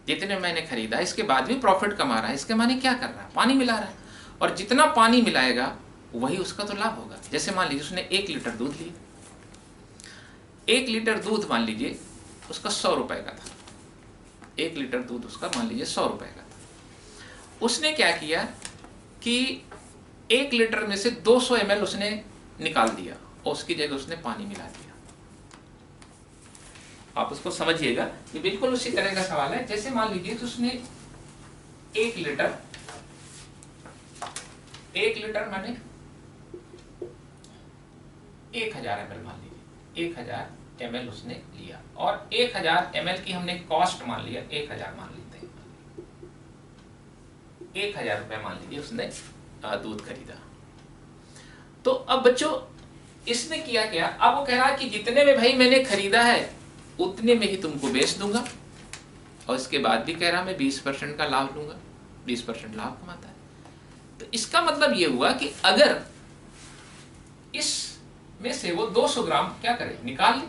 जितने मैंने खरीदा इसके बाद भी प्रॉफिट कमा रहा है, इसके माने क्या कर रहा है, पानी मिला रहा है। और जितना पानी मिलाएगा वही उसका तो लाभ होगा। जैसे मान लीजिए उसने 1 लीटर दूध लिया, 1 लीटर दूध मान लीजिए उसका 100 रुपए का था। 1 लीटर दूध उसका मान लीजिए 100 रुपए का था। उसने क्या किया कि 1 लीटर में से 200 ml उसने निकाल दिया और उसकी जगह उसने पानी मिला दिया। आप उसको समझिएगा कि बिल्कुल उसी तरह का सवाल है। जैसे मान लीजिए तो उसने 1 लीटर माने 1000 ml मान लीजिए, 1000 ml उसने लिया और 1000 ml की हमने कॉस्ट मान लिया 1000 मान लेते हैं, 1000 रुपए मान लीजिए उसने दूध खरीदा। तो अब बच्चों इसने किया क्या, अब वो कह रहा है कि जितने में भाई मैंने खरीदा है उतने में ही तुमको बेच दूंगा और इसके बाद भी कह रहा मैं 20% का लाभ लूंगा, 20% लाभ कमाता है। तो इसका मतलब ये हुआ कि अगर इस में से वो 200 ग्राम क्या करे, निकाल ले,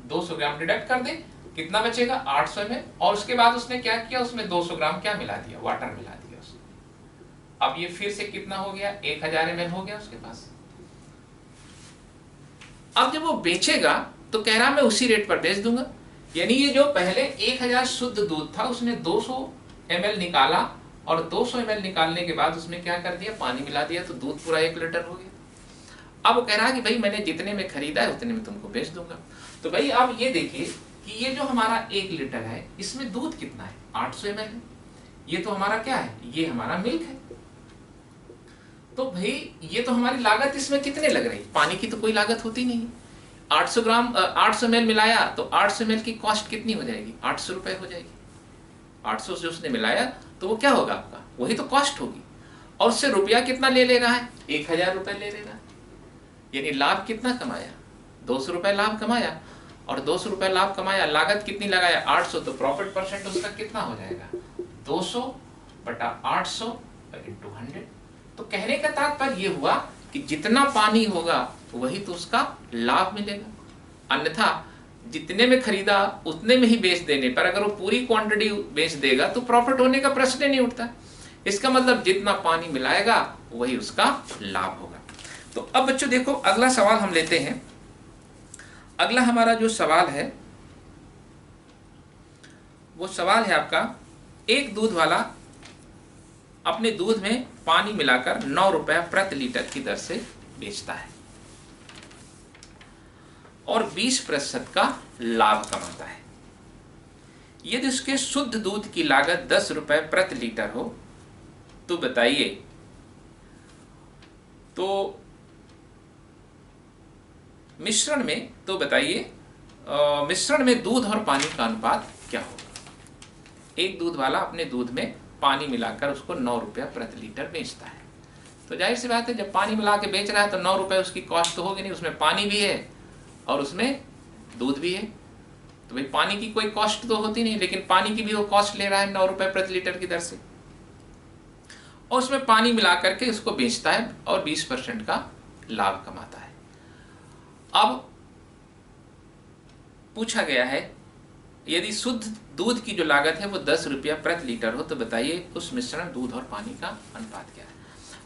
200 ग्राम डिडक्ट कर दे, कितना बचेगा 800 ml। और उसके बाद उसने क्या किया, उसमें 200 ग्राम क्या मिला दिया, वाटर मिला दिया उसने। अब ये फिर से कितना हो गया, 1000 ml हो गया उसके पास। अब जब वो बेचेगा तो कह रहा मैं उसी रेट पर बेच दूंगा। यानी ये जो पहले 1000 शुद्ध दूध था उसने 200 ml निकाला और 200 ml निकालने के बाद उसमें क्या कर दिया, पानी मिला दिया, तो दूध पूरा 1 लीटर हो गया। अब वो कह रहा कि भाई मैंने जितने में खरीदा है उतने में तुमको बेच दूंगा। तो भाई आप ये देखिए कि ये जो हमारा 1 लीटर है इसमें दूध कितना है, 800 ml है। ये तो हमारा क्या है, ये हमारा मिल्क है। तो भाई ये तो हमारी लागत इसमें कितने लग रही, पानी की तो कोई लागत होती नहीं। 800 ग्राम 800 ml मिलाया तो 800 ml की कॉस्ट कितनी हो जाएगी, 800 रुपए हो जाएगी। 800 से उसने मिलाया तो वो क्या होगा आपका, वही तो कॉस्ट होगी। और उससे रुपया कितना ले रहा है, 1000 रुपए ले रहा है। यानी लाभ कितना कमाया, 200 रुपए लाभ कमाया। और 200 रुपए लाभ कमाया, लागत कितनी लगाया 800, तो प्रॉफिट परसेंट उसका कितना हो जाएगा 200 बटा 800 इंटू 100। तो कहने का तात्पर्य ये हुआ कि जितना पानी होगा वही तो उसका लाभ मिलेगा। अन्यथा जितने में खरीदा उतने में ही बेच देने पर अगर वो पूरी क्वांटिटी बेच देगा तो प्रॉफिट होने का प्रश्न ही नहीं उठता। इसका मतलब जितना पानी मिलाएगा वही उसका लाभ होगा। तो अब बच्चों देखो अगला सवाल हम लेते हैं। अगला हमारा जो सवाल है वो सवाल है आपका, एक दूध वाला अपने दूध में पानी मिलाकर 9 रुपए प्रति लीटर की दर से बेचता है और 20% का लाभ कमाता है। यदि उसके शुद्ध दूध की लागत 10 रुपए प्रति लीटर हो तो बताइए, तो मिश्रण में, तो बताइए मिश्रण में दूध और पानी का अनुपात क्या होगा। एक दूध वाला अपने दूध में पानी मिलाकर उसको 9 रुपया प्रति लीटर बेचता है। तो जाहिर सी बात है जब पानी मिला के बेच रहा है तो 9 रुपए उसकी कॉस्ट तो होगी नहीं, उसमें पानी भी है और उसमें दूध भी है। तो भाई पानी की कोई कॉस्ट तो होती नहीं, लेकिन पानी की भी वो कॉस्ट ले रहा है 9 रुपए प्रति लीटर की दर से और उसमें पानी मिला करके उसको बेचता है और 20% का लाभ कमाता है। अब पूछा गया है यदि शुद्ध दूध की जो लागत है वो 10 रुपया प्रति लीटर हो तो बताइए उस मिश्रण दूध और पानी का अनुपात क्या है।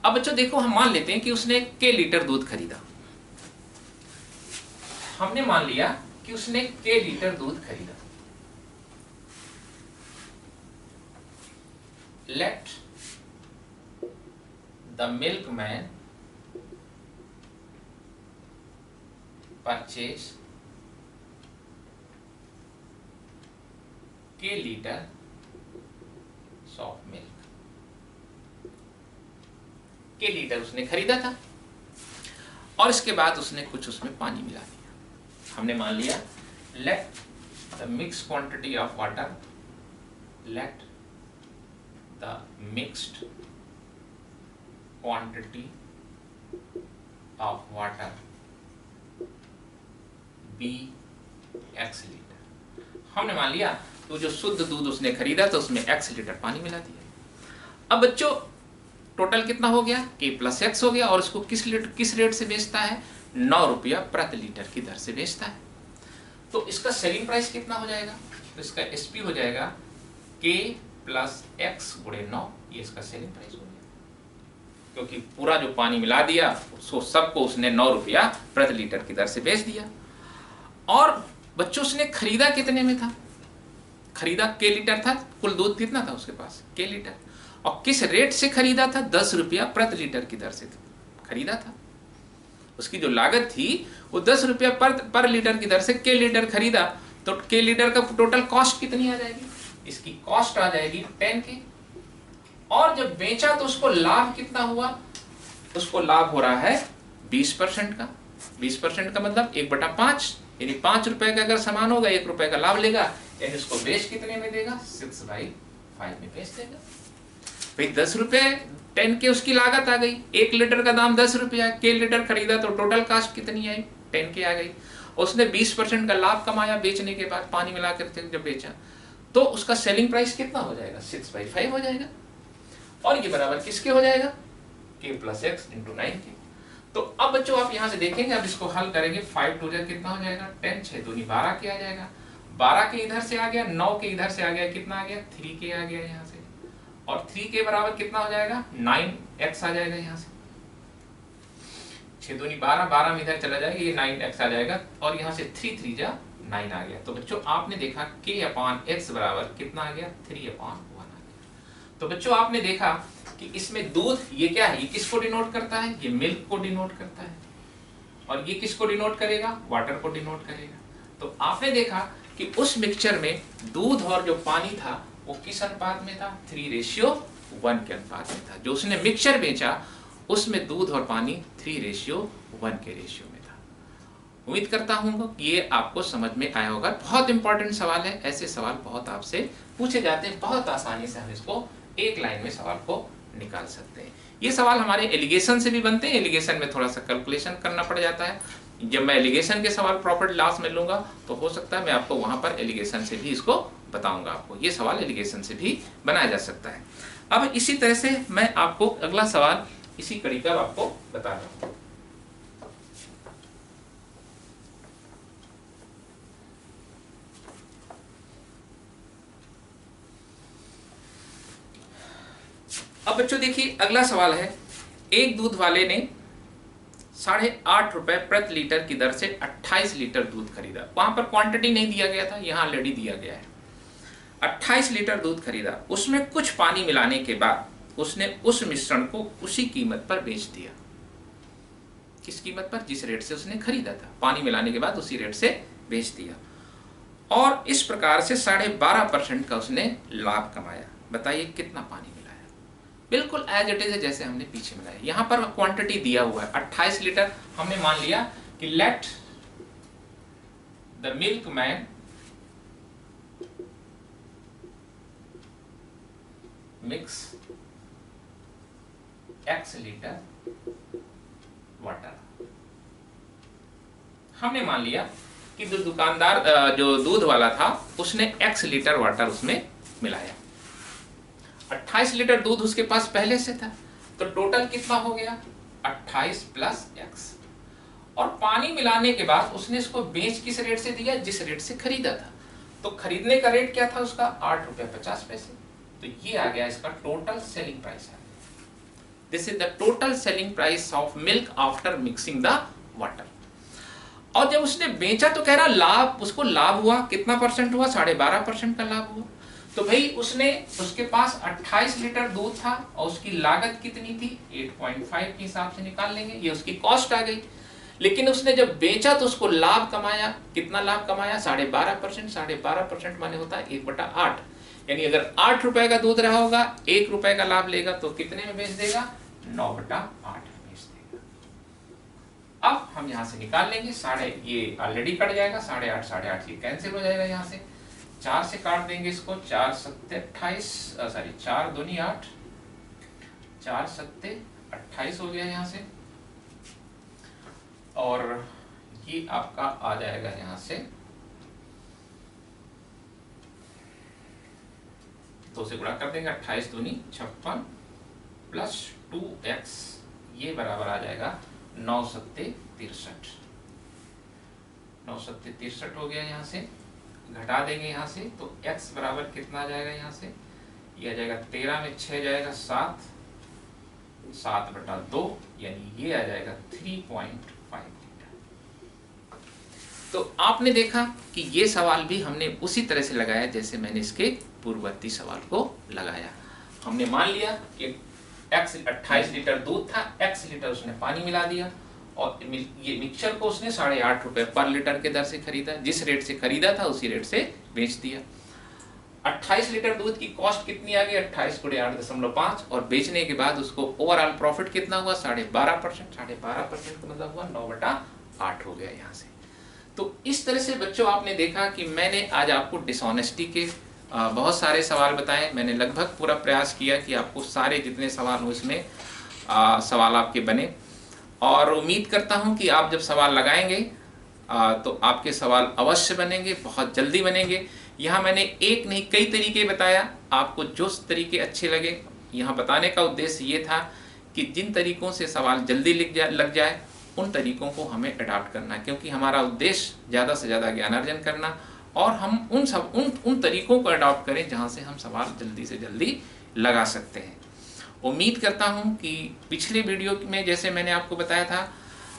अब बच्चों देखो हम मान लेते हैं कि उसने के लीटर दूध खरीदा। हमने मान लिया कि उसने के लीटर दूध खरीदा। लेट द मिल्कमैन परचेज के लीटर सॉफ्ट मिल्क, के लीटर उसने खरीदा था और इसके बाद उसने कुछ उसमें पानी मिला दिया। हमने मान लिया let the mix quantity of water, let the mixed quantity of water be x litre. हमने मान लिया तो जो शुद्ध दूध उसने खरीदा तो उसमें एक्स लीटर पानी मिला दिया। अब बच्चों टोटल कितना हो गया, के प्लस एक्स हो गया, और इसको किस रेट से बेचता है, 9 रुपया प्रति लीटर की दर से बेचता है। तो इसका सेलिंग प्राइस कितना हो जाएगा, तो इसका एसपी हो जाएगा के प्लस एक्स गुणे 9, ये इसका सेलिंग प्राइस हो गया, क्योंकि पूरा जो पानी मिला दिया सो सबको उसने 9 रुपया प्रति लीटर की दर से बेच दिया। और बच्चों उसने खरीदा कितने में था, खरीदा के लीटर था, कुल दूध कितना था उसके पास, के लीटर, और किस रेट से खरीदा था, 10 रुपया प्रति लीटर की दर से खरीदा था। उसकी जो लागत थी वो 10 रुपया पर लीटर की दर से के लीटर खरीदा, तो के लीटर का टोटल कॉस्ट कितनी आ जाएगी, इसकी कॉस्ट आ जाएगी 10 के। और जब बेचा तो उसको लाभ कितना हुआ, उसको लाभ हो रहा है 20% का। 20% का मतलब 1/5, यानी 5 रुपए का अगर सामान होगा 1 रुपए का लाभ लेगा, यानी इसको बेच कितने में देगा, 6/5 में बेच देगा। भाई 10 रुपए 10 के उसकी लागत आ गई, 1 लीटर का दाम 10 रुपया, के लीटर खरीदा तो टोटल कास्ट कितनी आई, 10 के आ गई। उसने 20% का लाभ कमाया बेचने के बाद, पानी मिलाकर जब बेचा, तो उसका सेलिंग प्राइस कितना हो जाएगा, 6/5 हो जाएगा। और ये बराबर किसके हो जाएगा, के प्लस एक्स इंटू 9 के। तो अब बच्चों आप यहाँ से देखेंगे, अब इसको हल करेंगे, 5 टू जा कितना हो जाएगा, 10, 6 दूनी 12 के आ जाएगा, 12 के इधर से आ गया, 9 के इधर से आ गया, कितना आ गया, 3 के आ गया यहाँ से, और 3 के बराबर कितना हो जाएगा, 9x आ जाएगा यहाँ से, 6 दूनी 12, 12 में इधर चला जाएगा, ये 9x आ जाएगा, और यहाँ से 3 3 जा 9 आ गया। तो बच्चों आपने देखा k/x बराबर कितना आ गया, 3/1 आ गया। तो बच्चों आपने देखा कि इसमें दूध, ये क्या है, ये किसको डिनोट करता है, ये मिल्क को डिनोट करता है, और ये किसको डिनोट करेगा, वाटर को डिनोट करेगा। तो आपने देखा कि उस मिक्सचर में दूध और जो पानी था वो किस अनुपात में था, 3:1 के अनुपात में था। जो उसने मिक्सचर बेचा उसमें दूध और पानी 3:1 के रेशियो में था। उम्मीद करता हूँ कि ये आपको समझ में आया होगा। बहुत इंपॉर्टेंट सवाल है, ऐसे सवाल बहुत आपसे पूछे जाते हैं, बहुत आसानी से हम इसको एक लाइन में सवाल को निकाल सकते हैं। ये सवाल हमारे एलिगेशन से भी बनते हैं, एलिगेशन में थोड़ा सा कैलकुलेशन करना पड़ जाता है। जब मैं एलिगेशन के सवाल प्रॉपर लास्ट में लूंगा तो हो सकता है मैं आपको वहां पर एलिगेशन से भी इसको बताऊंगा। आपको ये सवाल एलिगेशन से भी बनाया जा सकता है। अब इसी तरह से मैं आपको अगला सवाल इसी कड़ी का आपको बता रहा हूं। अब बच्चों देखिए अगला सवाल है, एक दूध वाले ने 8.5 रुपए प्रति लीटर की दर से 28 लीटर दूध खरीदा। वहां पर क्वांटिटी नहीं दिया गया था, यहां ऑलरेडी दिया गया है। 28 लीटर दूध खरीदा, उसमें कुछ पानी मिलाने के बाद उसने उस मिश्रण को उसी कीमत पर बेच दिया। किस कीमत पर, जिस रेट से उसने खरीदा था, पानी मिलाने के बाद उसी रेट से बेच दिया, और इस प्रकार से 12.5% का उसने लाभ कमाया। बताइए कितना पानी मिलाया, बिल्कुल एज इट इज है जैसे हमने पीछे मिलाया। यहां पर क्वांटिटी दिया हुआ है 28 लीटर। हमने मान लिया कि let the milk man mix x litre water. हमने मान लिया कि जो दुकानदार, जो दूध वाला था, उसने x लीटर वाटर उसमें मिलाया। 28 लीटर दूध उसके पास पहले से था, तो टोटल कितना हो गया, 28 प्लस x। और पानी मिलाने के बाद उसने इसको बेच किस रेट से दिया, जिस रेट से खरीदा था। तो खरीदने का रेट क्या था उसका, 8 रुपये 50 पैसे। तो ये आ गया इसका total selling price. This is the total selling price of milk after mixing the water. और जब उसने बेचा तो कह रहा लाभ, उसको लाभ हुआ, कितना परसेंट हुआ, 12.5% का लाभ हुआ। तो भाई उसके पास 28 लीटर दूध था और उसकी लागत कितनी थी, 8.5 के हिसाब से निकाल लेंगे, ये उसकी कॉस्ट आ गई। लेकिन उसने जब बेचा तो उसको लाभ कमाया, कितना लाभ कमाया? 12.5%। 12.5% माने होता है 1/8, यानी अगर 8 रुपए का दूध रहा होगा, 1 रुपए का लाभ लेगा तो कितने में बेच देगा? 9/8 में बेच देगा। अब हम यहां से निकाल लेंगे, ये ऑलरेडी कट जाएगा, 8.5 ये कैंसिल हो जाएगा। यहां से 4 से काट देंगे इसको, 4 7 28, सॉरी 4 दूनी 8, 4 7 28 हो गया यहाँ से, और ये आपका आ जाएगा यहाँ से 2 से गुणा कर देंगे, 28 दूनी 56 प्लस 2x, ये बराबर आ जाएगा 9 7 63। 9 7 63 हो गया। यहाँ से घटा देंगे यहाँ से, तो x बराबर कितना आ जाएगा? यहाँ से ये आ जाएगा 13 में 6 जाएगा 7, 7/2, यानी ये आ जाएगा 3.5 लीटर। तो आपने देखा कि ये सवाल भी हमने उसी तरह से लगाया जैसे मैंने इसके पूर्ववर्ती सवाल को लगाया। हमने मान लिया कि x 28 लीटर दूध था, x लीटर उसने पानी मिला दिया, और ये मिक्सचर को उसने 8.5 रुपए पर लीटर के दर से खरीदा, जिस रेट से खरीदा था उसी रेट से बेच दिया। 28 लीटर दूध की कॉस्ट कितनी आ गई? 28 × 8.5, और बेचने के बाद उसको ओवरऑल प्रॉफिट कितना हुआ? 12.5%। 12.5% का मतलब हुआ 9/8 हो गया यहाँ से। तो इस तरह से बच्चों आपने देखा कि मैंने आज आपको डिसऑनेस्टी के बहुत सारे सवाल बताए। मैंने लगभग पूरा प्रयास किया कि आपको सारे जितने सवाल हो इसमें सवाल आपके बने, और उम्मीद करता हूं कि आप जब सवाल लगाएंगे तो आपके सवाल अवश्य बनेंगे, बहुत जल्दी बनेंगे। यहाँ मैंने एक नहीं कई तरीके बताया, आपको जो तरीके अच्छे लगे। यहाँ बताने का उद्देश्य ये था कि जिन तरीकों से सवाल जल्दी लग जाए उन तरीकों को हमें अडॉप्ट करना है, क्योंकि हमारा उद्देश्य ज़्यादा से ज़्यादा ज्ञानार्जन करना, और हम उन तरीकों को अडॉप्ट करें जहाँ से हम सवाल जल्दी से जल्दी लगा सकते हैं। उम्मीद करता हूँ कि पिछले वीडियो में जैसे मैंने आपको बताया था,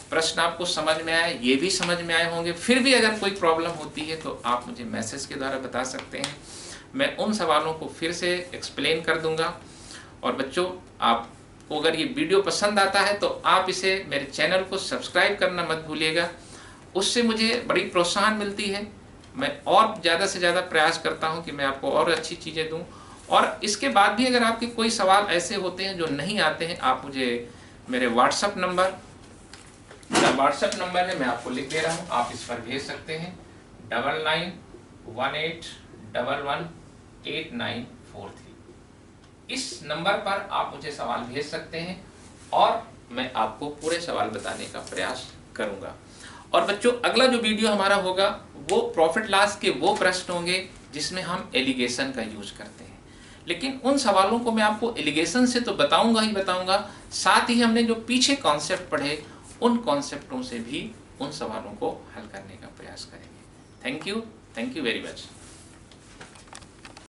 प्रश्न आपको समझ में आए, ये भी समझ में आए होंगे। फिर भी अगर कोई प्रॉब्लम होती है तो आप मुझे मैसेज के द्वारा बता सकते हैं, मैं उन सवालों को फिर से एक्सप्लेन कर दूंगा। और बच्चों, आपको अगर ये वीडियो पसंद आता है तो आप इसे मेरे चैनल को सब्सक्राइब करना मत भूलिएगा, उससे मुझे बड़ी प्रोत्साहन मिलती है। मैं और ज़्यादा से ज़्यादा प्रयास करता हूँ कि मैं आपको और अच्छी चीज़ें दूँ। और इसके बाद भी अगर आपके कोई सवाल ऐसे होते हैं जो नहीं आते हैं, आप मुझे मेरे व्हाट्सएप नंबर है, मैं आपको लिख दे रहा हूँ, आप इस पर भेज सकते हैं 9918118943। इस नंबर पर आप मुझे सवाल भेज सकते हैं और मैं आपको पूरे सवाल बताने का प्रयास करूँगा। और बच्चों, अगला जो वीडियो हमारा होगा वो प्रॉफिट लॉस के वो प्रश्न होंगे जिसमें हम एलिगेशन का यूज करते हैं। लेकिन उन सवालों को मैं आपको एलिगेशन से तो बताऊंगा ही बताऊंगा, साथ ही हमने जो पीछे कॉन्सेप्ट पढ़े उन कॉन्सेप्टों से भी उन सवालों को हल करने का प्रयास करेंगे। Thank you very much.